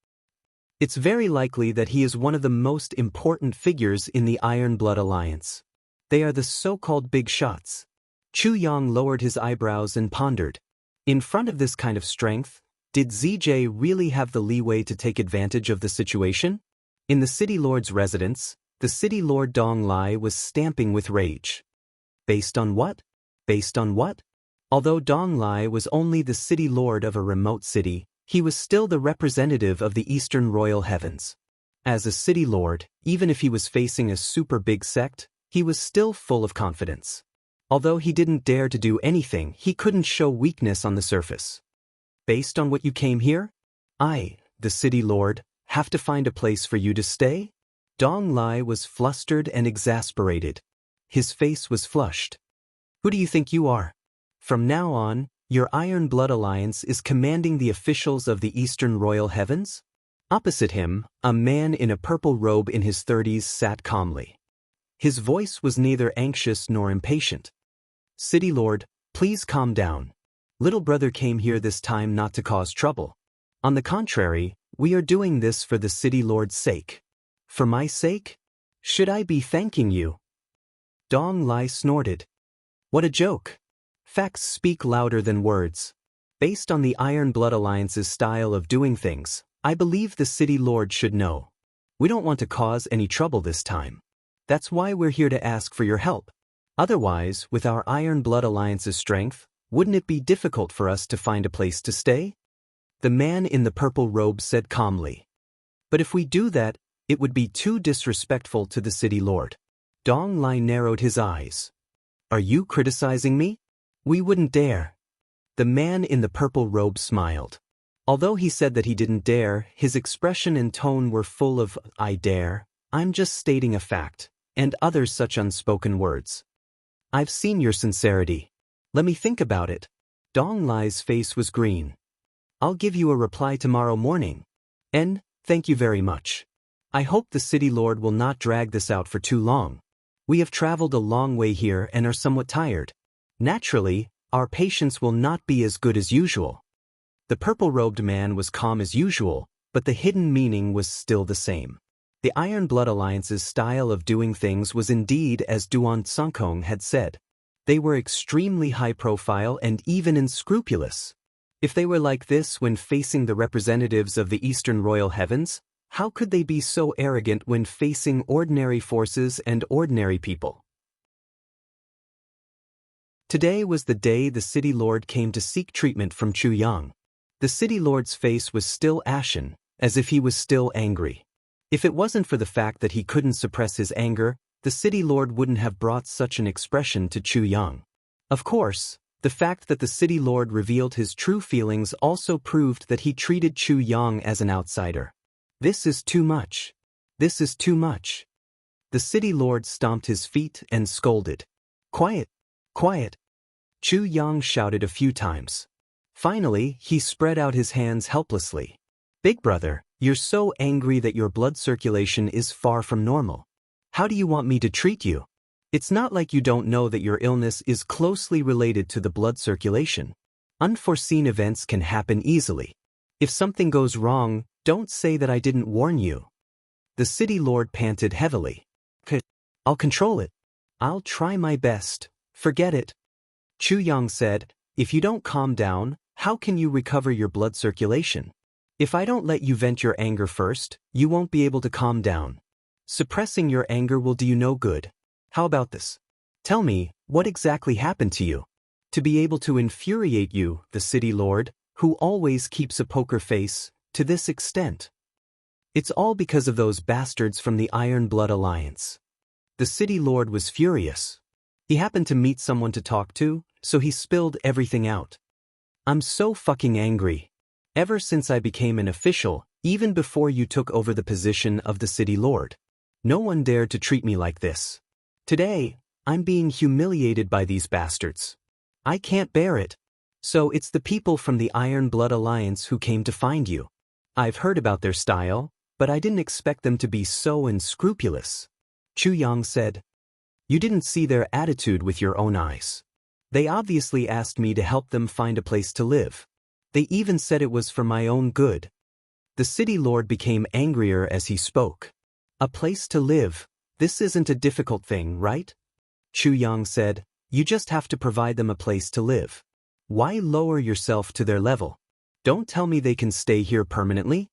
It's very likely that he is one of the most important figures in the Iron Blood Alliance. They are the so-called big shots. Chu Yang lowered his eyebrows and pondered. In front of this kind of strength, did ZJ really have the leeway to take advantage of the situation? In the city lord's residence, the city lord Dong Lai was stamping with rage. Based on what? Based on what? Although Dong Lai was only the city lord of a remote city, he was still the representative of the Eastern Royal Heavens. As a city lord, even if he was facing a super big sect, he was still full of confidence. Although he didn't dare to do anything, he couldn't show weakness on the surface. Based on what you came here? I, the city lord, have to find a place for you to stay? Dong Lai was flustered and exasperated. His face was flushed. Who do you think you are? From now on, your Iron Blood Alliance is commanding the officials of the Eastern Royal Heavens? Opposite him, a man in a purple robe in his 30s sat calmly. His voice was neither anxious nor impatient. City Lord, please calm down. Little brother came here this time not to cause trouble. On the contrary, we are doing this for the City Lord's sake. For my sake? Should I be thanking you? Dong Lai snorted. What a joke. Facts speak louder than words. Based on the Iron Blood Alliance's style of doing things, I believe the city lord should know. We don't want to cause any trouble this time. That's why we're here to ask for your help. Otherwise, with our Iron Blood Alliance's strength, wouldn't it be difficult for us to find a place to stay? The man in the purple robe said calmly. But if we do that, it would be too disrespectful to the city lord. Dong Lai narrowed his eyes. Are you criticizing me? We wouldn't dare. The man in the purple robe smiled. Although he said that he didn't dare, his expression and tone were full of, I dare, I'm just stating a fact, and other such unspoken words. I've seen your sincerity. Let me think about it. Dong Lai's face was green. I'll give you a reply tomorrow morning. And, thank you very much. I hope the city lord will not drag this out for too long. We have traveled a long way here and are somewhat tired. Naturally, our patience will not be as good as usual. The purple-robed man was calm as usual, but the hidden meaning was still the same. The Iron Blood Alliance's style of doing things was indeed as Duan Sankong had said. They were extremely high-profile and even unscrupulous. If they were like this when facing the representatives of the Eastern Royal Heavens, how could they be so arrogant when facing ordinary forces and ordinary people? Today was the day the city lord came to seek treatment from Chu Yang. The city lord's face was still ashen, as if he was still angry. If it wasn't for the fact that he couldn't suppress his anger, the city lord wouldn't have brought such an expression to Chu Yang. Of course, the fact that the city lord revealed his true feelings also proved that he treated Chu Yang as an outsider. This is too much. This is too much. The city lord stomped his feet and scolded. Quiet, quiet. Chu Yang shouted a few times. Finally, he spread out his hands helplessly. Big brother, you're so angry that your blood circulation is far from normal. How do you want me to treat you? It's not like you don't know that your illness is closely related to the blood circulation. Unforeseen events can happen easily. If something goes wrong, don't say that I didn't warn you. The city lord panted heavily. I'll control it. I'll try my best. Forget it. Chu Yang said, if you don't calm down, how can you recover your blood circulation? If I don't let you vent your anger first, you won't be able to calm down. Suppressing your anger will do you no good. How about this? Tell me, what exactly happened to you? To be able to infuriate you, the city lord, who always keeps a poker face, to this extent. It's all because of those bastards from the Iron Blood Alliance. The city lord was furious. He happened to meet someone to talk to, so he spilled everything out. I'm so fucking angry. Ever since I became an official, even before you took over the position of the city lord, no one dared to treat me like this. Today, I'm being humiliated by these bastards. I can't bear it. So it's the people from the Iron Blood Alliance who came to find you. I've heard about their style, but I didn't expect them to be so unscrupulous. Chu Yang said. You didn't see their attitude with your own eyes. They obviously asked me to help them find a place to live. They even said it was for my own good. The city lord became angrier as he spoke. A place to live, this isn't a difficult thing, right? Chu Yang said, you just have to provide them a place to live. Why lower yourself to their level? Don't tell me they can stay here permanently.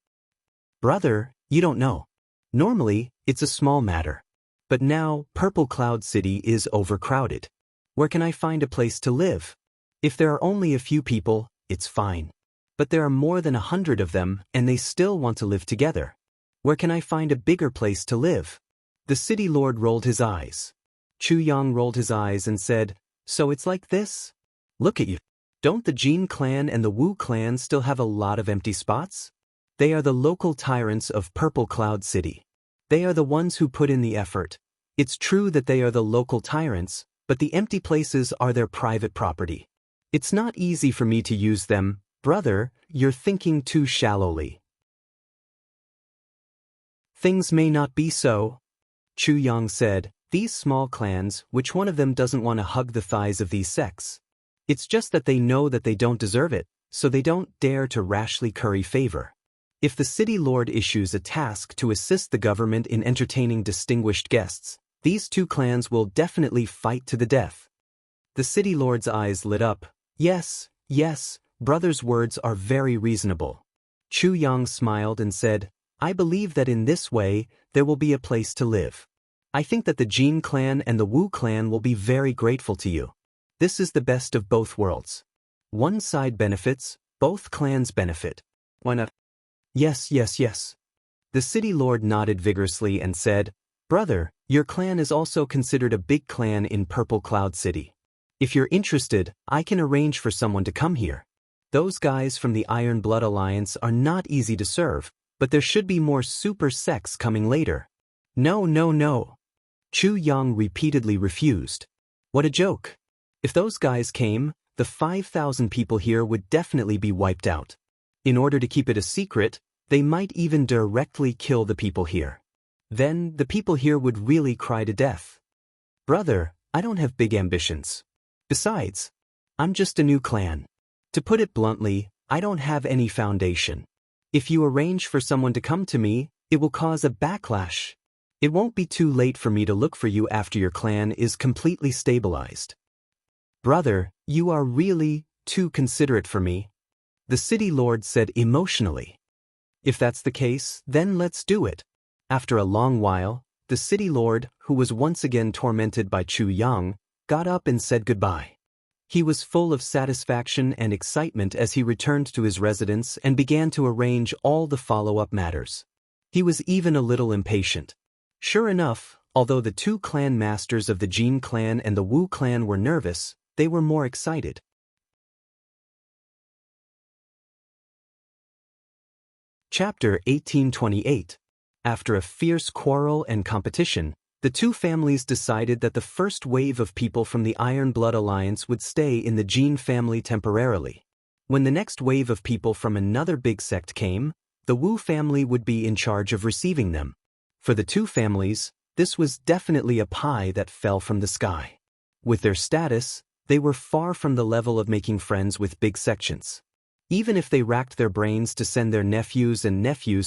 Brother, you don't know. Normally, it's a small matter. But now, Purple Cloud City is overcrowded. Where can I find a place to live? If there are only a few people, it's fine. But there are more than 100 of them, and they still want to live together. Where can I find a bigger place to live? The city lord rolled his eyes. Chu Yang rolled his eyes and said, so it's like this? Look at you. Don't the Jin clan and the Wu clan still have a lot of empty spots? They are the local tyrants of Purple Cloud City. They are the ones who put in the effort. It's true that they are the local tyrants, but the empty places are their private property. It's not easy for me to use them. Brother, you're thinking too shallowly. Things may not be so. Chu Yang said, these small clans, which one of them doesn't want to hug the thighs of these sects? It's just that they know that they don't deserve it, so they don't dare to rashly curry favor. If the city lord issues a task to assist the government in entertaining distinguished guests, These two clans will definitely fight to the death. The city lord's eyes lit up. Yes, yes, brother's words are very reasonable. Chu Yang smiled and said, I believe that in this way, there will be a place to live. I think that the Jin clan and the Wu clan will be very grateful to you. This is the best of both worlds. One side benefits, both clans benefit. Why not? Yes, yes, yes. The city lord nodded vigorously and said, Brother, your clan is also considered a big clan in Purple Cloud City. If you're interested, I can arrange for someone to come here. Those guys from the Iron Blood Alliance are not easy to serve, but there should be more super sects coming later. No, no, no. Chu Yang repeatedly refused. What a joke. If those guys came, the 5,000 people here would definitely be wiped out. In order to keep it a secret, they might even directly kill the people here. Then, the people here would really cry to death. Brother, I don't have big ambitions. Besides, I'm just a new clan. To put it bluntly, I don't have any foundation. If you arrange for someone to come to me, it will cause a backlash. It won't be too late for me to look for you after your clan is completely stabilized. Brother, you are really too considerate for me, the city lord said emotionally. If that's the case, then let's do it. After a long while, the city lord, who was once again tormented by Chu Yang, got up and said goodbye. He was full of satisfaction and excitement as he returned to his residence and began to arrange all the follow-up matters. He was even a little impatient. Sure enough, although the two clan masters of the Jin clan and the Wu clan were nervous, they were more excited. Chapter 1828. After a fierce quarrel and competition, the two families decided that the first wave of people from the Iron Blood Alliance would stay in the Jin family temporarily. When the next wave of people from another big sect came, the Wu family would be in charge of receiving them. For the two families, this was definitely a pie that fell from the sky. With their status, they were far from the level of making friends with big sections. Even if they racked their brains to send their nephews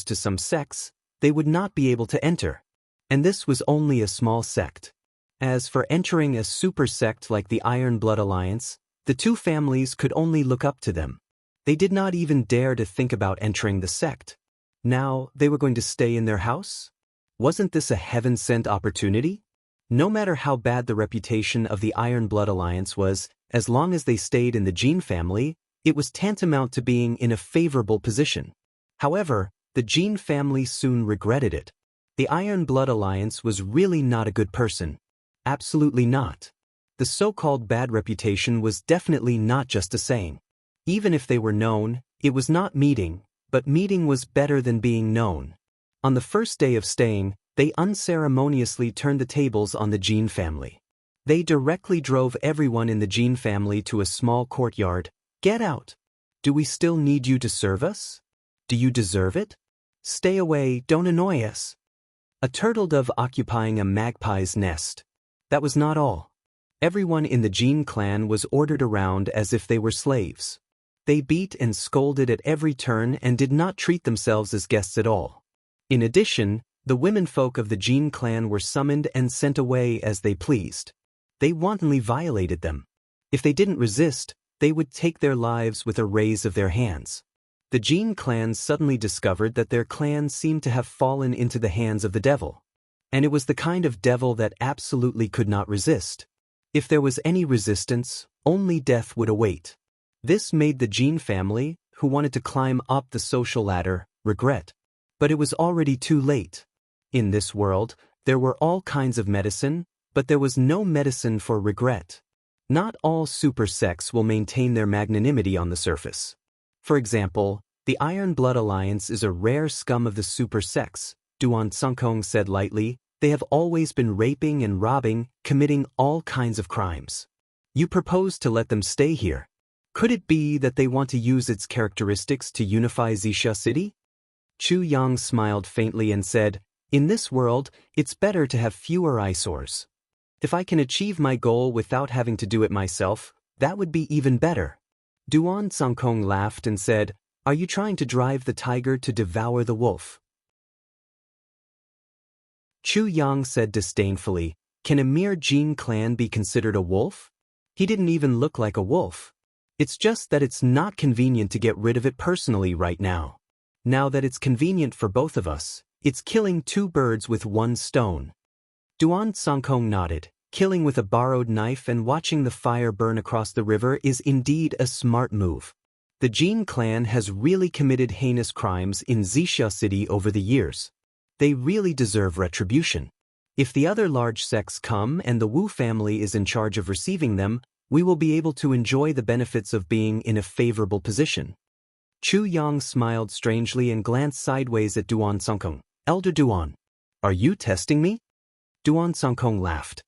to some sects, they would not be able to enter. And this was only a small sect. As for entering a super sect like the Iron Blood Alliance, the two families could only look up to them. They did not even dare to think about entering the sect. Now, they were going to stay in their house? Wasn't this a heaven-sent opportunity? No matter how bad the reputation of the Iron Blood Alliance was, as long as they stayed in the Jin family, it was tantamount to being in a favorable position. However, the Jin family soon regretted it. The Iron Blood Alliance was really not a good person. Absolutely not. The so-called bad reputation was definitely not just a saying. Even if they were known, it was not meeting, but meeting was better than being known. On the first day of staying, they unceremoniously turned the tables on the Jin family. They directly drove everyone in the Jin family to a small courtyard. Get out! Do we still need you to serve us? Do you deserve it? Stay away, don't annoy us. A turtle dove occupying a magpie's nest. That was not all. Everyone in the Jin clan was ordered around as if they were slaves. They beat and scolded at every turn and did not treat themselves as guests at all. In addition, the womenfolk of the Jin clan were summoned and sent away as they pleased. They wantonly violated them. If they didn't resist, they would take their lives with a raise of their hands. The Jin clan suddenly discovered that their clan seemed to have fallen into the hands of the devil. And it was the kind of devil that absolutely could not resist. If there was any resistance, only death would await. This made the Jin family, who wanted to climb up the social ladder, regret. But it was already too late. In this world, there were all kinds of medicine, but there was no medicine for regret. Not all super sects will maintain their magnanimity on the surface. For example, the Iron Blood Alliance is a rare scum of the super sects, Duan Sungkong said lightly. They have always been raping and robbing, committing all kinds of crimes. You propose to let them stay here. Could it be that they want to use its characteristics to unify Xixia City? Chu Yang smiled faintly and said, In this world, it's better to have fewer eyesores. If I can achieve my goal without having to do it myself, that would be even better. Duan Sungkong laughed and said, Are you trying to drive the tiger to devour the wolf? Chu Yang said disdainfully, Can a mere Jin clan be considered a wolf? He didn't even look like a wolf. It's just that it's not convenient to get rid of it personally right now. Now that it's convenient for both of us, it's killing two birds with one stone. Duan Songkong nodded. Killing with a borrowed knife and watching the fire burn across the river is indeed a smart move. The Jin clan has really committed heinous crimes in Zixia City over the years. They really deserve retribution. If the other large sects come and the Wu family is in charge of receiving them, we will be able to enjoy the benefits of being in a favorable position. Chu Yang smiled strangely and glanced sideways at Duan Songkong. Elder Duan, are you testing me? Duan Songkong laughed.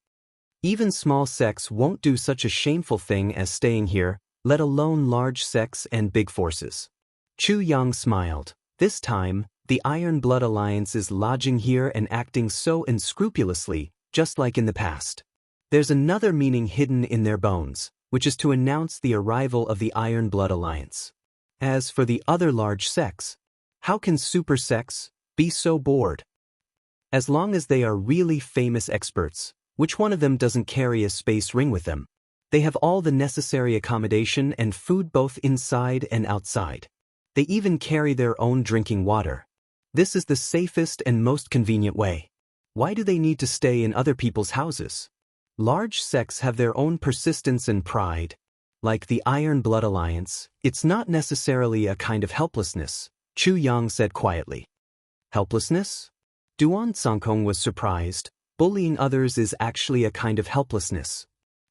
Even small sects won't do such a shameful thing as staying here, let alone large sects and big forces. Chu Yang smiled. This time, the Iron Blood Alliance is lodging here and acting so unscrupulously, just like in the past. There's another meaning hidden in their bones, which is to announce the arrival of the Iron Blood Alliance. As for the other large sects, how can super sects be so bored? As long as they are really famous experts, which one of them doesn't carry a space ring with them? They have all the necessary accommodation and food both inside and outside. They even carry their own drinking water. This is the safest and most convenient way. Why do they need to stay in other people's houses? Large sects have their own persistence and pride. Like the Iron Blood Alliance, it's not necessarily a kind of helplessness, Chu Yang said quietly. Helplessness? Duan Songkong was surprised. Bullying others is actually a kind of helplessness.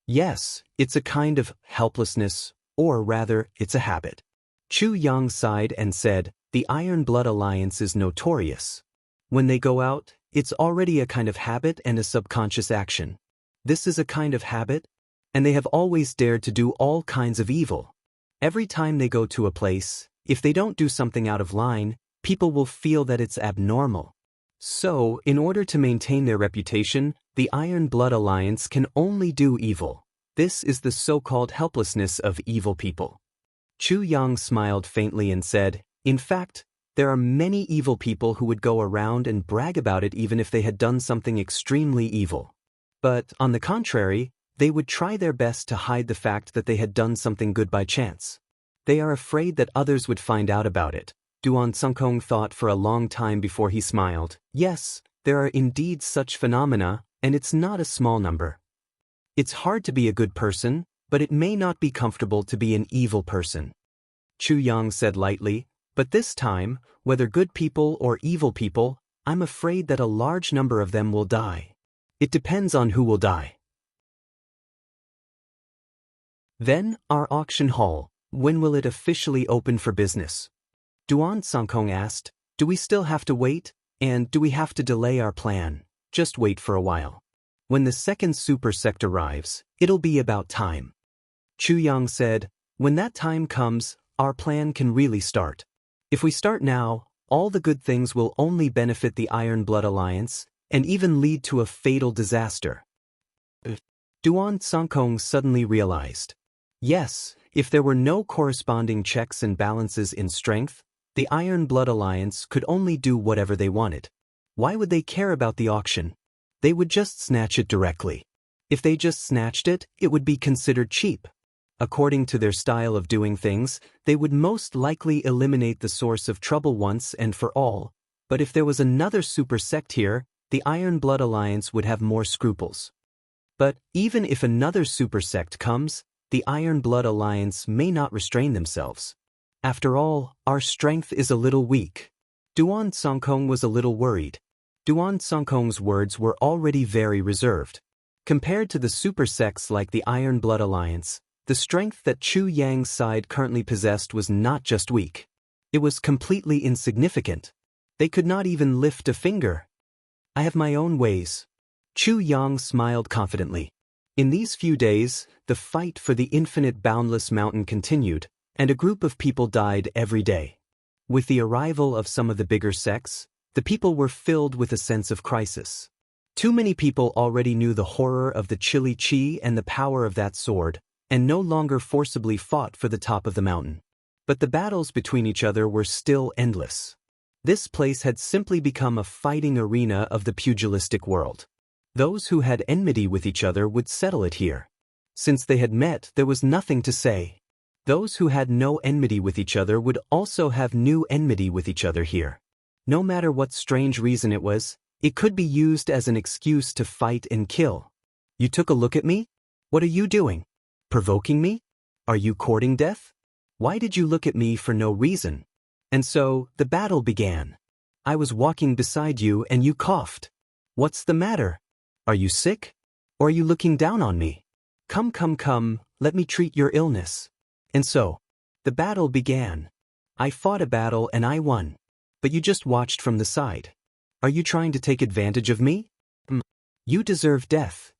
Yes, it's a kind of helplessness, or rather, it's a habit. Chu Yang sighed and said, the Iron Blood Alliance is notorious. When they go out, it's already a kind of habit and a subconscious action. This is a kind of habit, and they have always dared to do all kinds of evil. Every time they go to a place, if they don't do something out of line, people will feel that it's abnormal. So, in order to maintain their reputation, the Iron Blood Alliance can only do evil. This is the so-called helplessness of evil people. Chu Yang smiled faintly and said, in fact, there are many evil people who would go around and brag about it even if they had done something extremely evil. But, on the contrary, they would try their best to hide the fact that they had done something good by chance. They are afraid that others would find out about it. Duan Songkong thought for a long time before he smiled. Yes, there are indeed such phenomena, and it's not a small number. It's hard to be a good person, but it may not be comfortable to be an evil person. Chu Yang said lightly, but this time, whether good people or evil people, I'm afraid that a large number of them will die. It depends on who will die. Then, our auction hall, when will it officially open for business? Duan Songkong asked, do we still have to wait, and do we have to delay our plan? Just wait for a while. When the second super sect arrives, it'll be about time. Chu Yang said, when that time comes, our plan can really start. If we start now, all the good things will only benefit the Iron Blood Alliance, and even lead to a fatal disaster. Duan Songkong suddenly realized. Yes, if there were no corresponding checks and balances in strength, the Iron Blood Alliance could only do whatever they wanted. Why would they care about the auction? They would just snatch it directly. If they just snatched it, it would be considered cheap. According to their style of doing things, they would most likely eliminate the source of trouble once and for all. But if there was another super sect here, the Iron Blood Alliance would have more scruples. But even if another super sect comes, the Iron Blood Alliance may not restrain themselves. After all, our strength is a little weak. Duan Songkong was a little worried. Duan Songkong's words were already very reserved. Compared to the super sects like the Iron Blood Alliance, the strength that Chu Yang's side currently possessed was not just weak. It was completely insignificant. They could not even lift a finger. I have my own ways. Chu Yang smiled confidently. In these few days, the fight for the infinite boundless mountain continued, and a group of people died every day. With the arrival of some of the bigger sects, the people were filled with a sense of crisis. Too many people already knew the horror of the chili chi and the power of that sword, and no longer forcibly fought for the top of the mountain. But the battles between each other were still endless. This place had simply become a fighting arena of the pugilistic world. Those who had enmity with each other would settle it here. Since they had met, there was nothing to say. Those who had no enmity with each other would also have new enmity with each other here. No matter what strange reason it was, it could be used as an excuse to fight and kill. You took a look at me? What are you doing? Provoking me? Are you courting death? Why did you look at me for no reason? And so, the battle began. I was walking beside you and you coughed. What's the matter? Are you sick? Or are you looking down on me? Come, let me treat your illness. And so, the battle began. I fought a battle and I won. But you just watched from the side. Are you trying to take advantage of me? You deserve death.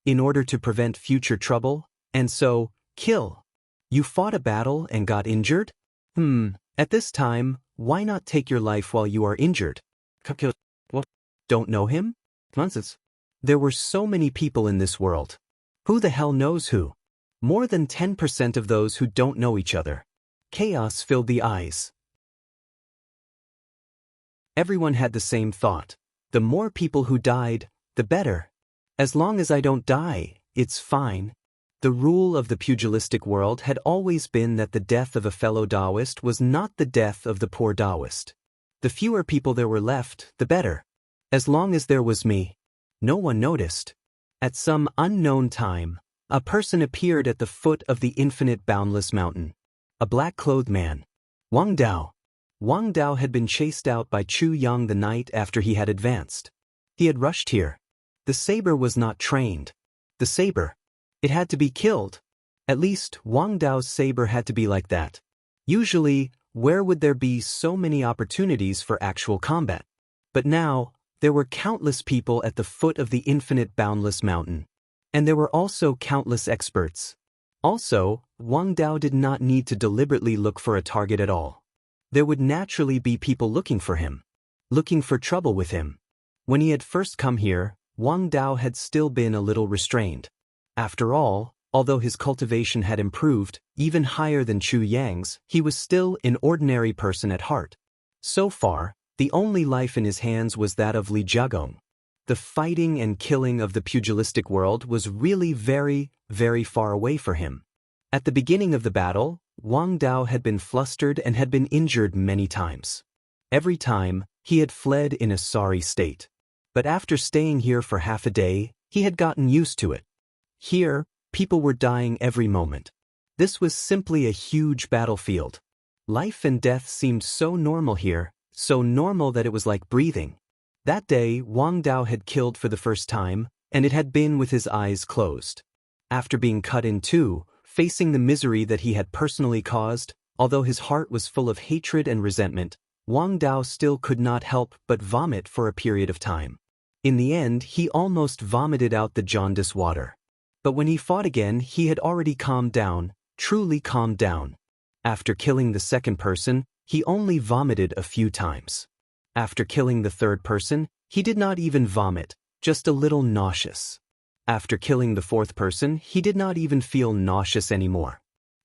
In order to prevent future trouble, and so, kill. You fought a battle and got injured? At this time, why not take your life while you are injured? What? Don't know him? Nonsense. There were so many people in this world. Who the hell knows who? More than 10% of those who don't know each other. Chaos filled the eyes. Everyone had the same thought. The more people who died, the better. As long as I don't die, it's fine. The rule of the pugilistic world had always been that the death of a fellow Taoist was not the death of the poor Taoist. The fewer people there were left, the better. As long as there was me. No one noticed. At some unknown time, a person appeared at the foot of the infinite boundless mountain. A black-clothed man. Wang Dao. Wang Dao had been chased out by Chu Yang the night after he had advanced. He had rushed here. The saber was not trained. The saber. It had to be killed. At least, Wang Dao's saber had to be like that. Usually, where would there be so many opportunities for actual combat? But now, there were countless people at the foot of the infinite boundless mountain. And there were also countless experts. Also, Wang Dao did not need to deliberately look for a target at all. There would naturally be people looking for him. Looking for trouble with him. When he had first come here, Wang Dao had still been a little restrained. After all, although his cultivation had improved, even higher than Chu Yang's, he was still an ordinary person at heart. So far, the only life in his hands was that of Li Jiagong. The fighting and killing of the pugilistic world was really very, very far away for him. At the beginning of the battle, Wang Dao had been flustered and had been injured many times. Every time, he had fled in a sorry state. But after staying here for half a day, he had gotten used to it. Here, people were dying every moment. This was simply a huge battlefield. Life and death seemed so normal here, so normal that it was like breathing. That day, Wang Dao had killed for the first time, and it had been with his eyes closed. After being cut in two, facing the misery that he had personally caused, although his heart was full of hatred and resentment, Wang Dao still could not help but vomit for a period of time. In the end, he almost vomited out the jaundice water. But when he fought again, he had already calmed down, truly calmed down. After killing the second person, he only vomited a few times. After killing the third person, he did not even vomit, just a little nauseous. After killing the fourth person, he did not even feel nauseous anymore.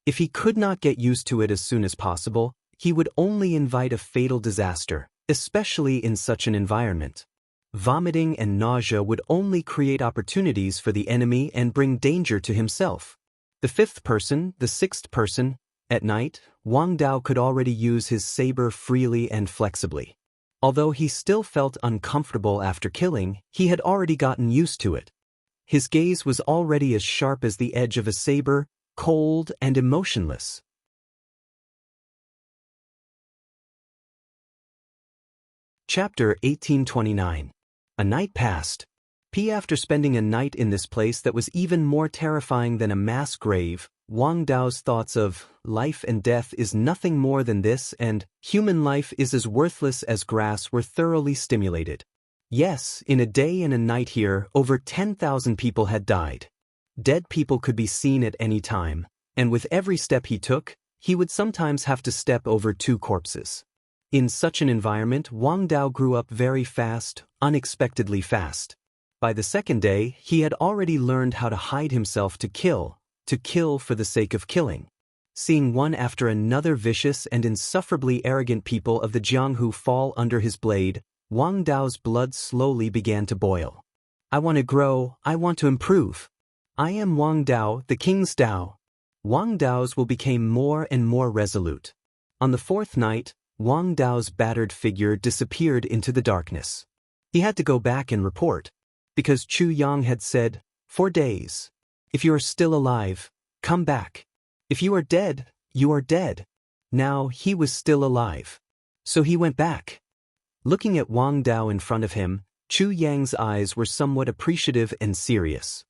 If he could not get used to it as soon as possible, he would only invite a fatal disaster, especially in such an environment. Vomiting and nausea would only create opportunities for the enemy and bring danger to himself. The fifth person, the sixth person, at night, Wang Dao could already use his saber freely and flexibly. Although he still felt uncomfortable after killing, he had already gotten used to it. His gaze was already as sharp as the edge of a saber, cold and emotionless. Chapter 1829. A night passed. After spending a night in this place that was even more terrifying than a mass grave, Wang Dao's thoughts of life and death is nothing more than this and human life is as worthless as grass were thoroughly stimulated. Yes, in a day and a night here, over 10,000 people had died. Dead people could be seen at any time, and with every step he took, he would sometimes have to step over 2 corpses. In such an environment, Wang Dao grew up very fast, unexpectedly fast. By the second day, he had already learned how to hide himself to kill for the sake of killing. Seeing one after another vicious and insufferably arrogant people of the Jianghu fall under his blade, Wang Dao's blood slowly began to boil. I want to grow, I want to improve. I am Wang Dao, the king's Dao. Wang Dao's will became more and more resolute. On the fourth night, Wang Dao's battered figure disappeared into the darkness. He had to go back and report, because Chu Yang had said, 4 days. If you are still alive, come back. If you are dead, you are dead. Now he was still alive. So he went back. Looking at Wang Dao in front of him, Chu Yang's eyes were somewhat appreciative and serious.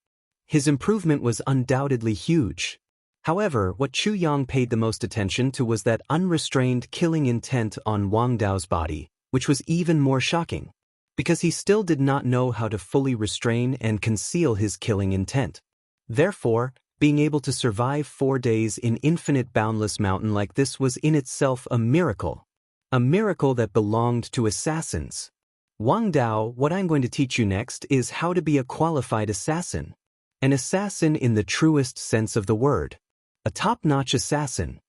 His improvement was undoubtedly huge. However, what Chu Yang paid the most attention to was that unrestrained killing intent on Wang Dao's body, which was even more shocking, because he still did not know how to fully restrain and conceal his killing intent. Therefore, being able to survive 4 days in infinite boundless mountain like this was in itself a miracle that belonged to assassins. Wang Dao, what I'm going to teach you next is how to be a qualified assassin. An assassin in the truest sense of the word. A top-notch assassin.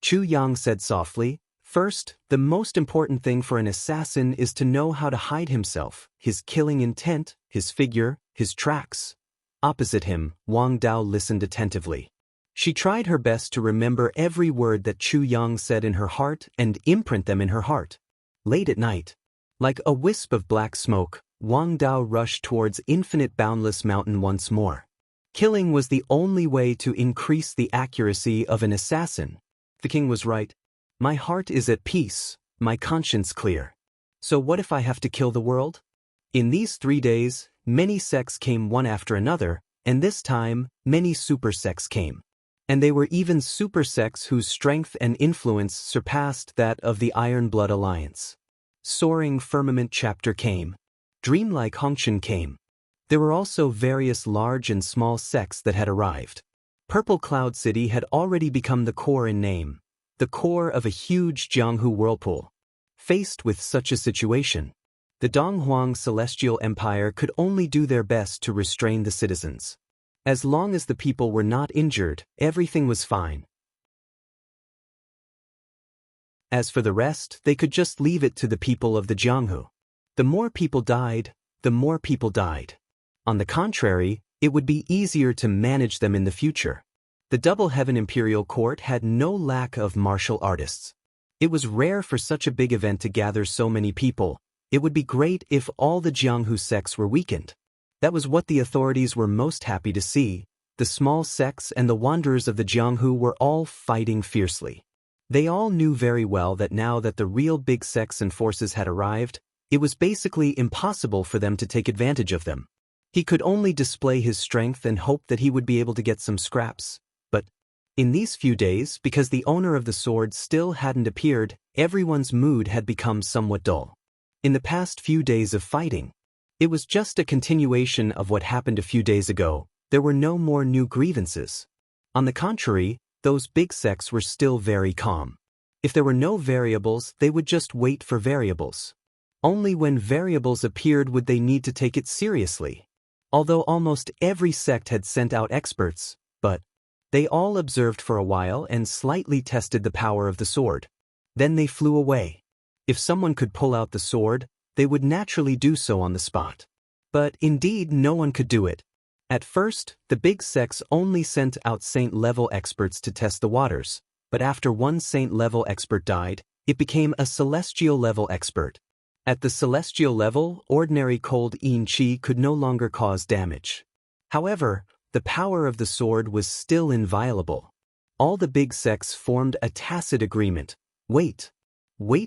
Chu Yang said softly, first, the most important thing for an assassin is to know how to hide himself, his killing intent, his figure, his tracks. Opposite him, Wang Dao listened attentively. She tried her best to remember every word that Chu Yang said in her heart and imprint them in her heart. Late at night, like a wisp of black smoke, Wang Dao rushed towards infinite boundless mountain once more. Killing was the only way to increase the accuracy of an assassin. The king was right. My heart is at peace, my conscience clear. So what if I have to kill the world? In these 3 days, many sects came one after another, and this time, many super sects came. And they were even super sects whose strength and influence surpassed that of the Iron Blood Alliance. Soaring Firmament chapter came. Dreamlike Hongshan came. There were also various large and small sects that had arrived. Purple Cloud City had already become the core in name, the core of a huge Jianghu whirlpool. Faced with such a situation, the Donghuang Celestial Empire could only do their best to restrain the citizens. As long as the people were not injured, everything was fine. As for the rest, they could just leave it to the people of the Jianghu. The more people died, the more people died. On the contrary, it would be easier to manage them in the future. The Double Heaven Imperial Court had no lack of martial artists. It was rare for such a big event to gather so many people. It would be great if all the Jianghu sects were weakened. That was what the authorities were most happy to see. The small sects and the wanderers of the Jianghu were all fighting fiercely. They all knew very well that now that the real big sects and forces had arrived, it was basically impossible for them to take advantage of them. He could only display his strength and hope that he would be able to get some scraps. But in these few days, because the owner of the sword still hadn't appeared, everyone's mood had become somewhat dull. In the past few days of fighting, it was just a continuation of what happened a few days ago. There were no more new grievances. On the contrary, those big sects were still very calm. If there were no variables, they would just wait for variables. Only when variables appeared would they need to take it seriously. Although almost every sect had sent out experts, but they all observed for a while and slightly tested the power of the sword. Then they flew away. If someone could pull out the sword, they would naturally do so on the spot. But indeed, no one could do it. At first, the big sects only sent out saint-level experts to test the waters, but after one saint-level expert died, it became a celestial-level expert. At the celestial level, ordinary cold yin qi could no longer cause damage. However, the power of the sword was still inviolable. All the big sects formed a tacit agreement. Wait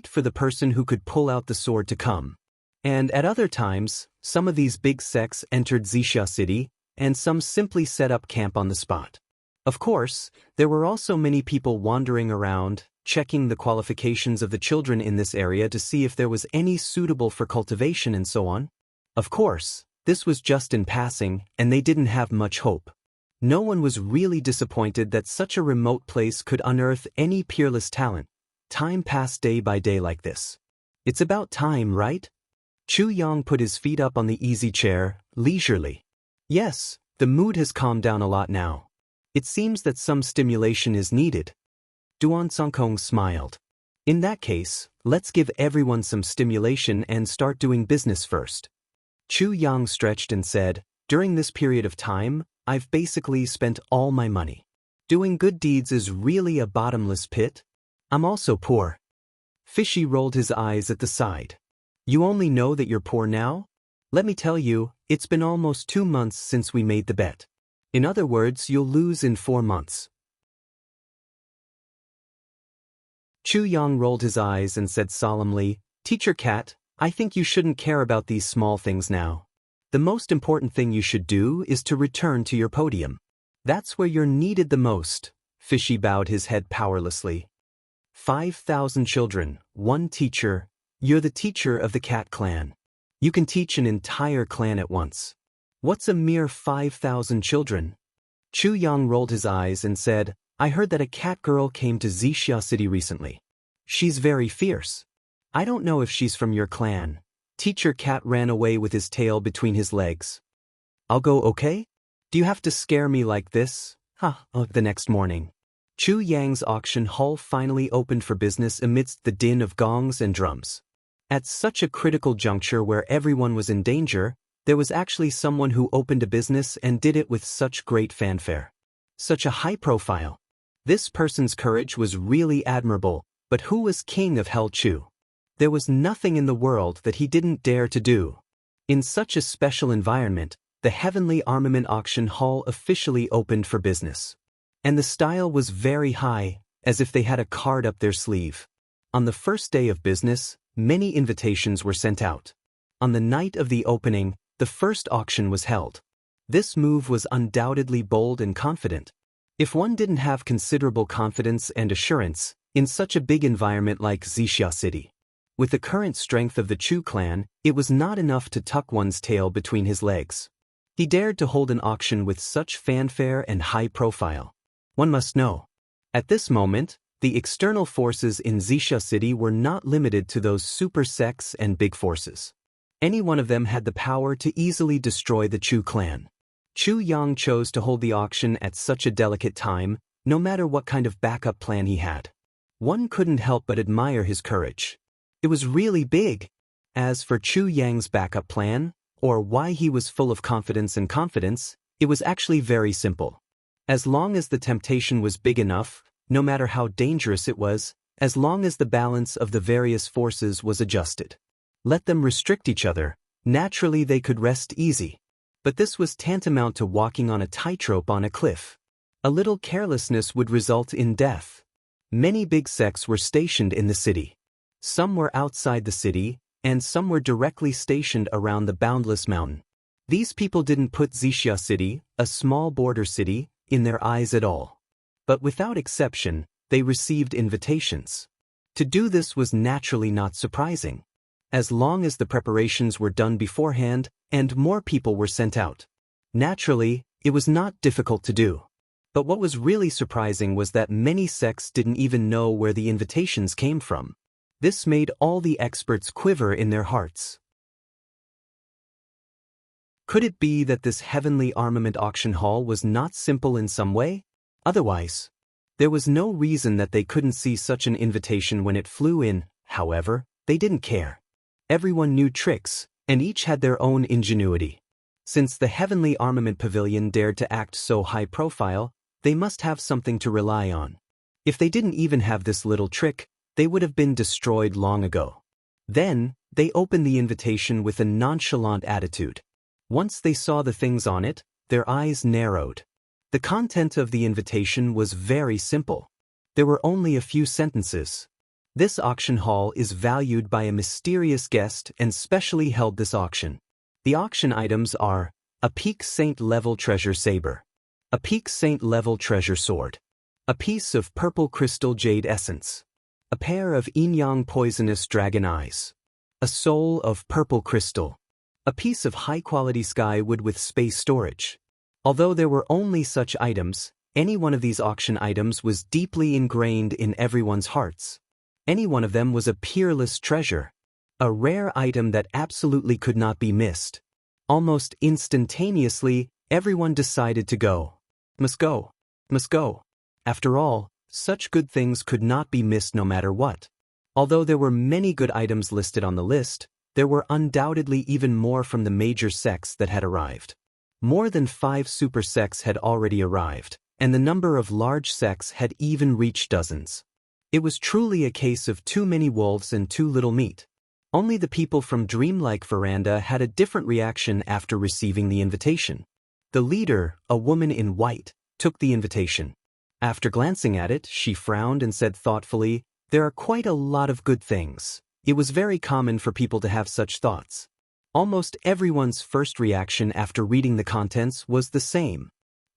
for the person who could pull out the sword to come. And at other times, some of these big sects entered Xixia City, and some simply set up camp on the spot. Of course, there were also many people wandering around, checking the qualifications of the children in this area to see if there was any suitable for cultivation and so on. Of course, this was just in passing, and they didn't have much hope. No one was really disappointed that such a remote place could unearth any peerless talent. Time passed day by day like this. It's about time, right? Chu Yang put his feet up on the easy chair, leisurely. Yes, the mood has calmed down a lot now. It seems that some stimulation is needed. Duan Songkong smiled. In that case, let's give everyone some stimulation and start doing business first. Chu Yang stretched and said, "During this period of time, I've basically spent all my money. Doing good deeds is really a bottomless pit. I'm also poor." Fishy rolled his eyes at the side. "You only know that you're poor now? Let me tell you, it's been almost 2 months since we made the bet. In other words, you'll lose in 4 months. Chu Yang rolled his eyes and said solemnly, "Teacher Cat, I think you shouldn't care about these small things now. The most important thing you should do is to return to your podium. That's where you're needed the most." Fishy bowed his head powerlessly. 5,000 children, 1 teacher. You're the teacher of the cat clan. You can teach an entire clan at once. What's a mere 5,000 children? Chu Yang rolled his eyes and said, "I heard that a cat girl came to Wuxia City recently. She's very fierce. I don't know if she's from your clan." Teacher Cat ran away with his tail between his legs. "I'll go, okay? Do you have to scare me like this?" The next morning, Chu Yang's auction hall finally opened for business amidst the din of gongs and drums. At such a critical juncture where everyone was in danger, there was actually someone who opened a business and did it with such great fanfare. Such a high profile. This person's courage was really admirable, but who was king of Hell Chu? There was nothing in the world that he didn't dare to do. In such a special environment, the Heavenly Armament Auction Hall officially opened for business. And the style was very high, as if they had a card up their sleeve. On the first day of business, many invitations were sent out. On the night of the opening, the first auction was held. This move was undoubtedly bold and confident. If one didn't have considerable confidence and assurance in such a big environment like Wuxia City, with the current strength of the Chu clan, it was not enough to tuck one's tail between his legs. He dared to hold an auction with such fanfare and high profile. One must know. At this moment, the external forces in Wuxia City were not limited to those super sects and big forces. Any one of them had the power to easily destroy the Chu clan. Chu Yang chose to hold the auction at such a delicate time, no matter what kind of backup plan he had. One couldn't help but admire his courage. It was really big. As for Chu Yang's backup plan, or why he was full of confidence, it was actually very simple. As long as the temptation was big enough, no matter how dangerous it was, as long as the balance of the various forces was adjusted. Let them restrict each other, naturally they could rest easy. But this was tantamount to walking on a tightrope on a cliff. A little carelessness would result in death. Many big sects were stationed in the city. Some were outside the city, and some were directly stationed around the boundless mountain. These people didn't put Wuxia City, a small border city, in their eyes at all. But without exception, they received invitations. To do this was naturally not surprising, as long as the preparations were done beforehand and more people were sent out. Naturally, it was not difficult to do. But what was really surprising was that many sects didn't even know where the invitations came from. This made all the experts quiver in their hearts. Could it be that this Heavenly Armament Auction Hall was not simple in some way? Otherwise, there was no reason that they couldn't see such an invitation when it flew in. However, they didn't care. Everyone knew tricks, and each had their own ingenuity. Since the Heavenly Armament Pavilion dared to act so high profile, they must have something to rely on. If they didn't even have this little trick, they would have been destroyed long ago. Then, they opened the invitation with a nonchalant attitude. Once they saw the things on it, their eyes narrowed. The content of the invitation was very simple. There were only a few sentences. This auction hall is valued by a mysterious guest and specially held this auction. The auction items are a Peak Saint level treasure saber, a Peak Saint level treasure sword, a piece of purple crystal jade essence, a pair of yin-yang poisonous dragon eyes, a soul of purple crystal, a piece of high-quality skywood with space storage. Although there were only such items, any one of these auction items was deeply ingrained in everyone's hearts. Any one of them was a peerless treasure, a rare item that absolutely could not be missed. Almost instantaneously, everyone decided to go. Must go. Must go. After all, such good things could not be missed no matter what. Although there were many good items listed on the list, there were undoubtedly even more from the major sects that had arrived. More than 5 super sects had already arrived, and the number of large sects had even reached dozens. It was truly a case of too many wolves and too little meat. Only the people from Dreamlike Veranda had a different reaction after receiving the invitation. The leader, a woman in white, took the invitation. After glancing at it, she frowned and said thoughtfully, "There are quite a lot of good things." It was very common for people to have such thoughts. Almost everyone's first reaction after reading the contents was the same.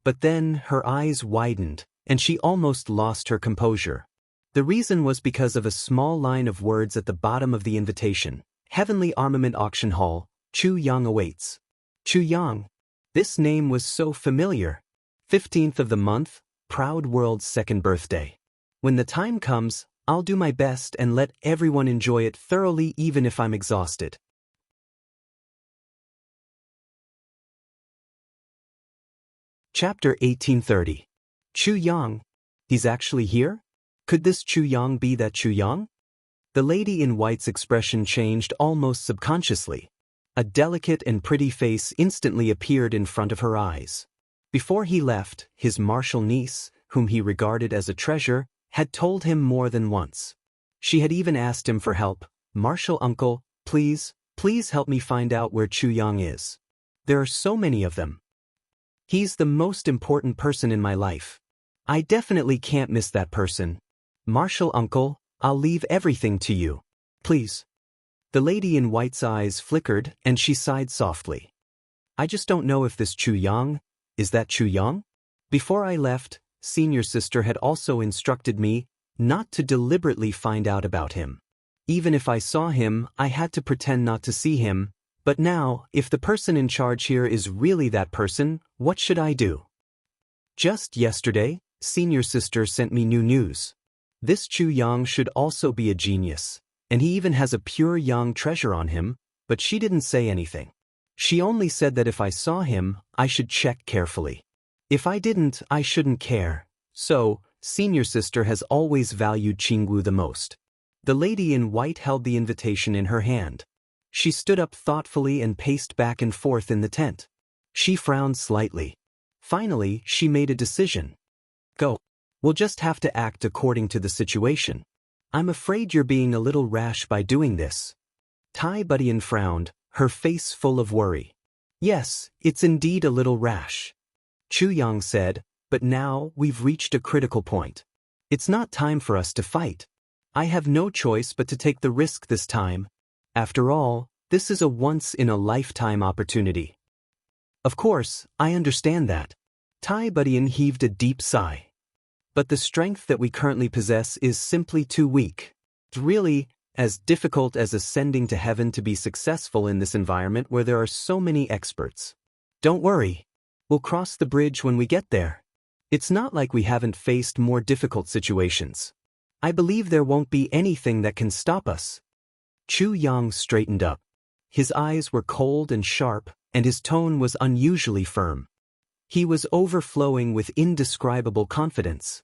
But then her eyes widened, and she almost lost her composure. The reason was because of a small line of words at the bottom of the invitation. Heavenly Armament Auction Hall, Chu Yang awaits. Chu Yang. This name was so familiar. 15th of the month, Proud World's second birthday. When the time comes, I'll do my best and let everyone enjoy it thoroughly even if I'm exhausted. Chapter 1830. Chu Yang. He's actually here? Could this Chu Yang be that Chu Yang? The lady in white's expression changed almost subconsciously. A delicate and pretty face instantly appeared in front of her eyes. Before he left, his martial niece, whom he regarded as a treasure, had told him more than once. She had even asked him for help. "Martial uncle, please help me find out where Chu Yang is. There are so many of them. He's the most important person in my life. I definitely can't miss that person. Martial uncle, I'll leave everything to you. Please." The lady in white's eyes flickered and she sighed softly. "I just don't know if this Chu Yang, is that Chu Yang? Before I left, senior sister had also instructed me not to deliberately find out about him. Even if I saw him, I had to pretend not to see him. But now, if the person in charge here is really that person, what should I do? Just yesterday, senior sister sent me new news. This Chu Yang should also be a genius, and he even has a pure Yang treasure on him, but she didn't say anything. She only said that if I saw him, I should check carefully. If I didn't, I shouldn't care. So, senior sister has always valued Jianghu the most." The lady in white held the invitation in her hand. She stood up thoughtfully and paced back and forth in the tent. She frowned slightly. Finally, she made a decision. "Go. We'll just have to act according to the situation. I'm afraid you're being a little rash by doing this." Tai Budian frowned, her face full of worry. "Yes, it's indeed a little rash." Chu Yang said, "But now we've reached a critical point. It's not time for us to fight. I have no choice but to take the risk this time. After all, this is a once-in-a-lifetime opportunity." "Of course, I understand that." Tai Budian heaved a deep sigh. "But the strength that we currently possess is simply too weak. It's really as difficult as ascending to heaven to be successful in this environment where there are so many experts. Don't worry. We'll cross the bridge when we get there. It's not like we haven't faced more difficult situations. I believe there won't be anything that can stop us." Chu Yang straightened up. His eyes were cold and sharp, and his tone was unusually firm. He was overflowing with indescribable confidence.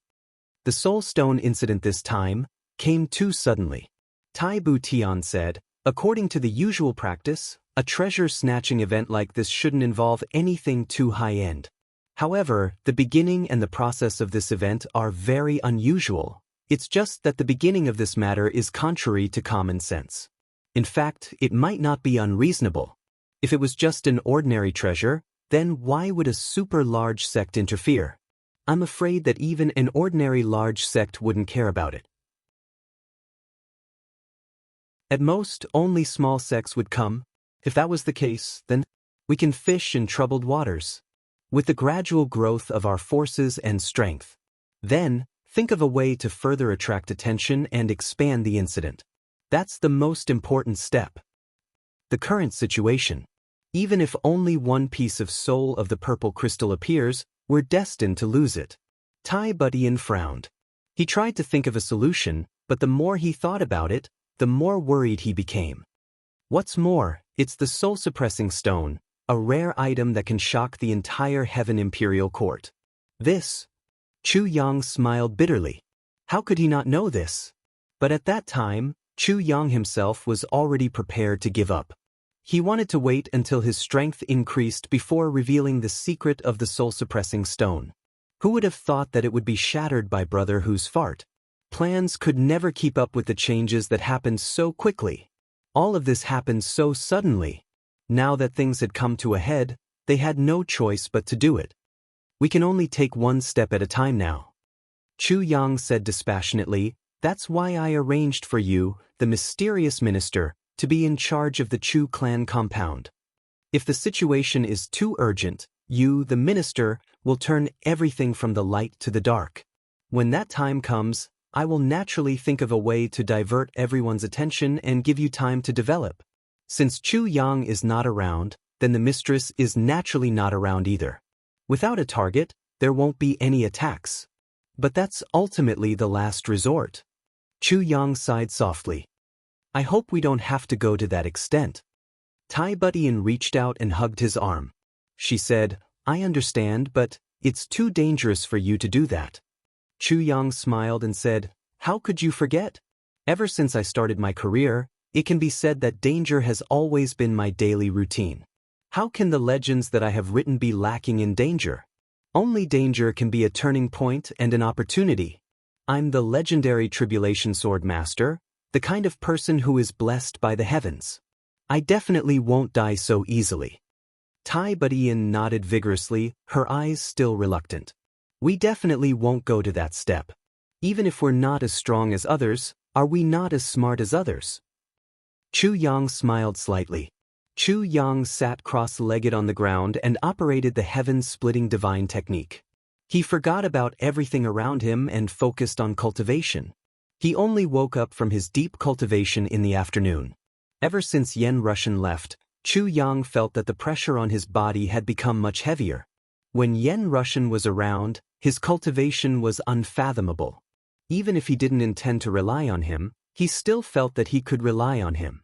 The Soul Stone incident this time came too suddenly. Tai Butian said, "According to the usual practice, a treasure-snatching event like this shouldn't involve anything too high-end. However, the beginning and the process of this event are very unusual. It's just that the beginning of this matter is contrary to common sense. In fact, it might not be unreasonable. If it was just an ordinary treasure, then why would a super-large sect interfere? I'm afraid that even an ordinary large sect wouldn't care about it. At most, only small sects would come. If that was the case, then we can fish in troubled waters. With the gradual growth of our forces and strength. Then, think of a way to further attract attention and expand the incident. That's the most important step. The current situation. Even if only one piece of soul of the purple crystal appears, we're destined to lose it." Tai Budian frowned. He tried to think of a solution, but the more he thought about it, the more worried he became. What's more, it's the soul-suppressing stone, a rare item that can shock the entire Heaven Imperial Court. This? Chu Yang smiled bitterly. How could he not know this? But at that time, Chu Yang himself was already prepared to give up. He wanted to wait until his strength increased before revealing the secret of the soul-suppressing stone. Who would have thought that it would be shattered by Brother Hu's fart? Plans could never keep up with the changes that happened so quickly. All of this happened so suddenly. Now that things had come to a head, they had no choice but to do it. We can only take one step at a time now. Chu Yang said dispassionately, that's why I arranged for you, the mysterious minister, to be in charge of the Chu clan compound. If the situation is too urgent, you, the minister, will turn everything from the light to the dark. When that time comes, I will naturally think of a way to divert everyone's attention and give you time to develop. Since Chu Yang is not around, then the mistress is naturally not around either. Without a target, there won't be any attacks. But that's ultimately the last resort. Chu Yang sighed softly. I hope we don't have to go to that extent. Tai Butian reached out and hugged his arm. She said, I understand, but it's too dangerous for you to do that. Chu Yang smiled and said, how could you forget? Ever since I started my career, it can be said that danger has always been my daily routine. How can the legends that I have written be lacking in danger? Only danger can be a turning point and an opportunity. I'm the legendary Tribulation Sword Master, the kind of person who is blessed by the heavens. I definitely won't die so easily. Tai Butian nodded vigorously, her eyes still reluctant. We definitely won't go to that step. Even if we're not as strong as others, are we not as smart as others? Chu Yang smiled slightly. Chu Yang sat cross-legged on the ground and operated the heaven-splitting divine technique. He forgot about everything around him and focused on cultivation. He only woke up from his deep cultivation in the afternoon. Ever since Yen Russian left, Chu Yang felt that the pressure on his body had become much heavier. When Yen Russian was around, his cultivation was unfathomable. Even if he didn't intend to rely on him, he still felt that he could rely on him.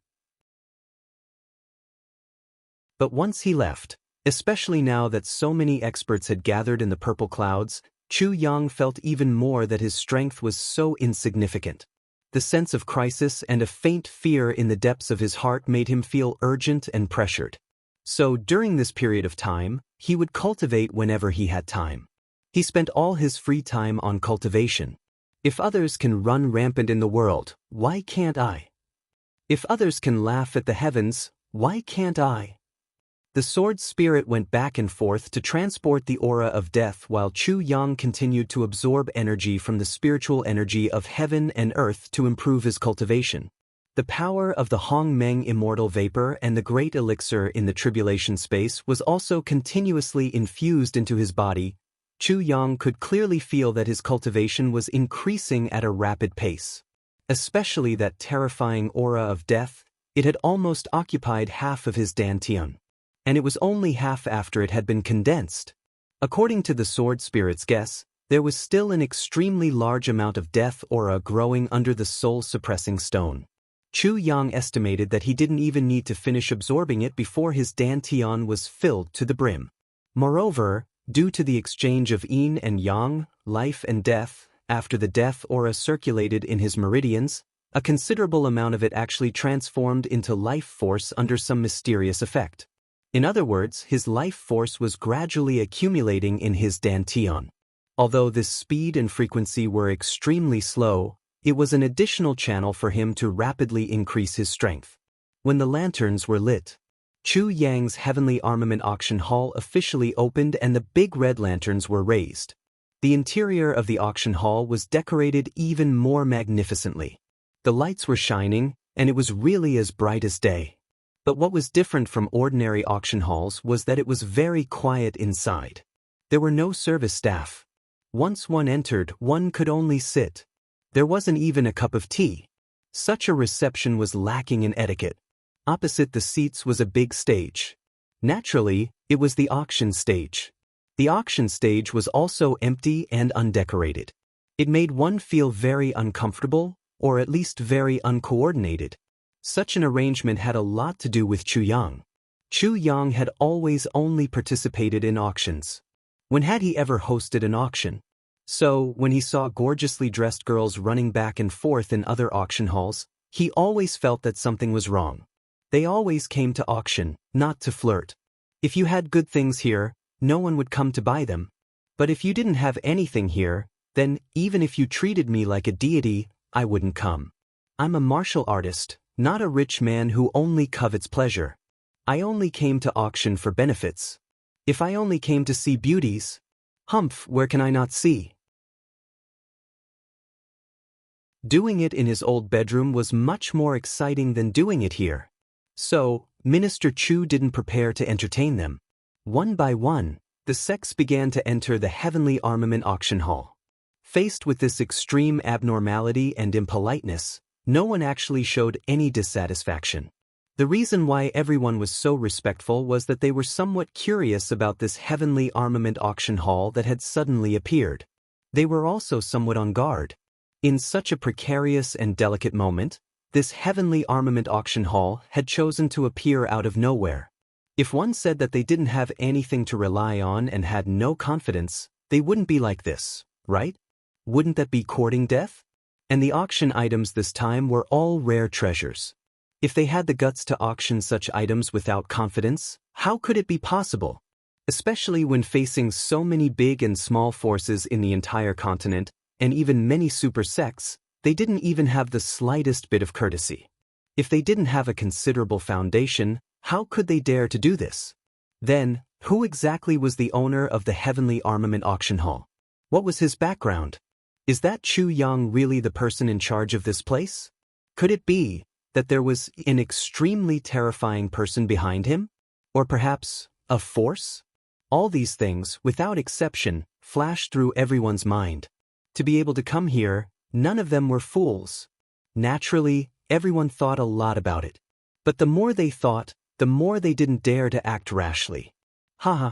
But once he left, especially now that so many experts had gathered in the purple clouds, Chu Yang felt even more that his strength was so insignificant. The sense of crisis and a faint fear in the depths of his heart made him feel urgent and pressured. So during this period of time, he would cultivate whenever he had time. He spent all his free time on cultivation. If others can run rampant in the world, why can't I? If others can laugh at the heavens, why can't I? The sword spirit went back and forth to transport the aura of death while Chu Yang continued to absorb energy from the spiritual energy of heaven and earth to improve his cultivation. The power of the Hong Meng immortal vapor and the great elixir in the tribulation space was also continuously infused into his body. Chu Yang could clearly feel that his cultivation was increasing at a rapid pace. Especially that terrifying aura of death, it had almost occupied half of his dantian. And it was only half after it had been condensed. According to the sword spirit's guess, there was still an extremely large amount of death aura growing under the soul-suppressing stone. Chu Yang estimated that he didn't even need to finish absorbing it before his dantian was filled to the brim. Moreover, due to the exchange of yin and yang, life and death, after the death aura circulated in his meridians, a considerable amount of it actually transformed into life force under some mysterious effect. In other words, his life force was gradually accumulating in his dantian. Although this speed and frequency were extremely slow, it was an additional channel for him to rapidly increase his strength. When the lanterns were lit, Chu Yang's Heavenly Armament Auction Hall officially opened and the big red lanterns were raised. The interior of the auction hall was decorated even more magnificently. The lights were shining, and it was really as bright as day. But what was different from ordinary auction halls was that it was very quiet inside. There were no service staff. Once one entered, one could only sit. There wasn't even a cup of tea. Such a reception was lacking in etiquette. Opposite the seats was a big stage. Naturally, it was the auction stage. The auction stage was also empty and undecorated. It made one feel very uncomfortable, or at least very uncoordinated. Such an arrangement had a lot to do with Chu Yang. Chu Yang had always only participated in auctions. When had he ever hosted an auction? So, when he saw gorgeously dressed girls running back and forth in other auction halls, He always felt that something was wrong. They always came to auction, not to flirt. If you had good things here, no one would come to buy them. But if you didn't have anything here, then, even if you treated me like a deity, I wouldn't come. I'm a martial artist, not a rich man who only covets pleasure. I only came to auction for benefits. If I only came to see beauties, humph, where can I not see? Doing it in his old bedroom was much more exciting than doing it here. So, Minister Chu didn't prepare to entertain them. One by one, the sects began to enter the heavenly armament auction hall. Faced with this extreme abnormality and impoliteness, no one actually showed any dissatisfaction. The reason why everyone was so respectful was that they were somewhat curious about this heavenly armament auction hall that had suddenly appeared. They were also somewhat on guard. In such a precarious and delicate moment, this heavenly armament auction hall had chosen to appear out of nowhere. If one said that they didn't have anything to rely on and had no confidence, they wouldn't be like this, right? Wouldn't that be courting death? And the auction items this time were all rare treasures. If they had the guts to auction such items without confidence, how could it be possible? Especially when facing so many big and small forces in the entire continent, and even many super sects, they didn't even have the slightest bit of courtesy. If they didn't have a considerable foundation, how could they dare to do this? Then, who exactly was the owner of the heavenly armament auction hall? What was his background? Is that Chu Yang really the person in charge of this place? Could it be that there was an extremely terrifying person behind him? Or perhaps a force? All these things, without exception, flashed through everyone's mind. To be able to come here, none of them were fools. Naturally, everyone thought a lot about it. But the more they thought, the more they didn't dare to act rashly. Haha.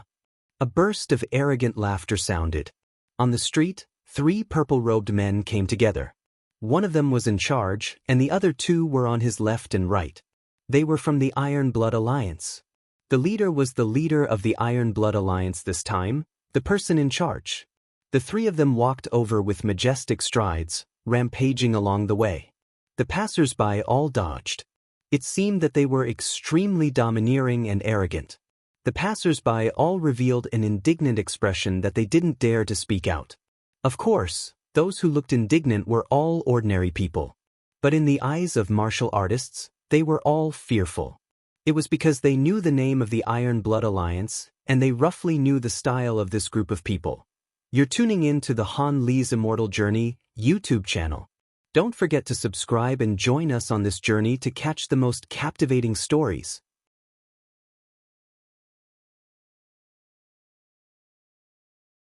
A burst of arrogant laughter sounded. On the street, 3 purple-robed men came together. One of them was in charge, and the other 2 were on his left and right. They were from the Iron Blood Alliance. The leader was the leader of the Iron Blood Alliance this time, the person in charge. The 3 of them walked over with majestic strides, rampaging along the way. The passers-by all dodged. It seemed that they were extremely domineering and arrogant. The passers-by all revealed an indignant expression that they didn't dare to speak out. Of course, those who looked indignant were all ordinary people. But in the eyes of martial artists, they were all fearful. It was because they knew the name of the Iron Blood Alliance, and they roughly knew the style of this group of people. You're tuning in to the Han Li's Immortal Journey YouTube channel. Don't forget to subscribe and join us on this journey to catch the most captivating stories.